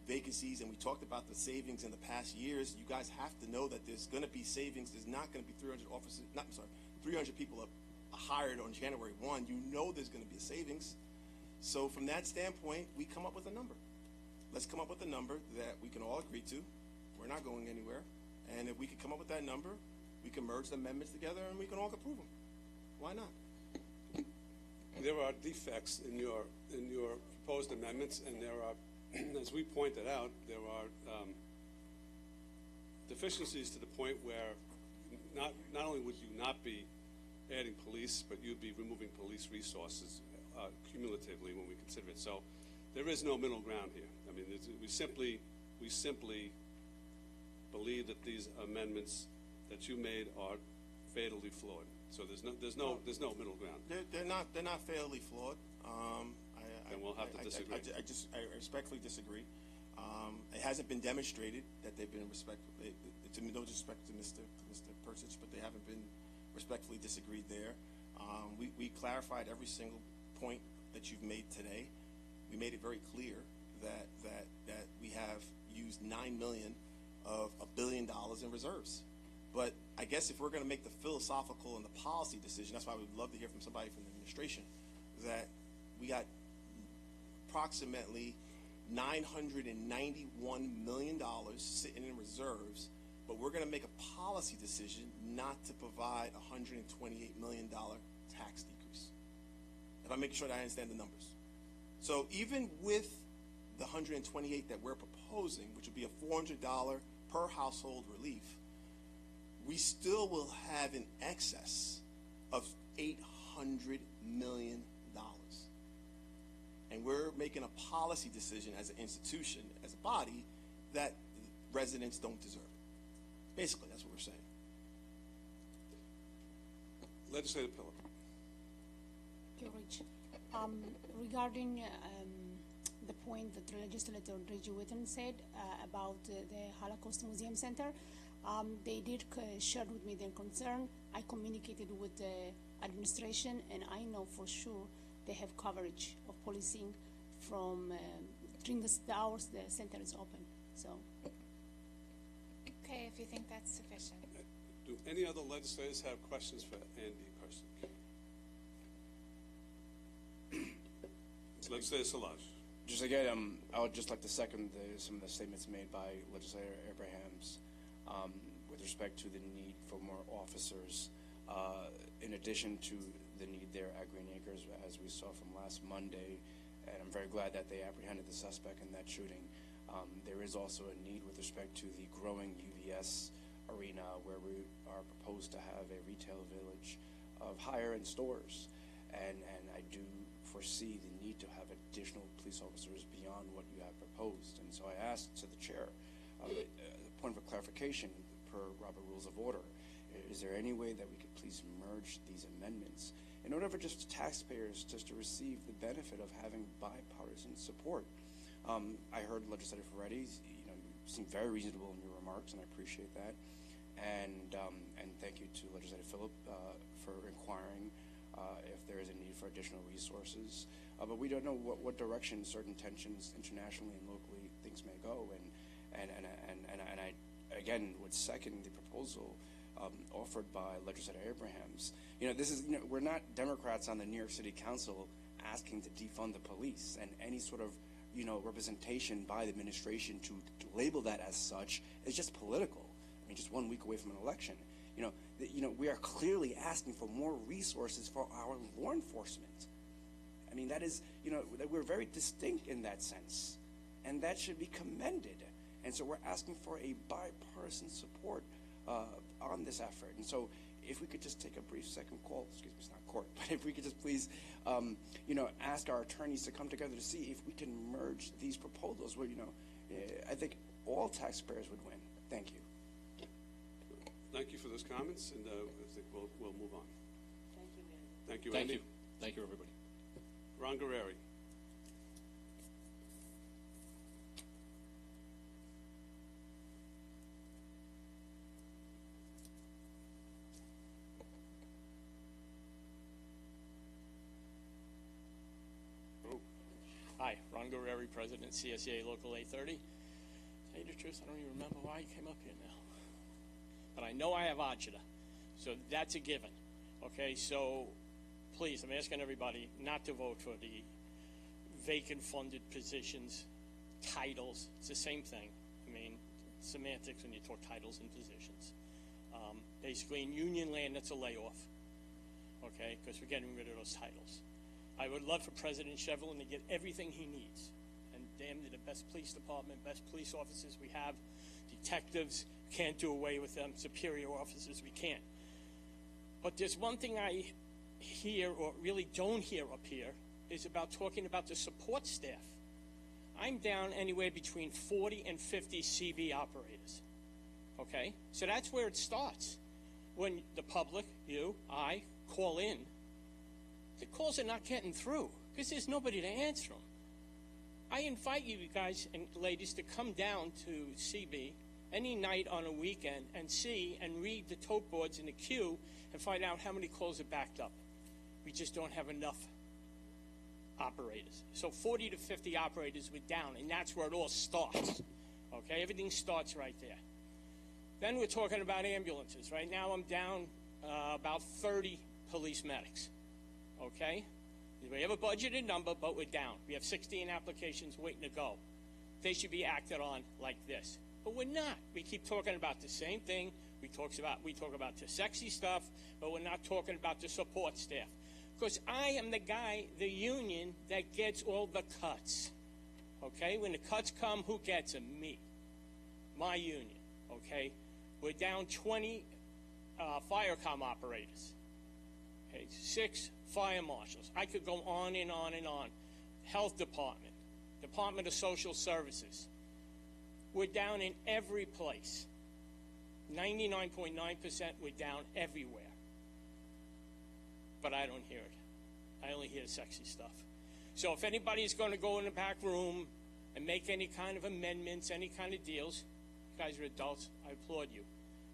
vacancies, and we talked about the savings in the past years. You guys have to know that there's going to be savings. There's not going to be 300 people hired on January 1. You know there's going to be a savings. So from that standpoint, we come up with a number. Let's come up with a number that we can all agree to. We're not going anywhere. And if we can come up with that number, we can merge the amendments together and we can all approve them. Why not? There are defects in your proposed amendments, and there are, as we pointed out, there are deficiencies to the point where not only would you not be adding police, but you'd be removing police resources cumulatively when we consider it. So there is no middle ground here. I mean, we simply believe that these amendments that you made are fatally flawed. So there's no middle ground. They're not fatally flawed. Then we'll have to disagree. I respectfully disagree. It hasn't been demonstrated that they've been respectful. To no disrespect to Mr. Persich, but they haven't been respectfully disagreed there. We clarified every single point that you've made today. We made it very clear that we have used $9 million of $1 billion in reserves. But I guess if we're going to make the philosophical and the policy decision, that's why we would love to hear from somebody from the administration, that we got approximately $991 million sitting in reserves, but we're going to make a policy decision not to provide a $128 million tax decrease. If I'm making sure that I understand the numbers. So even with the $128 that we're proposing, which would be a $400 per household relief, we still will have an excess of $800 million. And we're making a policy decision as an institution, as a body, that residents don't deserve. Basically, that's what we're saying. Legislative Pillar. Rich. Regarding the point that Legislator Reggie Whitten said about the Holocaust Museum Center, they did share with me their concern. I communicated with the administration, and I know for sure they have coverage of policing from during the hours the center is open. So. Okay, if you think that's sufficient. Do any other legislators have questions for Andy Persick? Legislator Solage. Just again, I would just like to second some of the statements made by Legislator Abrahams with respect to the need for more officers, in addition to the need there at Green Acres, as we saw from last Monday. And I'm very glad that they apprehended the suspect in that shooting. There is also a need with respect to the growing UVS arena, where we are proposed to have a retail village of higher-end stores. And I do foresee the need to have additional police officers beyond what you have proposed. And so I asked to the chair, point of clarification per Robert Rules of Order, is there any way that we could please merge these amendments in order for just taxpayers just to receive the benefit of having bipartisan support? I heard Legislator Ferretti, you seem very reasonable in your remarks, and I appreciate that. And thank you to Legislator Phillip for inquiring if there is a need for additional resources. But we don't know what direction certain tensions internationally and locally things may go. And I again would second the proposal offered by Legislator Abrahams. This is we're not Democrats on the New York City Council asking to defund the police, and any sort of representation by the administration to label that as such is just political. I mean, just 1 week away from an election. We are clearly asking for more resources for our law enforcement. I mean, that is, that we're very distinct in that sense, and that should be commended. And so we're asking for a bipartisan support on this effort. And so if we could just take a brief second call, excuse me, it's not court, but if we could just please, ask our attorneys to come together to see if we can merge these proposals where, I think all taxpayers would win. Thank you. Thank you for those comments, and I think we'll move on. Thank you, Andy. Thank you, Thank Andy. you. Thank you, everybody. Ron Guerreri. Hi, Ron Guerreri, President, CSEA Local 830. Tell you the truth, I don't even remember why I came up here now. But I know I have agita, so that's a given. Okay, so please, I'm asking everybody not to vote for the vacant funded positions, titles. It's the same thing. I mean, semantics when you talk titles and positions. Basically, in union land, that's a layoff. Okay, because we're getting rid of those titles. I would love for President Shevlin to get everything he needs. And damn, they're the best police department, best police officers we have. Detectives, can't do away with them. Superior officers, we can't. But there's one thing I hear, or really don't hear up here, is about talking about the support staff. I'm down anywhere between 40 and 50 CB operators. Okay? So that's where it starts. When the public, you, I, call in, the calls are not getting through because there's nobody to answer them. I invite you guys and ladies to come down to CB any night on a weekend and see and read the tote boards in the queue and find out how many calls are backed up. We just don't have enough operators. So 40 to 50 operators were down, and that's where it all starts. Okay, everything starts right there. Then we're talking about ambulances. Right now I'm down about 30 police medics. Okay? We have a budgeted number, but we're down. We have 16 applications waiting to go. They should be acted on like this. But we're not. We keep talking about the same thing. We talk about the sexy stuff, but we're not talking about the support staff. Because I am the guy, the union, that gets all the cuts. Okay? When the cuts come, who gets them? Me. My union. Okay? We're down 20 Firecom operators. Okay? 6 fire marshals. I could go on and on and on. Health department. Department of Social Services. We're down in every place. 99.9% we're down everywhere. But I don't hear it. I only hear sexy stuff. So if anybody's going to go in the back room and make any kind of amendments, any kind of deals, you guys are adults, I applaud you.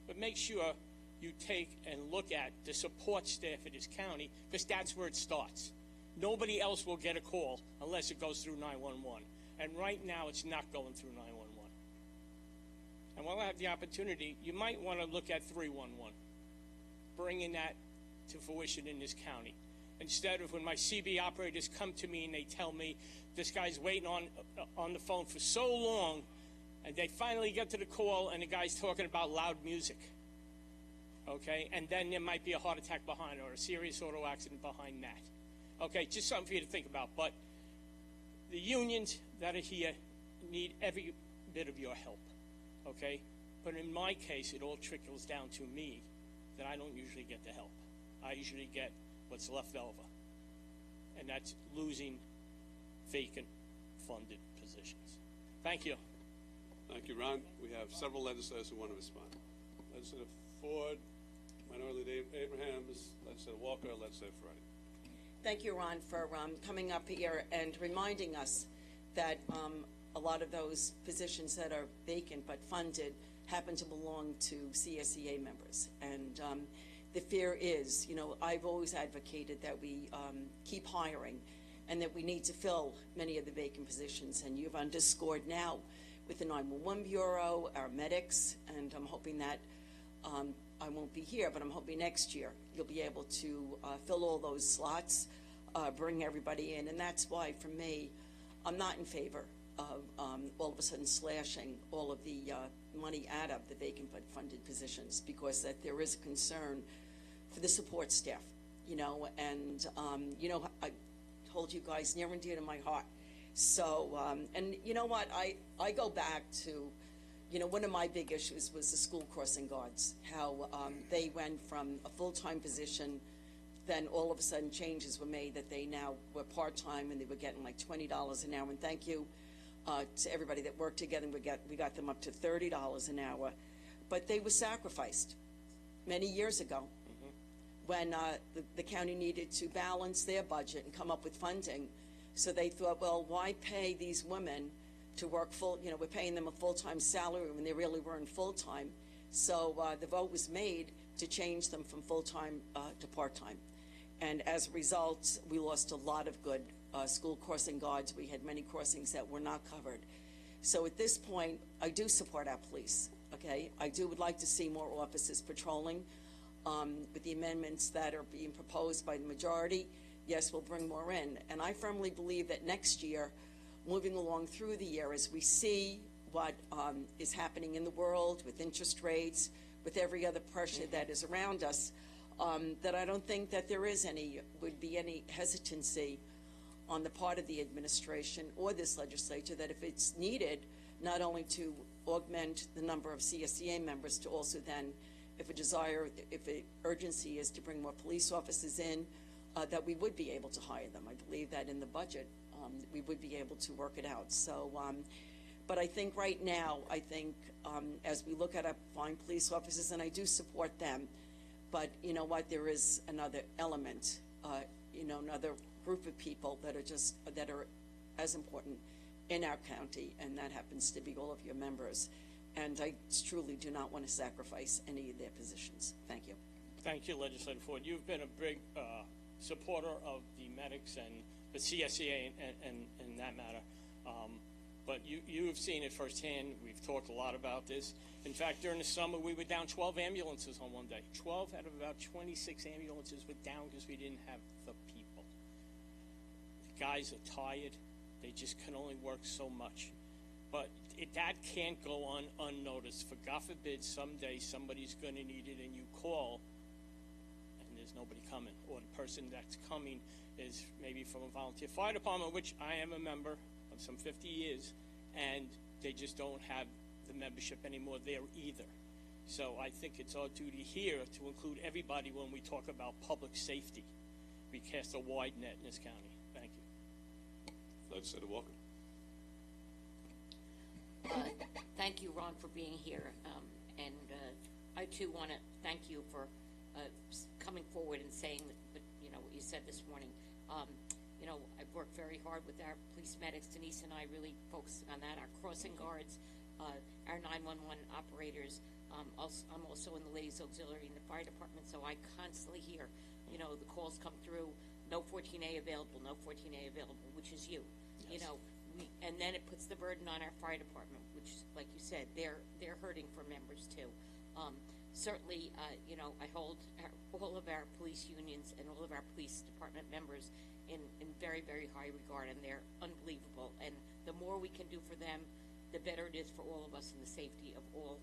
But make sure you take and look at the support staff of this county, because that's where it starts. Nobody else will get a call unless it goes through 911. And right now, it's not going through 911. And while I have the opportunity, you might want to look at 311, bringing that to fruition in this county. Instead of when my CB operators come to me and they tell me this guy's waiting on the phone for so long, and they finally get to the call and the guy's talking about loud music. Okay, and then there might be a heart attack behind or a serious auto accident behind that. Okay, just something for you to think about. But the unions that are here need every bit of your help. Okay, but in my case, it all trickles down to me that I don't usually get the help. I usually get what's left over. and that's losing vacant funded positions. Thank you. Thank you, Ron. We have several legislators who want to respond. Legislator Ford, Minority Leader Abrahams, Legislator Walker, Legislator Ferretti. Thank you, Ron, for coming up here and reminding us that a lot of those positions that are vacant but funded happen to belong to CSEA members. And the fear is, I've always advocated that we keep hiring and that we need to fill many of the vacant positions. And you've underscored now with the 911 Bureau, our medics, and I'm hoping that I won't be here, but I'm hoping next year you'll be able to fill all those slots, bring everybody in. And that's why, for me, I'm not in favor of all of a sudden slashing all of the money out of the vacant but funded positions, because that there is a concern for the support staff, and I hold you guys near and dear to my heart. So, and you know what, I go back to, one of my big issues was the school crossing guards, how they went from a full-time position, then all of a sudden changes were made that they now were part-time and they were getting like $20 an hour. And thank you to everybody that worked together. We got them up to $30 an hour, but they were sacrificed many years ago when the county needed to balance their budget and come up with funding. So they thought, well, why pay these women to work we're paying them a full-time salary when they really weren't full-time. So the vote was made to change them from full-time to part-time. And as a result, we lost a lot of good school crossing guards. We had many crossings that were not covered. So at this point, I do support our police, okay? I would like to see more officers patrolling. With the amendments that are being proposed by the majority, yes, we'll bring more in. And I firmly believe that next year, moving along through the year, as we see what is happening in the world with interest rates, with every other pressure that is around us, that I don't think that there would be any hesitancy on the part of the administration or this legislature that if it's needed, not only to augment the number of CSEA members, to also then, if an urgency is to bring more police officers in, that we would be able to hire them. I believe that in the budget, we would be able to work it out. So, but I think right now, as we look at our fine police officers, and I do support them, but you know what, there is another element, another group of people that are as important in our county, and that happens to be all of your members. And I truly do not want to sacrifice any of their positions. Thank you. Thank you, Legislator Ford. You've been a big supporter of the medics and the CSEA in that matter. But you have seen it firsthand. We've talked a lot about this. In fact, during the summer, we were down 12 ambulances on one day. 12 out of about 26 ambulances were down because we didn't have the people. The guys are tired. They just can only work so much. But that can't go on unnoticed. For God forbid, someday somebody's going to need it and you call and there's nobody coming. Or the person that's coming is maybe from a volunteer fire department, which I am a member of some 50 years, and they just don't have the membership anymore there either. So I think it's our duty here to include everybody when we talk about public safety. We cast a wide net in this county. Thank you. Legislator Walker. Thank you, Ron, for being here. And I, too, want to thank you for coming forward and saying what you said this morning. I've worked very hard with our police medics. Denise and I really focusing on that. Our crossing guards, our 911 operators. I'm also in the ladies auxiliary in the fire department, so I constantly hear, the calls come through. No 14A available. No 14A available, which is you. Yes. And then it puts the burden on our fire department, which, like you said, they're hurting for members too. Certainly, I hold all of our police unions and all of our police department members in very, very high regard, and they're unbelievable. And the more we can do for them, the better it is for all of us and the safety of all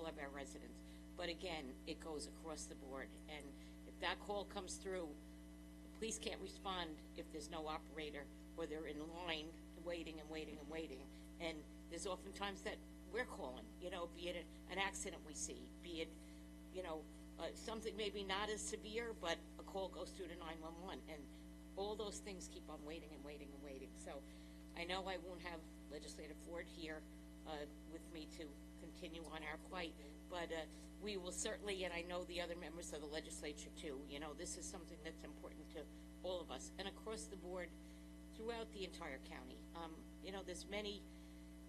of our residents. But again, it goes across the board. And if that call comes through, the police can't respond if there's no operator, or they're in line waiting and waiting and waiting. And there's oftentimes that we're calling, be it an accident we see, be it, something maybe not as severe, but a call goes through to 911. And all those things keep on waiting and waiting and waiting. So I know I won't have Legislator Ford here with me to continue on our fight, but we will certainly, and I know the other members of the legislature too, this is something that's important to all of us and across the board throughout the entire county. There's many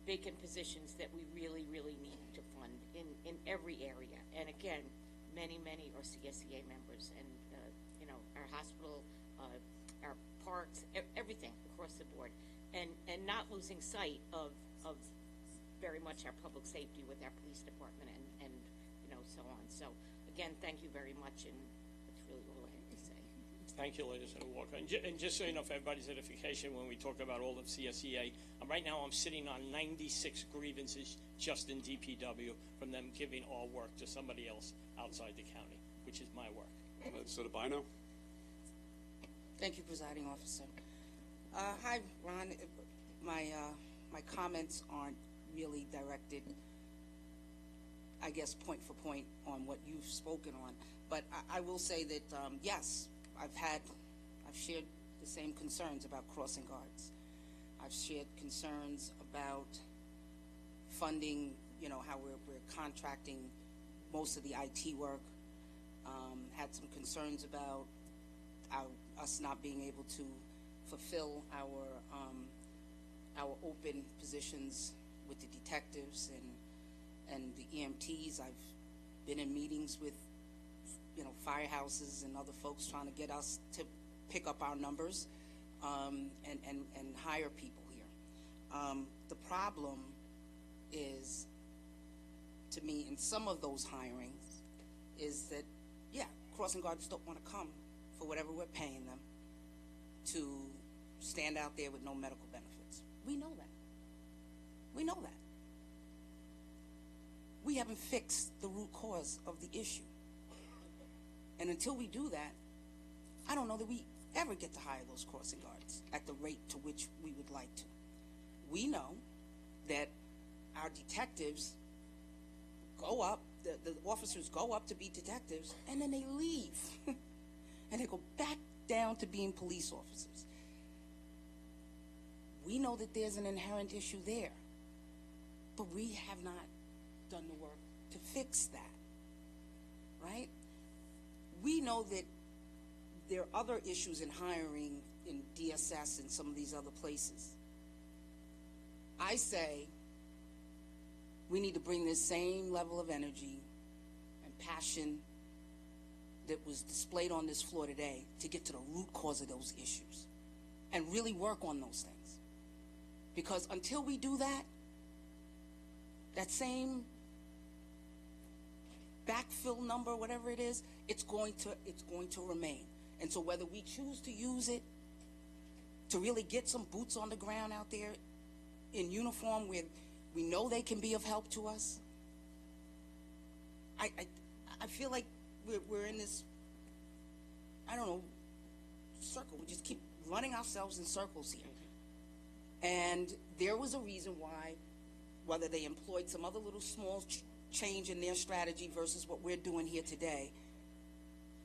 vacant positions that we really, really need to fund in every area. And again, many are CSEA members, and our hospital, our parks, everything across the board, and not losing sight of very much our public safety with our police department and so on. So again, thank you very much, and that's really all I have to say. Thank you, Legislator Walker. And just so you know, for everybody's edification, when we talk about all of CSEA, right now I'm sitting on 96 grievances just in DPW from them giving our work to somebody else outside the county, which is my work. Legislator Bino? Thank you, Presiding Officer. Hi, Ron. My comments aren't really directed, I guess, point for point on what you've spoken on. But I will say that, yes, I've shared the same concerns about crossing guards. I've shared concerns about funding, how we're contracting most of the IT work. Had some concerns about us not being able to fulfill our open positions with the detectives and the EMTs. I've been in meetings with firehouses and other folks trying to get us to pick up our numbers and hire people here. The problem is, to me, in some of those hirings, is that, crossing guards don't want to come for whatever we're paying them to stand out there with no medical benefits. We know that. We know that. We haven't fixed the root cause of the issue. And until we do that, I don't know that we ever get to hire those crossing guards at the rate to which we would like to. We know that our detectives go up, the officers go up to be detectives, and then they leave. And they go back down to being police officers. We know that there's an inherent issue there, but we have not done the work to fix that, right? We know that there are other issues in hiring in DSS and some of these other places. I say we need to bring this same level of energy and passion that was displayed on this floor today to get to the root cause of those issues and really work on those things. Because until we do that, that same backfill number, whatever it is, it's going to remain. And so whether we choose to use it to really get some boots on the ground out there in uniform where we know they can be of help to us, I feel like we're in this, I don't know, circle. We just keep running ourselves in circles here. And there was a reason why, whether they employed some other little small change in their strategy versus what we're doing here today,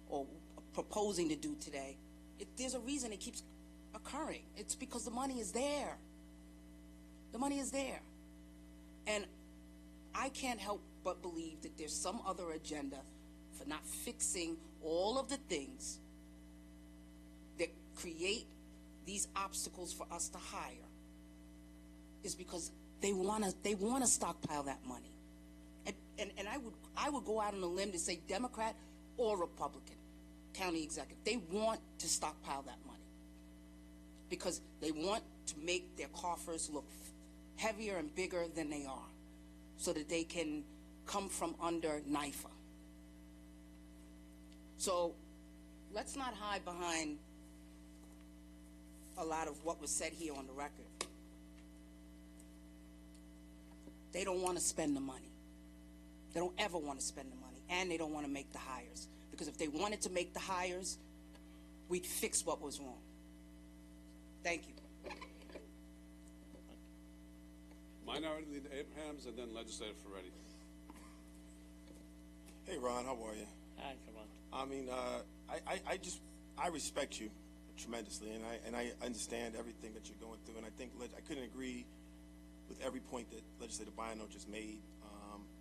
or proposing to do today, there's a reason it keeps occurring. It's because the money is there. The money is there. And I can't help but believe that there's some other agenda for not fixing all of the things that create these obstacles for us to hire, is because they want to stockpile that money. And I would go out on a limb to say Democrat or Republican county executive, they want to stockpile that money because they want to make their coffers look heavier and bigger than they are so that they can come from under NIFA. So let's not hide behind a lot of what was said here on the record. They don't want to spend the money. They don't ever want to spend the money, and they don't want to make the hires. Because if they wanted to make the hires, we'd fix what was wrong. Thank you. Minority Leader Abrahams and then Legislator Ferretti. Hey, Ron, how are you? Hi, come on. I mean, I respect you tremendously, and I understand everything that you're going through, and I think I couldn't agree with every point that Legislator Bino just made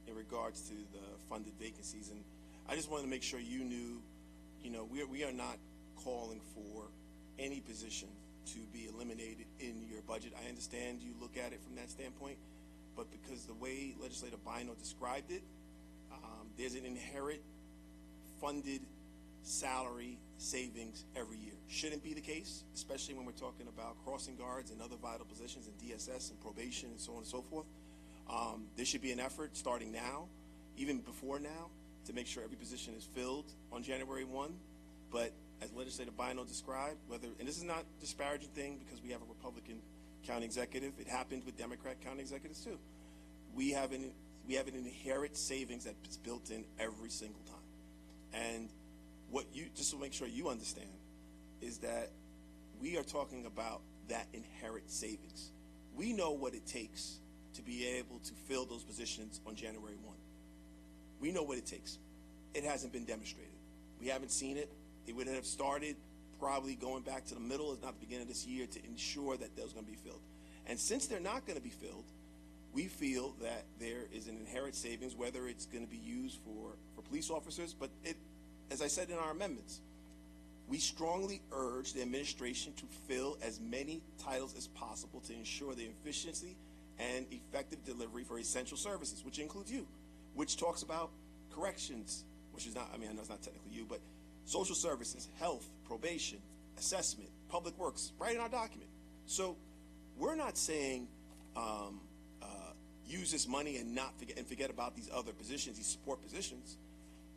in regards to the funded vacancies. And I just wanted to make sure you knew, we are not calling for any position to be eliminated in your budget. I understand you look at it from that standpoint, but because the way Legislator Bino described it, there's an inherent funded salary savings every year. Shouldn't be the case, especially when we're talking about crossing guards and other vital positions in DSS and probation and so on and so forth. There should be an effort starting now, even before now, to make sure every position is filled on January 1. But as Legislator Bino described, and this is not a disparaging thing because we have a Republican county executive, it happened with Democrat county executives too. We have an inherent savings that's built in every single time. And just to make sure you understand, is that we are talking about that inherent savings. We know what it takes to be able to fill those positions on January 1. We know what it takes. It hasn't been demonstrated. We haven't seen it. It would have started probably going back to the middle, if not the beginning of this year, to ensure that those are going to be filled. And since they're not going to be filled, we feel that there is an inherent savings, whether it's going to be used for police officers, but as I said in our amendments, we strongly urge the administration to fill as many titles as possible to ensure the efficiency and effective delivery for essential services, which includes you, which talks about corrections, which is not, I know it's not technically you, but social services, health, probation, assessment, public works, right in our document. So we're not saying use this money and forget about these other positions, these support positions.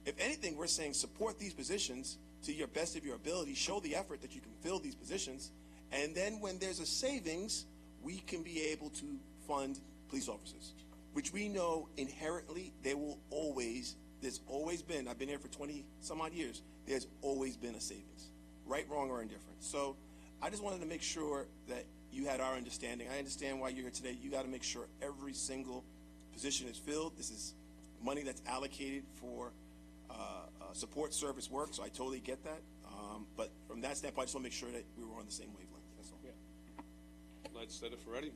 If anything, we're saying support these positions to your best of your ability, show the effort that you can fill these positions, and then when there's a savings, we can be able to fund police officers, which we know inherently there's always been, I've been here for 20 some odd years, there's always been a savings, right, wrong, or indifferent. So I just wanted to make sure that you had our understanding. I understand why you're here today. You got to make sure every single position is filled. This is money that's allocated for support service work, so I totally get that. But from that standpoint, I just want to make sure that we were on the same wavelength. That's all. Yeah. Legislator Ferretti.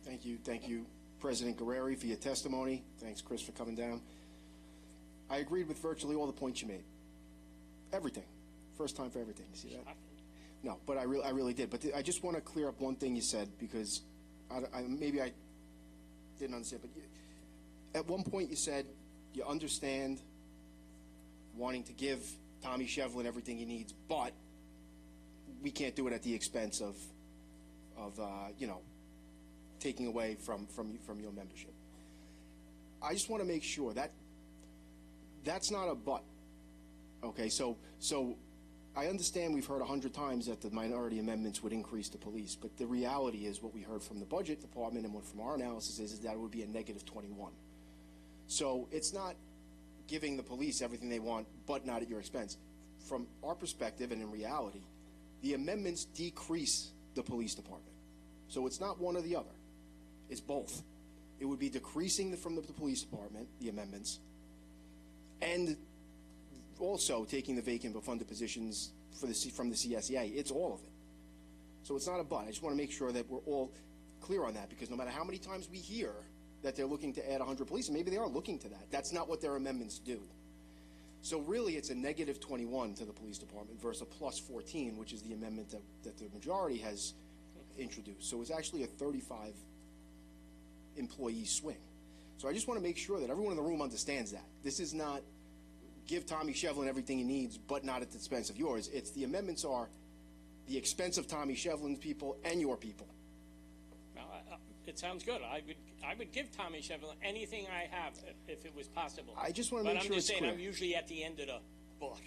Thank you, President Guerreri, for your testimony. Thanks, Chris, for coming down. I agreed with virtually all the points you made. Everything. First time for everything. You see that? No, but I really did. But I just want to clear up one thing you said, because maybe I didn't understand. But at one point you said you understand wanting to give Tommy Shevlin everything he needs, but we can't do it at the expense of taking away from your membership. I just want to make sure that that's not a but. Okay, so I understand we've heard 100 times that the minority amendments would increase the police, but the reality is what we heard from the budget department and what from our analysis is that it would be a negative 21. So it's not giving the police everything they want, but not at your expense. From our perspective and in reality, the amendments decrease the police department. So it's not one or the other. It's both. It would be decreasing from the police department, the amendments, and also taking the vacant but funded positions from the CSEA. It's all of it. So it's not a but. I just want to make sure that we're all clear on that, because no matter how many times we hear that they're looking to add 100 police, and maybe they are looking to that, that's not what their amendments do. So really it's a negative 21 to the police department versus a plus 14, which is the amendment that the majority has introduced. So it's actually a 35 employee swing. So I just want to make sure that everyone in the room understands that. This is not give Tommy Shevlin everything he needs, but not at the expense of yours. It's the amendments are the expense of Tommy Shevlin's people and your people. Well, it sounds good. I would give Tommy Shevlin anything I have if it was possible. I just want to make sure it's clear. But I'm just saying, I'm usually at the end of the book.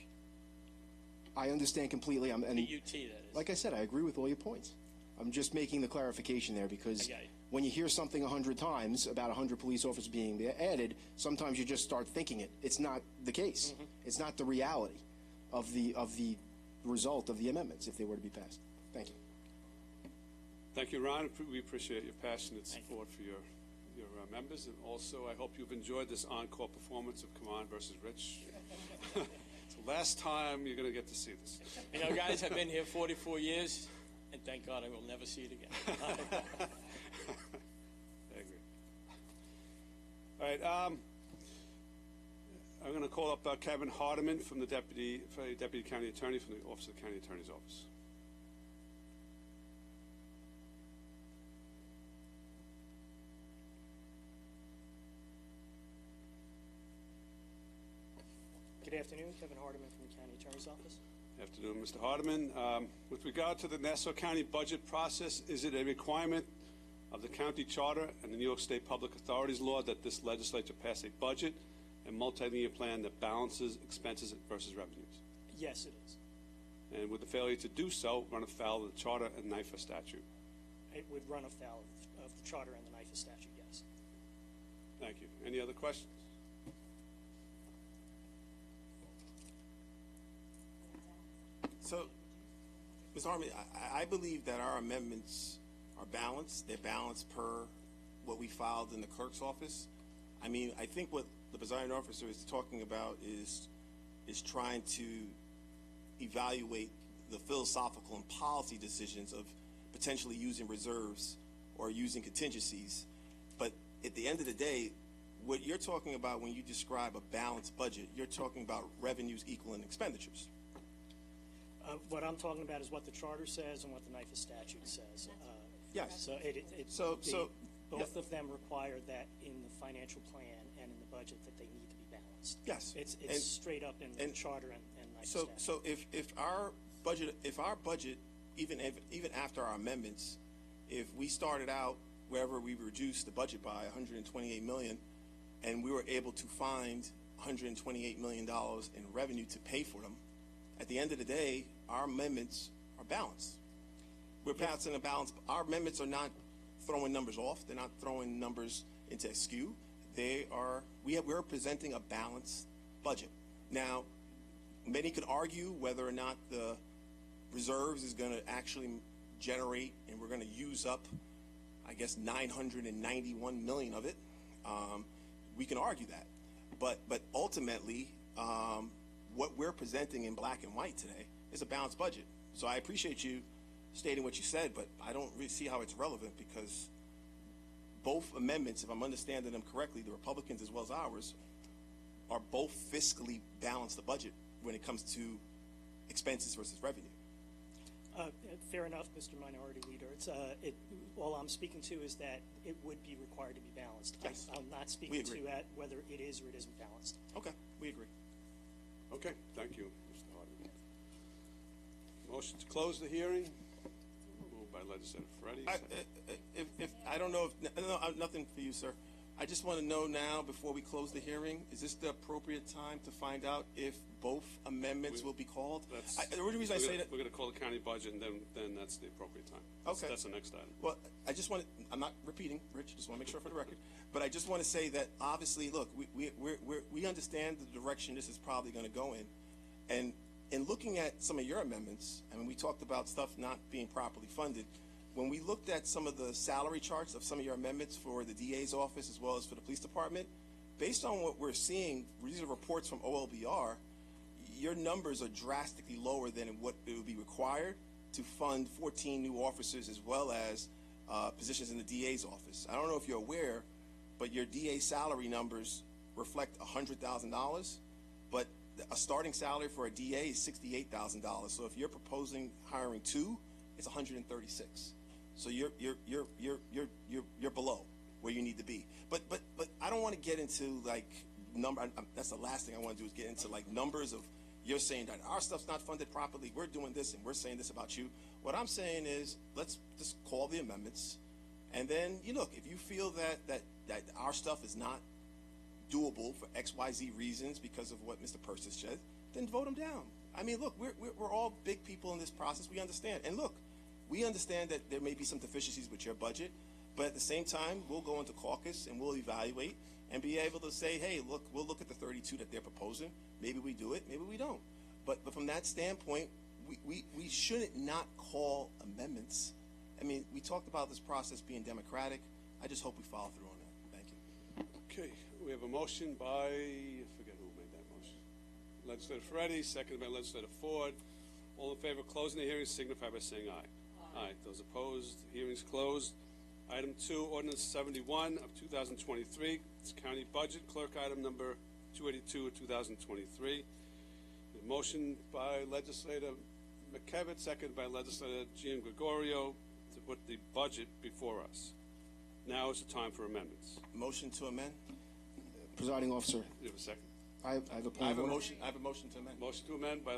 I understand completely. The UT, that is. Like I said, I agree with all your points. I'm just making the clarification there, because when you hear something 100 times about 100 police officers being added, sometimes you just start thinking it. It's not the case. Mm-hmm. It's not the reality of the result of the amendments if they were to be passed. Thank you. Thank you, Ron. We appreciate your passionate support for your members, and also I hope you've enjoyed this encore performance of Come On versus Rich. It's a last time you're going to get to see this. You know, guys, I've been here 44 years, and thank God I will never see it again. I agree. All right, I'm going to call up Kevin Hardiman from the Deputy County Attorney from the Office of the County Attorney's Office. Good afternoon, Kevin Hardiman from the County Attorney's Office. Afternoon, Mr. Hardiman. With regard to the Nassau County budget process, is it a requirement of the county charter and the New York State Public Authorities law that this legislature pass a budget and multi-year plan that balances expenses versus revenues? Yes, it is. And would the failure to do so run afoul of the charter and NIFA statute? It would run afoul of the charter and the NIFA statute, yes. Thank you. Any other questions? So, Ms. Harmon, I believe that our amendments are balanced. They're balanced per what we filed in the clerk's office. I mean, I think what the presiding officer is talking about is trying to evaluate the philosophical and policy decisions of potentially using reserves or using contingencies. But at the end of the day, what you're talking about when you describe a balanced budget, you're talking about revenues equaling expenditures. What I'm talking about is what the charter says and what the NIFA statute says. Yes. So both of them require that in the financial plan and in the budget that they need to be balanced. Yes. It's straight up in the charter and NIFA statute. So if our budget, even after our amendments, if we started out wherever we reduced the budget by $128 million, and we were able to find $128 million in revenue to pay for them, at the end of the day, our amendments are balanced. We're passing a balance. Our amendments are not throwing numbers off. They're not throwing numbers into askew. We're presenting a balanced budget. Now, many could argue whether or not the reserves is going to actually generate, and we're going to use up, I guess, $991 million of it. We can argue that. But ultimately, what we're presenting in black and white today is a balanced budget. So I appreciate you stating what you said, but I don't really see how it's relevant because both amendments, if I'm understanding them correctly, the Republicans as well as ours, are both fiscally balanced the budget when it comes to expenses versus revenue. Fair enough, Mr. Minority Leader. All I'm speaking to is that it would be required to be balanced. Yes. I'm not speaking to whether it is or it isn't balanced. Okay, we agree. Okay, thank you, Mr. Hardiman. Motion to close the hearing. Moved by Legislator Ferretti. I don't know if no, nothing for you, sir. I just want to know now, before we close the hearing, is this the appropriate time to find out if both amendments will be called? The only reason I say that we're going to call the county budget, and then that's the appropriate time. Okay, that's the next item. Well, I just want to—I'm not repeating, Rich. Just want to make sure for the record. But I just want to say that obviously, look, we understand the direction this is probably going to go in, and in looking at some of your amendments, I mean, we talked about stuff not being properly funded. When we looked at some of the salary charts of some of your amendments for the DA's office as well as for the police department, based on what we're seeing, these are reports from OLBR, your numbers are drastically lower than what it would be required to fund 14 new officers as well as positions in the DA's office. I don't know if you're aware, but your DA salary numbers reflect $100,000, but a starting salary for a DA is $68,000. So if you're proposing hiring two, it's $136,000. So you're below where you need to be. But I don't want to get into like number. That's the last thing I want to do is get into like numbers of you're saying that our stuff's not funded properly. We're doing this and we're saying this about you. What I'm saying is let's just call the amendments, and then look, if you feel that our stuff is not doable for XYZ reasons because of what Mr. Persis said, then vote them down. I mean, look, we're all big people in this process. We understand, and look. We understand that there may be some deficiencies with your budget, but at the same time, we'll go into caucus and we'll evaluate and be able to say, hey, look, we'll look at the 32 that they're proposing. Maybe we do it, maybe we don't. But from that standpoint, we shouldn't not call amendments. I mean, we talked about this process being democratic. I just hope we follow through on that. Thank you. Okay, we have a motion by, I forget who made that motion. legislator Ferretti, seconded by legislator Ford. All in favor of closing the hearing signify by saying aye. Aye. Those opposed, the hearing's closed. Item 2, ordinance 71 of 2023. It's county budget. Clerk, item number 282 of 2023. The motion by legislator McKevitt, seconded by legislator Gian Gregorio, to put the budget before us. Now is the time for amendments. Motion to amend? Presiding officer, You have a second? I have a point of order. I have a motion to amend. Motion to amend by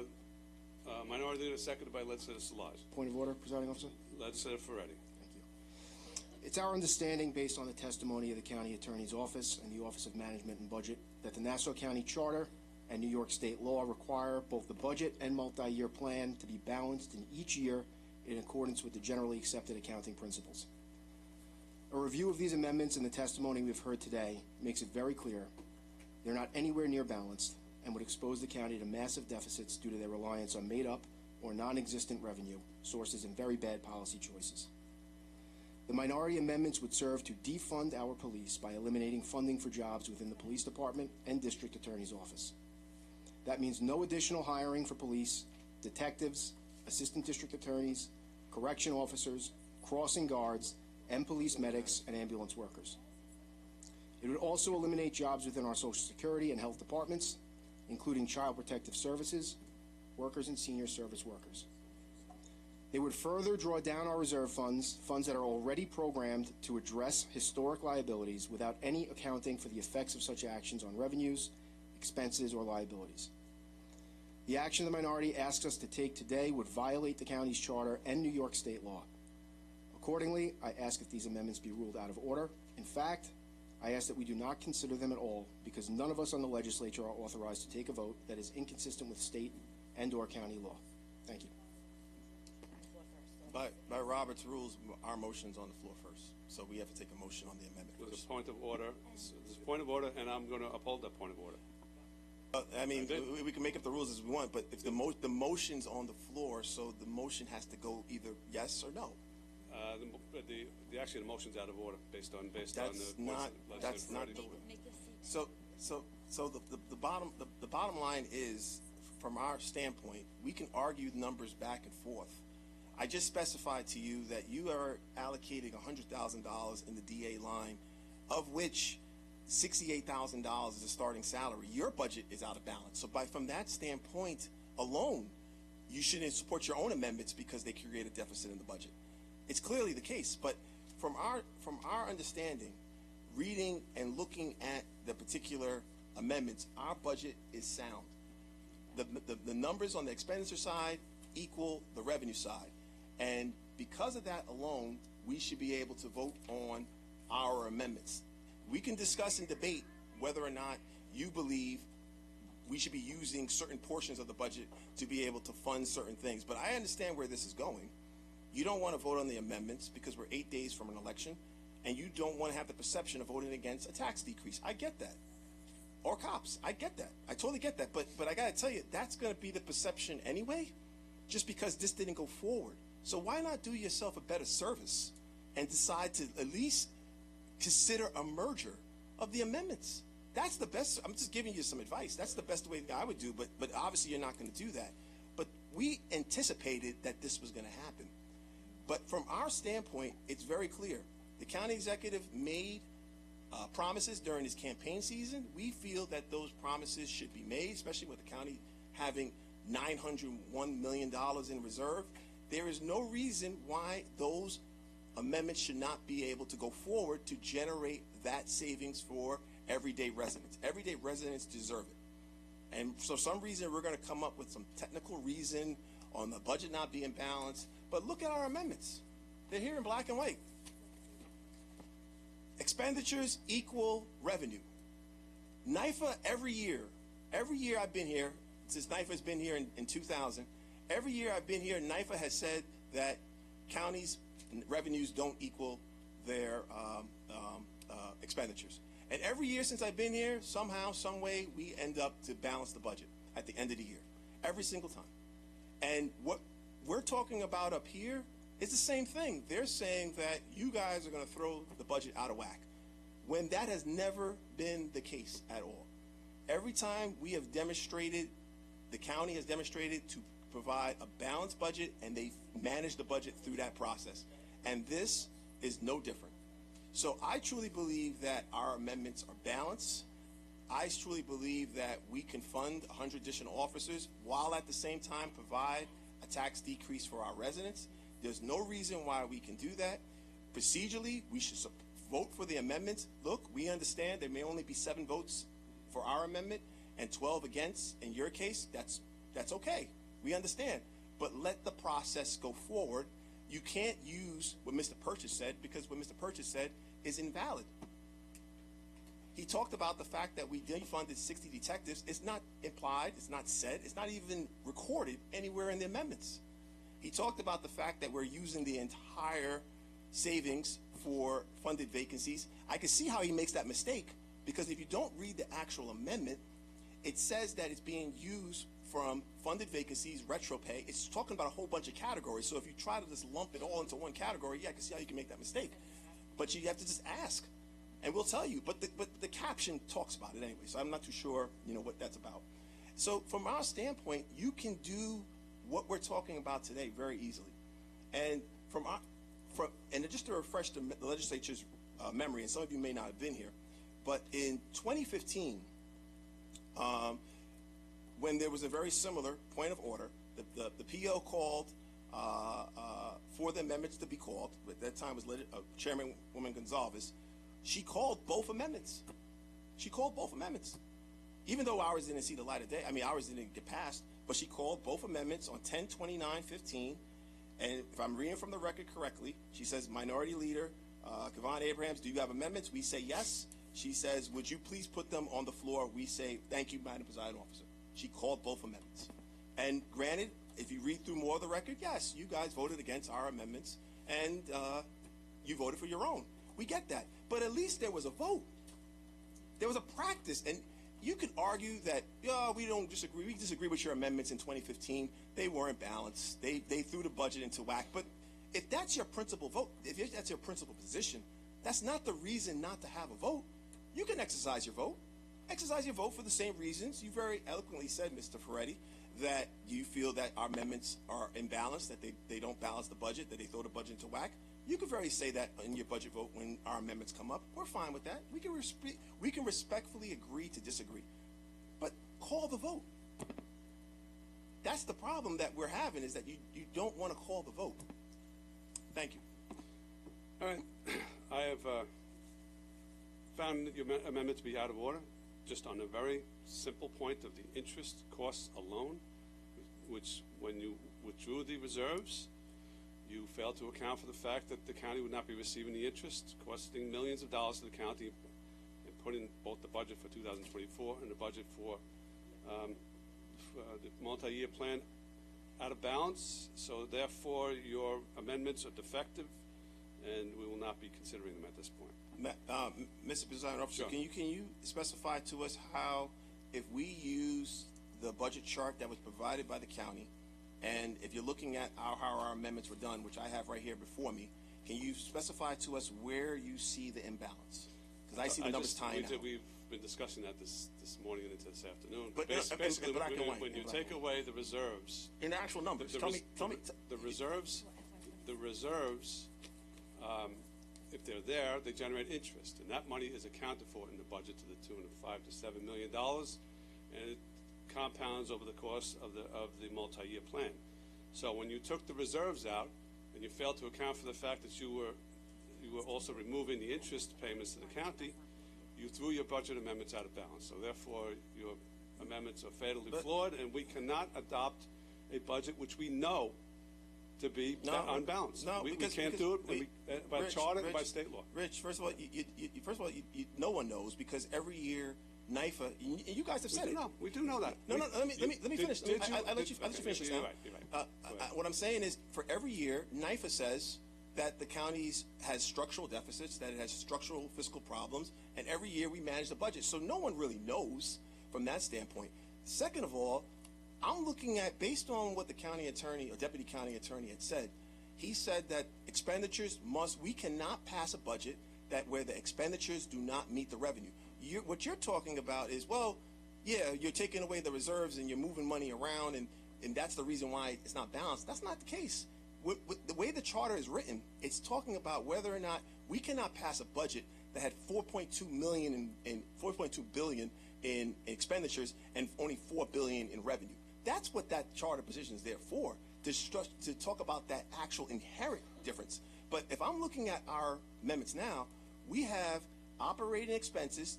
minority leader, seconded by legislator Solage. Point of order, presiding officer. Legislator Ferretti. Thank you. It's our understanding, based on the testimony of the county attorney's office and the Office of Management and Budget, that the Nassau County Charter and New York State law require both the budget and multi-year plan to be balanced in each year in accordance with the generally accepted accounting principles. A review of these amendments and the testimony we've heard today makes it very clear they're not anywhere near balanced and would expose the county to massive deficits due to their reliance on made-up or non-existent revenue sources and very bad policy choices. The minority amendments would serve to defund our police by eliminating funding for jobs within the police department and district attorney's office. That means no additional hiring for police, detectives, assistant district attorneys, correction officers, crossing guards, and police medics and ambulance workers. It would also eliminate jobs within our Social Security and health departments, including Child Protective Services, workers and senior service workers. They would further draw down our reserve funds, funds that are already programmed to address historic liabilities without any accounting for the effects of such actions on revenues, expenses, or liabilities. The action the minority asks us to take today would violate the county's charter and New York State law. Accordingly, I ask that these amendments be ruled out of order. In fact, I ask that we do not consider them at all because none of us on the legislature are authorized to take a vote that is inconsistent with state and/or county law. Thank you. By Robert's rules, our motion's on the floor first, so we have to take a motion on the amendment There's first. a point of order. There's a point of order, and I'm going to uphold that point of order. I mean, we can make up the rules as we want, but if the motion's on the floor, so the motion has to go either yes or no. Actually, the motion's out of order based on That's the not. points That's not. The bottom line is, from our standpoint, we can argue numbers back and forth. I just specified to you that you are allocating $100,000 in the DA line, of which $68,000 is a starting salary. Your budget is out of balance. So from that standpoint alone, you shouldn't support your own amendments because they create a deficit in the budget. It's clearly the case, but from our understanding, reading and looking at the particular amendments, our budget is sound. The numbers on the expenditure side equal the revenue side. And because of that alone, we should be able to vote on our amendments. We can discuss and debate whether or not you believe we should be using certain portions of the budget to be able to fund certain things. But I understand where this is going. You don't want to vote on the amendments because we're 8 days from an election, and you don't want to have the perception of voting against a tax decrease. I get that. Or cops. I get that. I totally get that. But I got to tell you, that's going to be the perception anyway, just because this didn't go forward. So why not do yourself a better service and decide to at least consider a merger of the amendments? That's the best. I'm just giving you some advice. That's the best way I would do, but obviously you're not going to do that. But we anticipated that this was going to happen. But from our standpoint, it's very clear. The county executive made promises during his campaign season. We feel that those promises should be made, especially with the county having $901 million in reserve. There is no reason why those amendments should not be able to go forward to generate that savings for everyday residents. Everyday residents deserve it. And for some reason, we're going to come up with some technical reason on the budget not being balanced. But look at our amendments. They're here in black and white. Expenditures equal revenue. NYFA every year I've been here, since NYFA's been here in 2000, every year I've been here, NYFA has said that counties' revenues don't equal their expenditures. And every year since I've been here, somehow, some way, we end up to balance the budget at the end of the year. Every single time. And what we're talking about up here is the same thing. They're saying that you guys are going to throw the budget out of whack, when that has never been the case at all. Every time we have demonstrated the county has demonstrated to provide a balanced budget, and they manage the budget through that process. And this is no different. So I truly believe that our amendments are balanced. I truly believe that we can fund 100 additional officers while at the same time provide a tax decrease for our residents. There's no reason why we can do that. Procedurally, we should vote for the amendments. Look, we understand there may only be 7 votes for our amendment and 12 against. In your case, that's okay. We understand. But let the process go forward. You can't use what Mr. Purchase said, because what Mr. Purchase said is invalid. He talked about the fact that we defunded 60 detectives. It's not implied, it's not said, it's not even recorded anywhere in the amendments. He talked about the fact that we're using the entire savings for funded vacancies. I can see how he makes that mistake, because if you don't read the actual amendment, it says that it's being used from funded vacancies, retro pay. It's talking about a whole bunch of categories. So if you try to just lump it all into one category, yeah, I can see how you can make that mistake. But you have to just ask, and we'll tell you. But the caption talks about it anyway, so I'm not too sure, what that's about. So from our standpoint, you can do what we're talking about today very easily. And and just to refresh the legislature's memory, and some of you may not have been here, but in 2015, when there was a very similar point of order, the PO called for the amendments to be called. At that time was Chairwoman Gonzalez. She called both amendments. She called both amendments. Even though ours didn't see the light of day, ours didn't get passed, but she called both amendments on 10/29/15. And if I'm reading from the record correctly, she says, Minority Leader Kevon Abrahams, do you have amendments? We say yes. She says, would you please put them on the floor? We say, thank you, Madam Presiding Officer. She called both amendments. And granted, if you read through more of the record, yes, you guys voted against our amendments, and you voted for your own. We get that. But at least there was a vote. There was a practice. And you could argue that, we don't disagree. We disagree with your amendments in 2015. They weren't balanced. They threw the budget into whack. But if that's your principal vote, if that's your principal position, that's not the reason not to have a vote. You can exercise your vote. Exercise your vote for the same reasons. You very eloquently said, Mr. Ferretti, that you feel that our amendments are imbalanced, that they don't balance the budget, that they throw the budget into whack. You could very say that in your budget vote when our amendments come up. We're fine with that. We can respectfully agree to disagree. But call the vote. That's the problem that we're having, is that you don't want to call the vote. Thank you. All right. I have found your amendment to be out of order, just on a very simple point of the interest costs alone, which when you withdrew the reserves, you failed to account for the fact that the county would not be receiving the interest, costing millions of dollars to the county, and putting both the budget for 2024 and the budget for the multi-year plan out of balance. So therefore, your amendments are defective, and we will not be considering them at this point. Mr. Presiding Officer, Sure. can you specify to us how, if we use the budget chart that was provided by the county, and if you're looking at how our amendments were done, which I have right here before me, can you specify to us where you see the imbalance? Because I see the numbers tying out. We've been discussing that this morning and into this afternoon. But basically, black and white, when you take away the reserves, in the actual numbers, tell me. The reserves, if they're there, they generate interest, and that money is accounted for in the budget to the tune of $5 to $7 million, and it compounds over the course of the multi-year plan. So when you took the reserves out, and you failed to account for the fact that you were also removing the interest payments to the county, you threw your budget amendments out of balance. So therefore, your amendments are fatally flawed, and we cannot adopt a budget which we know to be unbalanced. No, we can't do it by charter and by state law. Rich, first of all, no one knows, because every year NIFA, and you guys have said it. No, we do know that. No, let me finish. I'll let you finish this now. You're right. What I'm saying is, for every year, NIFA says that the counties has structural deficits, that it has structural fiscal problems, and every year we manage the budget. So no one really knows from that standpoint. Second of all, I'm looking at, based on what the county attorney or deputy county attorney had said, he said that expenditures we cannot pass a budget where the expenditures do not meet the revenue. What you're talking about is, well, yeah, you're taking away the reserves and you're moving money around, and that's the reason why it's not balanced. That's not the case. With the way the charter is written, it's talking about whether or not we cannot pass a budget that had 4.2 billion in expenditures and only 4 billion in revenue. That's what that charter position is there for, to talk about that actual inherent difference. But if I'm looking at our amendments now, we have operating expenses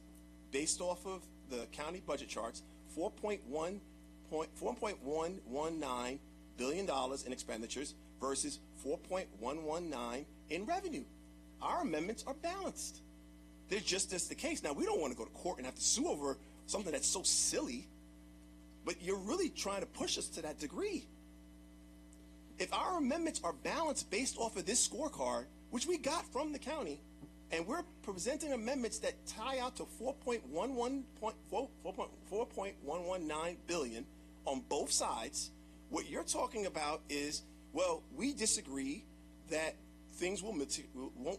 based off of the county budget charts, $4.119 billion in expenditures versus 4.119 in revenue. Our amendments are balanced. They're just as the case. Now, we don't want to go to court and have to sue over something that's so silly, but you're really trying to push us to that degree. If our amendments are balanced based off of this scorecard, which we got from the county, and we're presenting amendments that tie out to 4.119 billion on both sides, what you're talking about is, well, we disagree that things won't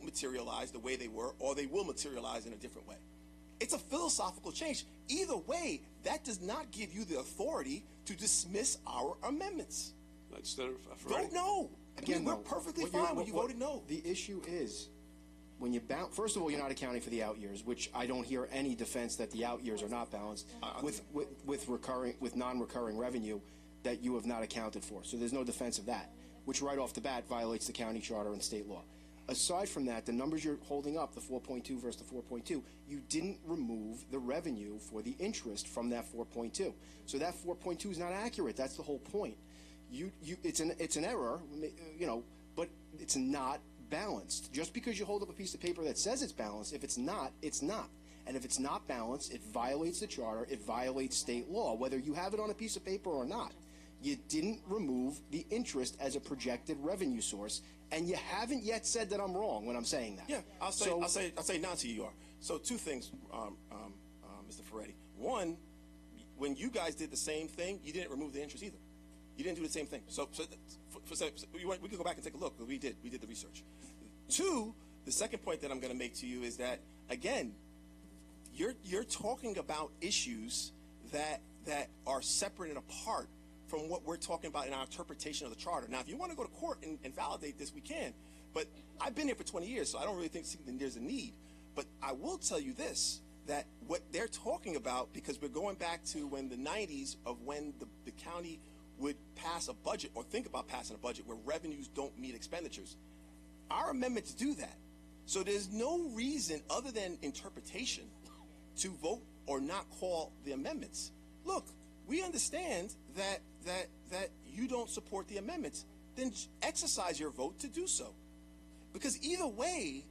materialize the way they were, or they will materialize in a different way. It's a philosophical change. Either way, that does not give you the authority to dismiss our amendments. Vote no. Again, we're perfectly fine when you voted no. The issue is, when you first of all, you're not accounting for the out years, which I don't hear any defense that the out years are not balanced with non-recurring revenue that you have not accounted for. So there's no defense of that, which right off the bat violates the county charter and state law. Aside from that, the numbers you're holding up, the 4.2 versus the 4.2, you didn't remove the revenue for the interest from that 4.2. So that 4.2 is not accurate. That's the whole point. It's an error, but it's not balanced. Just because you hold up a piece of paper that says it's balanced, if it's not, it's not. And if it's not balanced, it violates the charter, it violates state law, whether you have it on a piece of paper or not. You didn't remove the interest as a projected revenue source, and you haven't yet said that I'm wrong when I'm saying that. Yeah, I'll say now to you are. So two things, Mr. Ferretti. One, when you guys did the same thing, you didn't remove the interest either. You didn't do the same thing. So we could go back and take a look, because we did the research. Two, the second point that I'm going to make to you is that, again, you're talking about issues that are separate and apart from what we're talking about in our interpretation of the charter. Now, if you want to go to court and validate this, we can. But I've been here for 20 years, so I don't really think there's a need. But I will tell you this, that what they're talking about, because we're going back to when the 90s of when the county would pass a budget or think about passing a budget where revenues don't meet expenditures. Our amendments do that. So there's no reason other than interpretation to vote or not call the amendments. Look, we understand that you don't support the amendments. Then exercise your vote to do so. Because either way,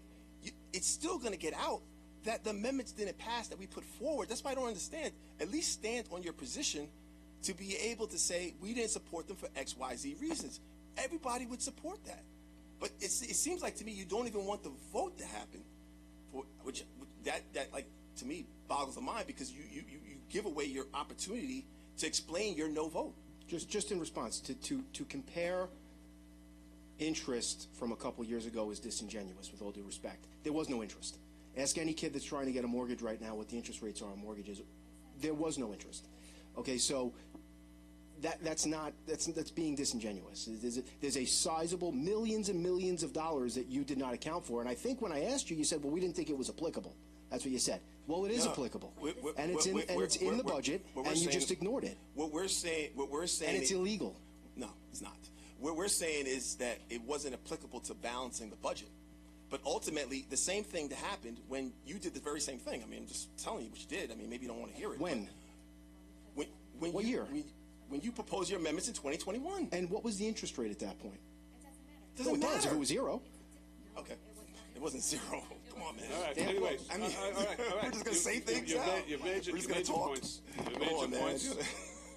it's still going to get out that the amendments didn't pass that we put forward. That's why I don't understand. At least stand on your position to be able to say we didn't support them for X, Y, Z reasons. Everybody would support that. But it seems like to me you don't even want the vote to happen, which to me boggles the mind, because you give away your opportunity to explain your no vote. Just in response, to compare interest from a couple years ago is disingenuous, with all due respect. There was no interest. Ask any kid that's trying to get a mortgage right now what the interest rates are on mortgages. There was no interest. Okay, so that's being disingenuous. There's a sizable millions and millions of dollars that you did not account for. And I think when I asked you, you said, well, we didn't think it was applicable. That's what you said. Well, it is applicable, and it's in the budget, and you just ignored it. What we're saying, and it's illegal. No, it's not. What we're saying is that it wasn't applicable to balancing the budget. But ultimately, the same thing that happened when you did the very same thing. I mean, I'm just telling you what you did. I mean, maybe you don't want to hear it. When? What year? When you proposed your amendments in 2021. And what was the interest rate at that point? It doesn't matter. It does if it was zero. Okay. It wasn't zero. Come on, man. All right. Anyways, I mean, all right. we're just going to say things You've made your points.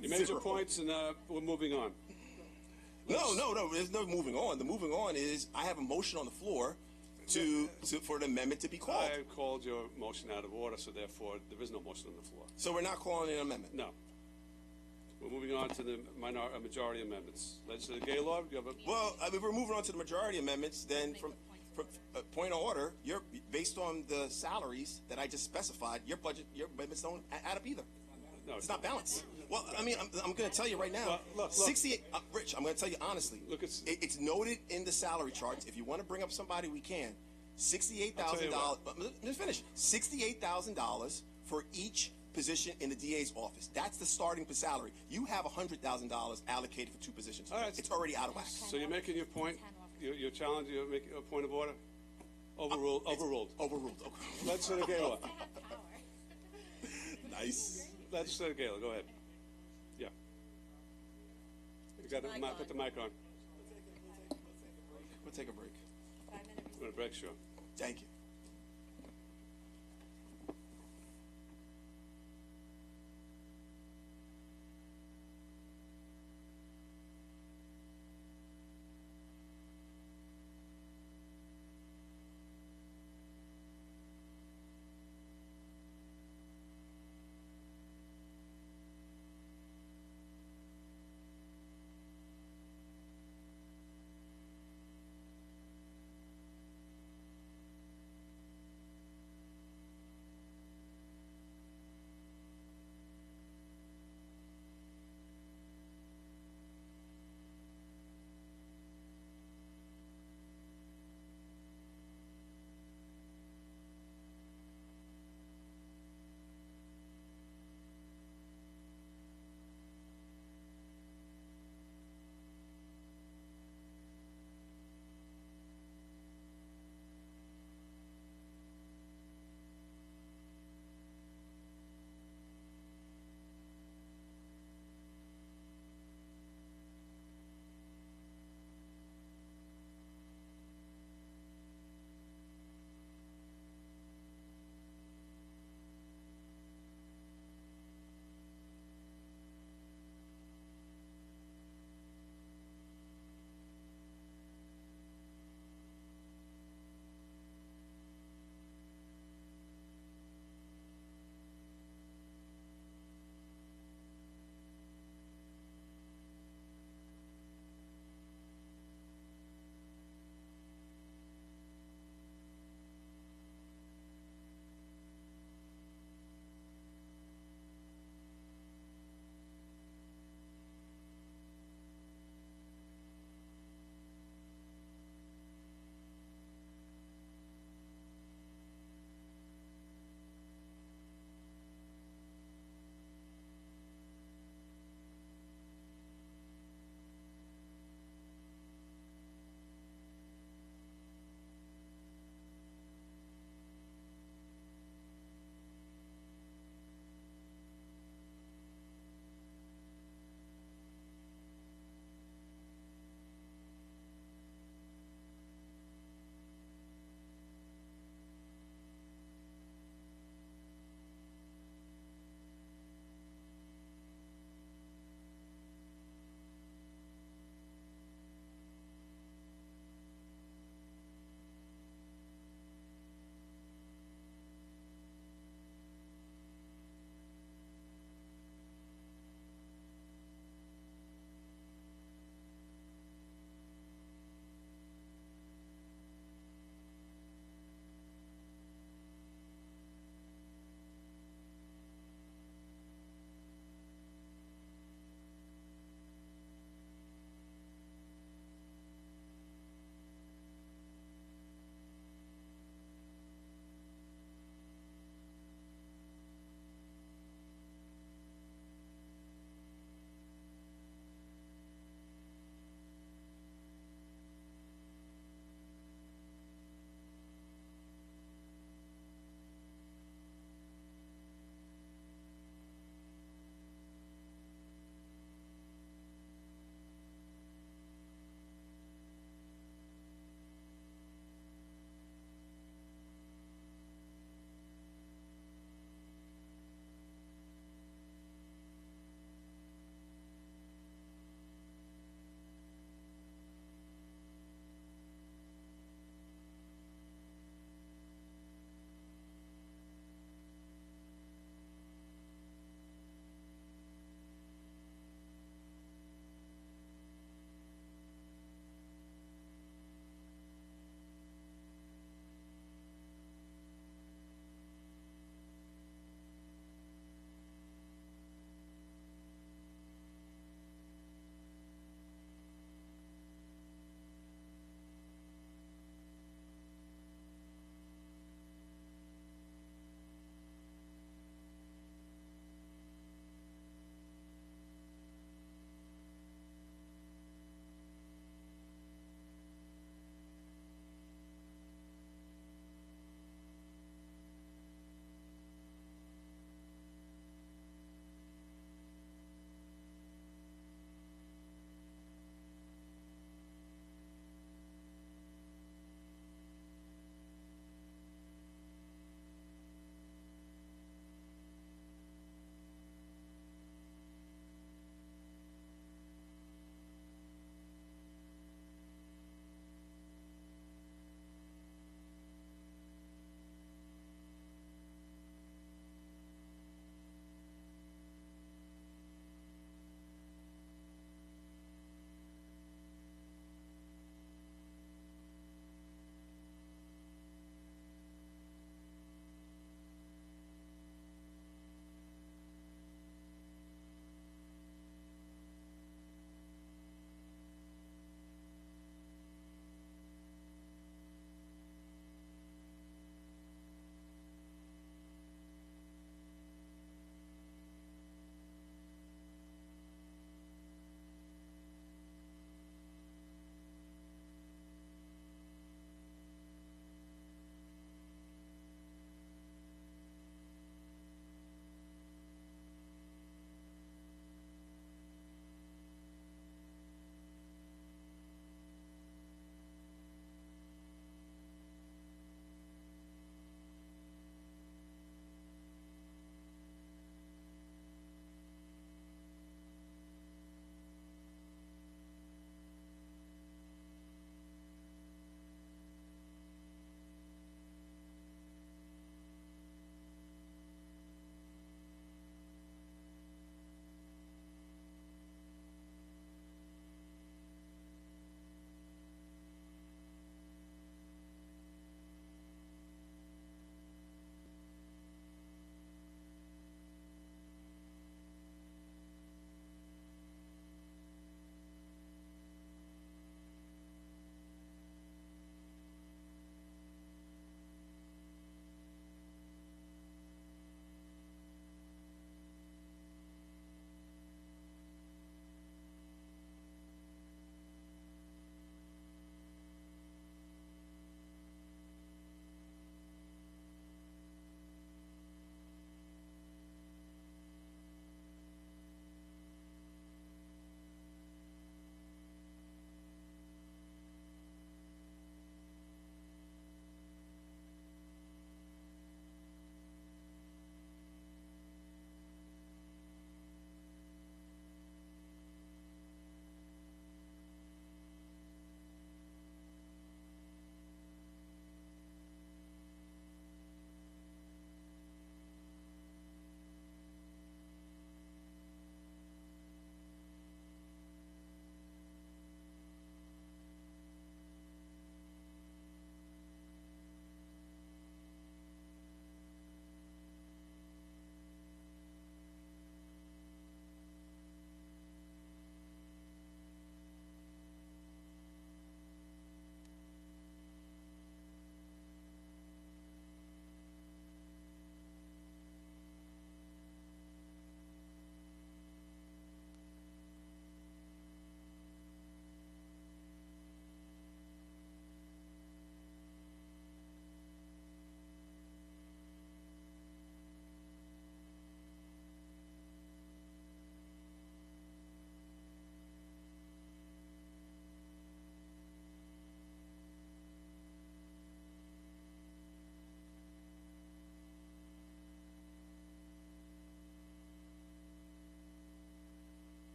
You made your points, and we're moving on. No. There's no moving on. The moving on is I have a motion on the floor for an amendment to be called. I called your motion out of order, so therefore there is no motion on the floor. So we're not calling it an amendment? No. We're moving on to the majority amendments. Legislator Gaylord, you have a... Well, I mean, we're moving on to the majority amendments. Then from point of order, based on the salaries that I just specified, your amendments don't add up either. No, It's not balanced. Well, I mean, I'm going to tell you right now. Well, look. 68. Rich, I'm going to tell you honestly. Look, it's noted in the salary charts. If you want to bring up somebody, we can. $68,000. Let's finish. $68,000 for each position in the DA's office. That's the starting salary. You have $100,000 allocated for 2 positions. All right. It's already out of whack. So you're making your point. You're challenging. You're making a point of order. Overruled. Overruled. Legislator Gaylor. Nice. Legislator Gaylor, go ahead. Yeah. You got to put the mic on. We'll take a break. We're going to break, sure. Thank you.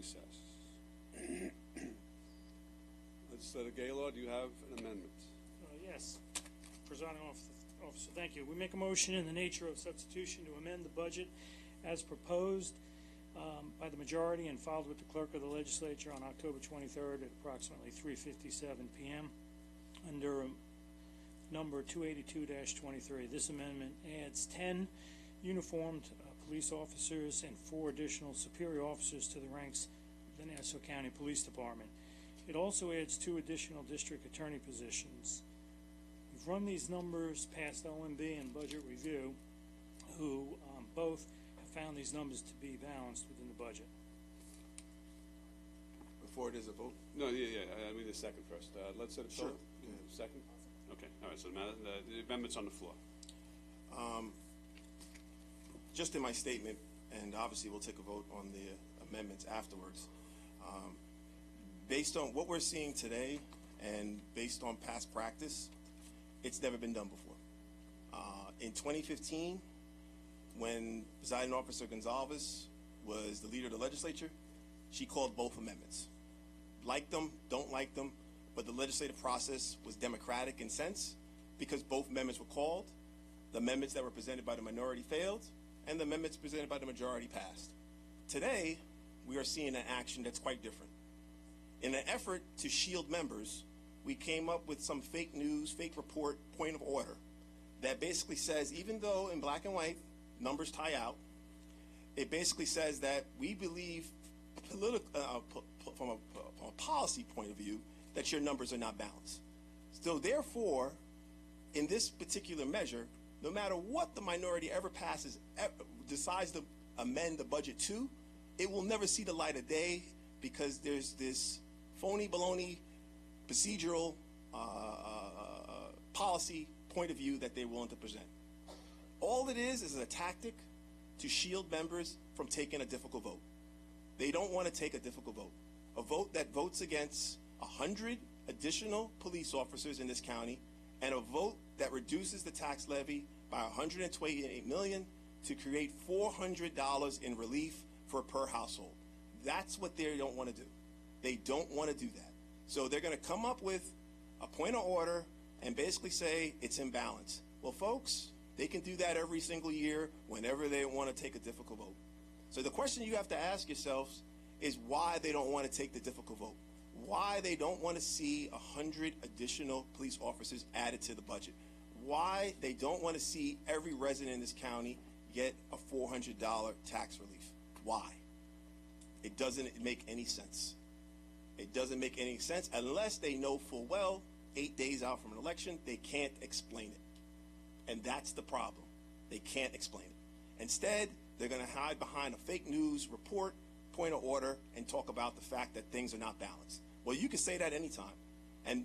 recess. Legislator Gaylord, do you have an amendment? Yes, presiding officer, thank you. We make a motion in the nature of substitution to amend the budget as proposed by the majority and filed with the clerk of the legislature on October 23rd at approximately 3:57 p.m. under number 282-23. This amendment adds 10 uniformed police officers and 4 additional superior officers to the ranks of the Nassau County Police Department. It also adds 2 additional district attorney positions. We've run these numbers past OMB and Budget Review, who both have found these numbers to be balanced within the budget. Before there's a vote? No, yeah, I mean the second first. Let's set it. Sure. Second? Okay, all right, so the amendment's on the floor. Just in my statement, and obviously we'll take a vote on the amendments afterwards, based on what we're seeing today and based on past practice, it's never been done before. In 2015, when Presiding Officer Gonzalez was the leader of the legislature, she called both amendments. Liked them, don't like them, but the legislative process was democratic in sense because both amendments were called. The amendments that were presented by the minority failed, and the amendments presented by the majority passed. Today, we are seeing an action that's quite different. In an effort to shield members, we came up with some fake news, fake report, point of order that basically says, even though in black and white, numbers tie out, it basically says that we believe from a policy point of view that your numbers are not balanced. So therefore, in this particular measure, no matter what the minority ever passes, decides to amend the budget to, it will never see the light of day because there's this phony baloney procedural policy point of view that they're willing to present. All it is a tactic to shield members from taking a difficult vote. They don't want to take a difficult vote. A vote that votes against 100 additional police officers in this county and a vote that reduces the tax levy by $128 million to create $400 in relief for per household. That's what they don't want to do. They don't want to do that. So they're going to come up with a point of order and basically say it's imbalance. Well, folks, they can do that every single year whenever they want to take a difficult vote. So the question you have to ask yourselves is why they don't want to take the difficult vote. Why they don't want to see 100 additional police officers added to the budget. Why they don't want to see every resident in this county get a $400 tax relief. Why? It doesn't make any sense. It doesn't make any sense unless they know full well 8 days out from an election, they can't explain it. And that's the problem. They can't explain it. Instead, they're going to hide behind a fake news report, point of order, and talk about the fact that things are not balanced. Well, you can say that anytime. And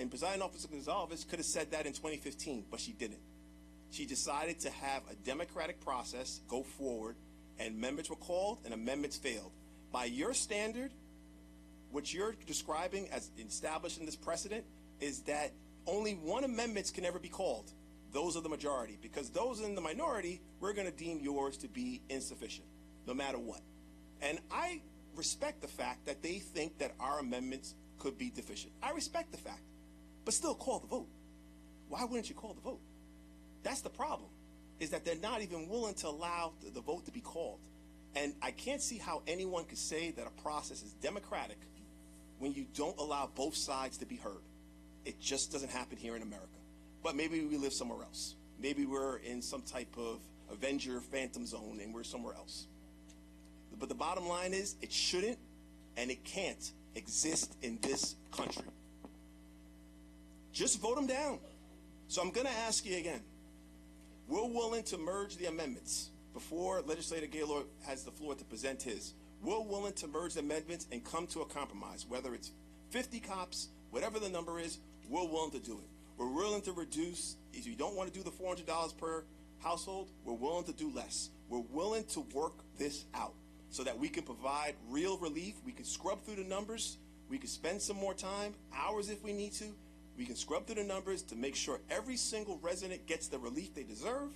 Presiding Officer Gonzalez could have said that in 2015, but she didn't. She decided to have a democratic process go forward, and amendments were called and amendments failed. By your standard, what you're describing as establishing this precedent is that only one amendments can ever be called. Those are the majority. Because those in the minority, we're going to deem yours to be insufficient, no matter what. And I respect the fact that they think that our amendments could be deficient. I respect the fact. But still call the vote. Why wouldn't you call the vote? That's the problem, is that they're not even willing to allow the vote to be called. And I can't see how anyone could say that a process is democratic when you don't allow both sides to be heard. It just doesn't happen here in America. But maybe we live somewhere else. Maybe we're in some type of Avenger phantom zone and we're somewhere else. But the bottom line is it shouldn't and it can't exist in this country. Just vote them down. So I'm going to ask you again. We're willing to merge the amendments before Legislator Gaylord has the floor to present his. We're willing to merge the amendments and come to a compromise. Whether it's 50 cops, whatever the number is, we're willing to do it. We're willing to reduce, if you don't want to do the $400 per household, we're willing to do less. We're willing to work this out so that we can provide real relief. We can scrub through the numbers. We can spend some more time, hours if we need to. We can scrub through the numbers to make sure every single resident gets the relief they deserve,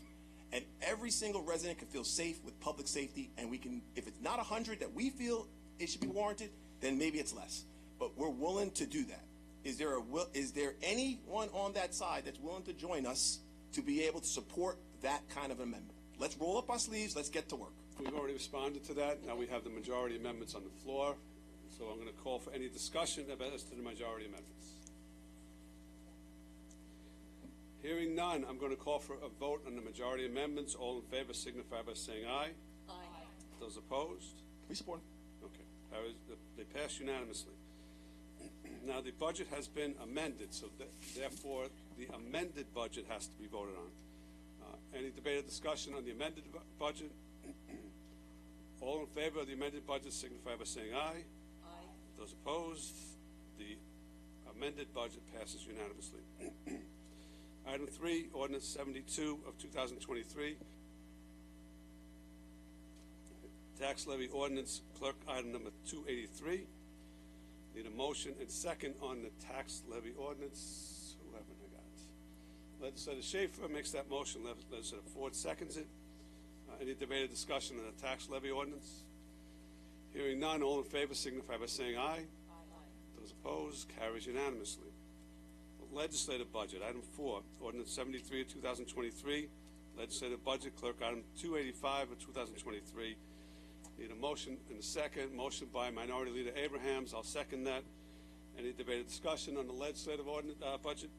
and every single resident can feel safe with public safety. And we can, if it's not 100 that we feel it should be warranted, then maybe it's less. But we're willing to do that. Is there anyone on that side that's willing to join us to be able to support that kind of amendment? Let's roll up our sleeves, let's get to work. We've already responded to that. Now we have the majority amendments on the floor. So I'm going to call for any discussion as to the majority amendments. Hearing none, I'm going to call for a vote on the majority amendments. All in favor signify by saying aye. Aye. Those opposed? We support. Okay. They pass unanimously. Now, the budget has been amended, so therefore, the amended budget has to be voted on. Any debate or discussion on the amended budget? All in favor of the amended budget signify by saying aye. Aye. Those opposed? The amended budget passes unanimously. Item 3, Ordinance 72 of 2023. Tax levy ordinance, clerk, item number 283. Need a motion and second on the tax levy ordinance. Who haven't I got? Legislator Schaefer makes that motion. Legislator Ford seconds it. Any debate or discussion on the tax levy ordinance? Hearing none, all in favor signify by saying aye. Aye. Those opposed, carries unanimously. Legislative budget, item 4, Ordinance 73 of 2023. Legislative budget, clerk, item 285 of 2023. Need a motion and a second. Motion by Minority Leader Abrahams. I'll second that. Any debate or discussion on the legislative budget?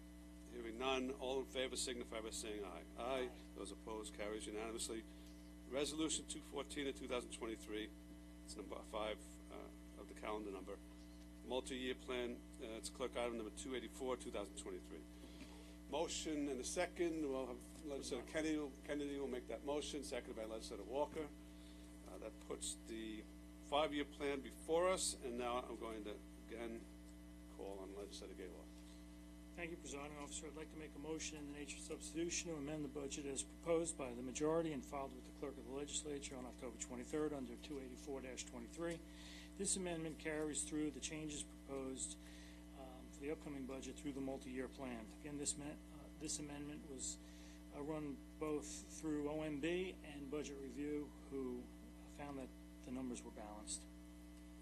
Hearing none. All in favor signify by saying aye. Aye. Those opposed, carries unanimously. Resolution 214 of 2023. It's number 5 of the calendar number. Multi-year plan. It's clerk item number 284, 2023. Motion and a second. We'll have Legislator Kennedy will make that motion. Seconded by Legislator Walker. That puts the 5-year plan before us, and now I'm going to again call on Legislator Gaylord. Thank you, Presiding Officer. I'd like to make a motion in the nature of substitution to amend the budget as proposed by the majority and filed with the clerk of the legislature on October 23rd under 284-23. This amendment carries through the changes proposed for the upcoming budget through the multi-year plan. Again, this amendment was run both through OMB and Budget Review, who found that the numbers were balanced.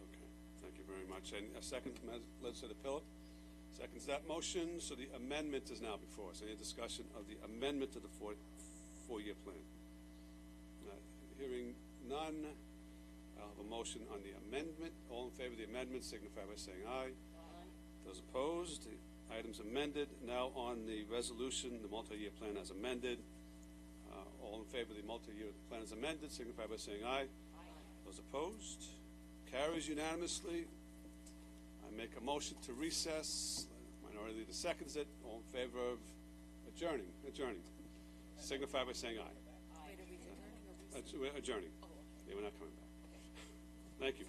Okay, thank you very much. And a second from Legislator Phillip. Seconds that motion. So the amendment is now before us. Any discussion of the amendment to the four-year plan? Hearing none, I'll have a motion on the amendment. All in favor of the amendment signify by saying aye. Aye. Those opposed, the item's amended. Now on the resolution, the multi-year plan as amended. All in favor of the multi-year plan as amended signify by saying aye. Aye. Those opposed, carries unanimously. I make a motion to recess. Minority Leader seconds it. All in favor of adjourning. Signify by saying aye. Wait, are we adjourning or Adjourning. Yeah, we're not coming back. Thank you.